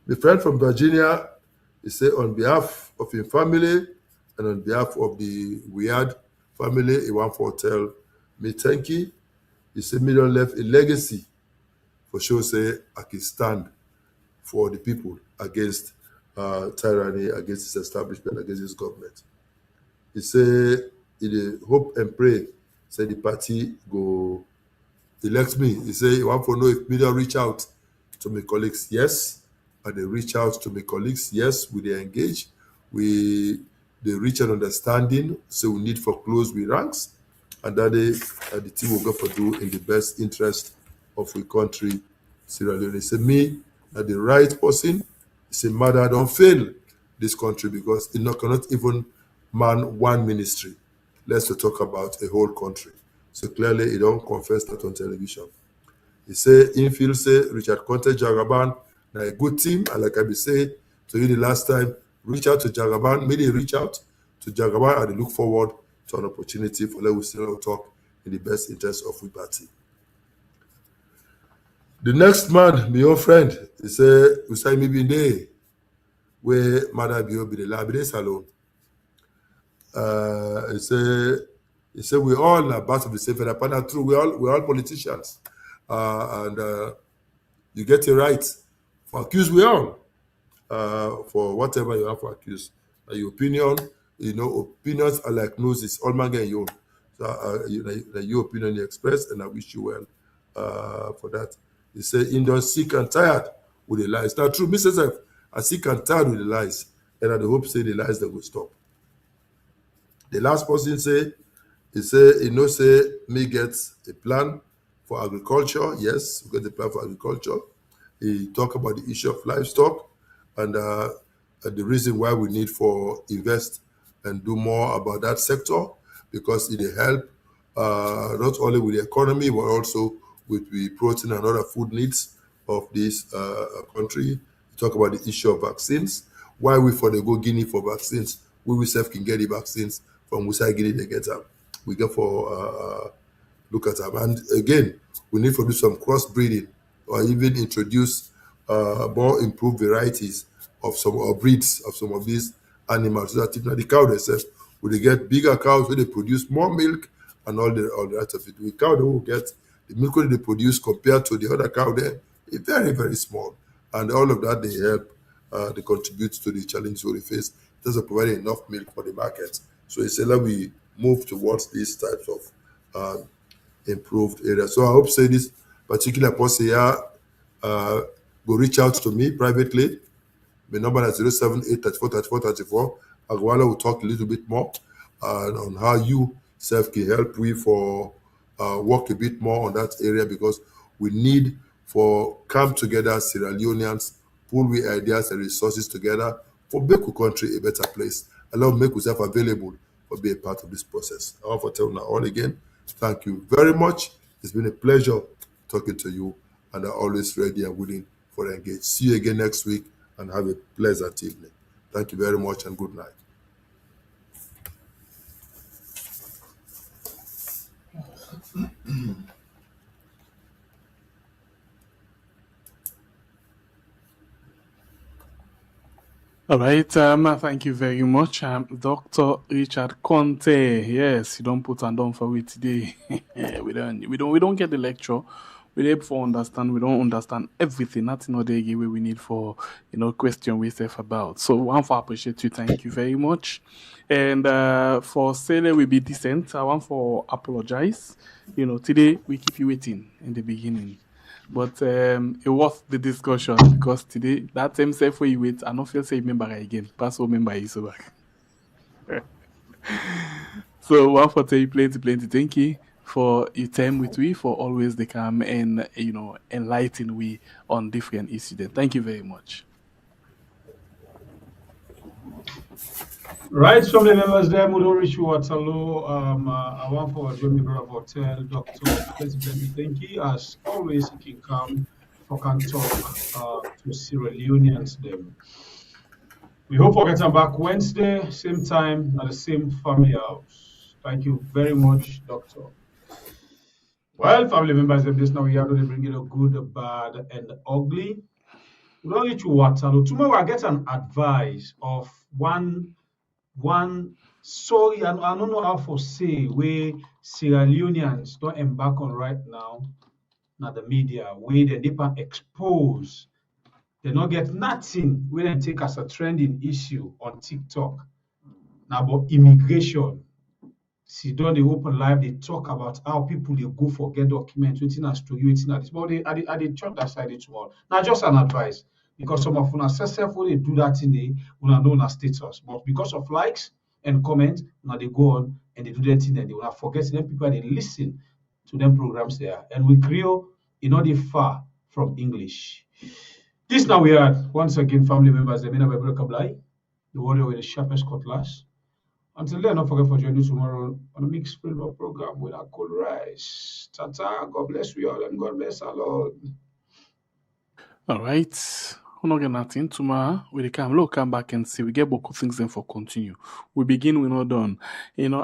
E: The friend from Virginia, he say on behalf of his family and on behalf of the Weird family, he want to tell me thank you. He say me don't left a legacy for sure say I can stand for the people against tyranny, against this establishment, against this government. He say he hope and pray say the party go elect me. He say he want to know if me don't reach out to my colleagues. Yes. And they reach out to my colleagues. Yes, we they engage. They reach an understanding. So we need for close with ranks. And that the team will go for do in the best interest of the country, Sierra Leone. He say me, the right person. He say mother don't fail this country because it cannot even man one ministry. Let's talk about a whole country. So clearly he don't confess that on television. He say infield say Richard Conte Jagaban. Now a good team, and like I be say to you the last time, reach out to Jagaban, maybe reach out to Jagaban and look forward to an opportunity for let us still talk in the best interest of we party. The next man, my old friend, he say, we say maybe in there where Mother Bio be the library salon. He say we all are part of the same feather. True, we're all politicians. And you get it right. For accuse we all for whatever you have to accuse. Your opinion, opinions are like noses. All man get your own. So your opinion you express, and I wish you well for that. He said, "Indon sick and tired with the lies." Now, true, Mrs. I sick and tired with the lies, and I hope say the lies that will stop. The last person say, he say me get a plan for agriculture. Yes, we got a plan for agriculture. He talk about the issue of livestock and the reason why we need for invest and do more about that sector because it help not only with the economy but also with the protein and other food needs of this country. Talk about the issue of vaccines. Why we for the go Guinea for vaccines? We self can get the vaccines from Wusai Guinea they get them. We get for look at them. And again, we need to do some crossbreeding or even introduce more improved varieties of some or breeds of some of these animals. So that if not the cow themselves, will they get bigger cows where they produce more milk and all the rest of it. With cow, they will get the milk that they produce compared to the other cow there is very, very small. And all of that, they help, they contribute to the challenges we face. It doesn't provide enough milk for the market. So it's that we move towards these types of improved areas. So I hope say this particular person here go reach out to me privately. My number is 078 34 34 34. Agwala will talk a little bit more on how you self can help we for work a bit more on that area, because we need for come together Sierra Leoneans, pull we ideas and resources together for make the country a better place. Allow make yourself available for be a part of this process. I want to tell you all again, thank you very much. It's been a pleasure talking to you, and I'm always ready and willing for engage. See you again next week and have a pleasant evening. Thank you very much and good night.
B: All right, thank you very much, Dr. Richard Conte. Yes, you don't put on down for it today. we don't get the lecture. We're able to understand. We don't understand everything. Nothing or the way we need for question we self about. So one for appreciate you. Thank you very much. And for Sele we be decent. I want for apologize. Today we keep you waiting in the beginning. But it was the discussion, because today that same self where you wait, I don't feel say member again. Pass over member is over. So one for tell you plenty. Thank you for your time with we, for always they come and enlighten we on different issues. Thank you very much.
D: Right, family members there, Mudorichu Watalo, I want for Johnny Bravo Hotel, Dr. President Denki, as always, he can come for can talk to Sierra Leoneans them. We hope we'll get them back Wednesday, same time, at the same family house. Thank you very much, Doctor. Well, family members, this now we are going to bring you a good, the bad, and the ugly. Mudorichu Watalo, tomorrow I get an advice of one sorry, I don't know how to say where Sierra Leoneans don't embark on right now. Now the media where they didn't expose, they don't get nothing where they take as a trending issue on TikTok. Now about immigration. See, don't they open live, they talk about how people they go for get documents, waiting as to you, waiting at this. But they chop that side tomorrow. Now just an advice. Because some of us successful they do that in the know as status, but because of likes and comments, now they go on and they do that thing and they will not forget them people they listen to them programs there. And we Creole not far from English. This now we are once again family members, the Mina Bible Kablai, the warrior with the sharpest cutlass. Until then, don't forget for joining tomorrow on a mixed Springbok program with our cold rice. Tata, God bless you all and God bless our Lord.
B: All right. We're not getting nothing tomorrow. We come back and see. We get both things then for continue. We begin, we're not done.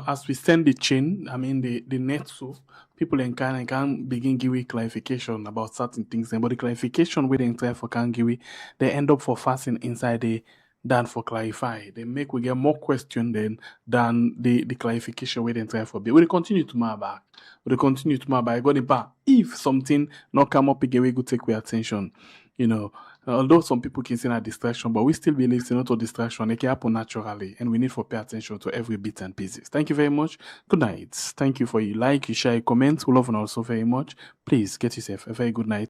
B: As we send the chain, the net, so people can begin giving clarification about certain things. But the clarification we then try for can give, they end up for fasting inside than for clarify. They make we get more question than the clarification we then try for be. We'll continue tomorrow back. We'll continue tomorrow back. Going back. If something not come up again, we go take our attention. Although some people can see a distraction, but we still believe it's not a distraction. It can happen naturally, and we need to pay attention to every bit and pieces. Thank you very much. Good night. Thank you for your like, you share, your comments. We love you also very much. Please get yourself a very good night.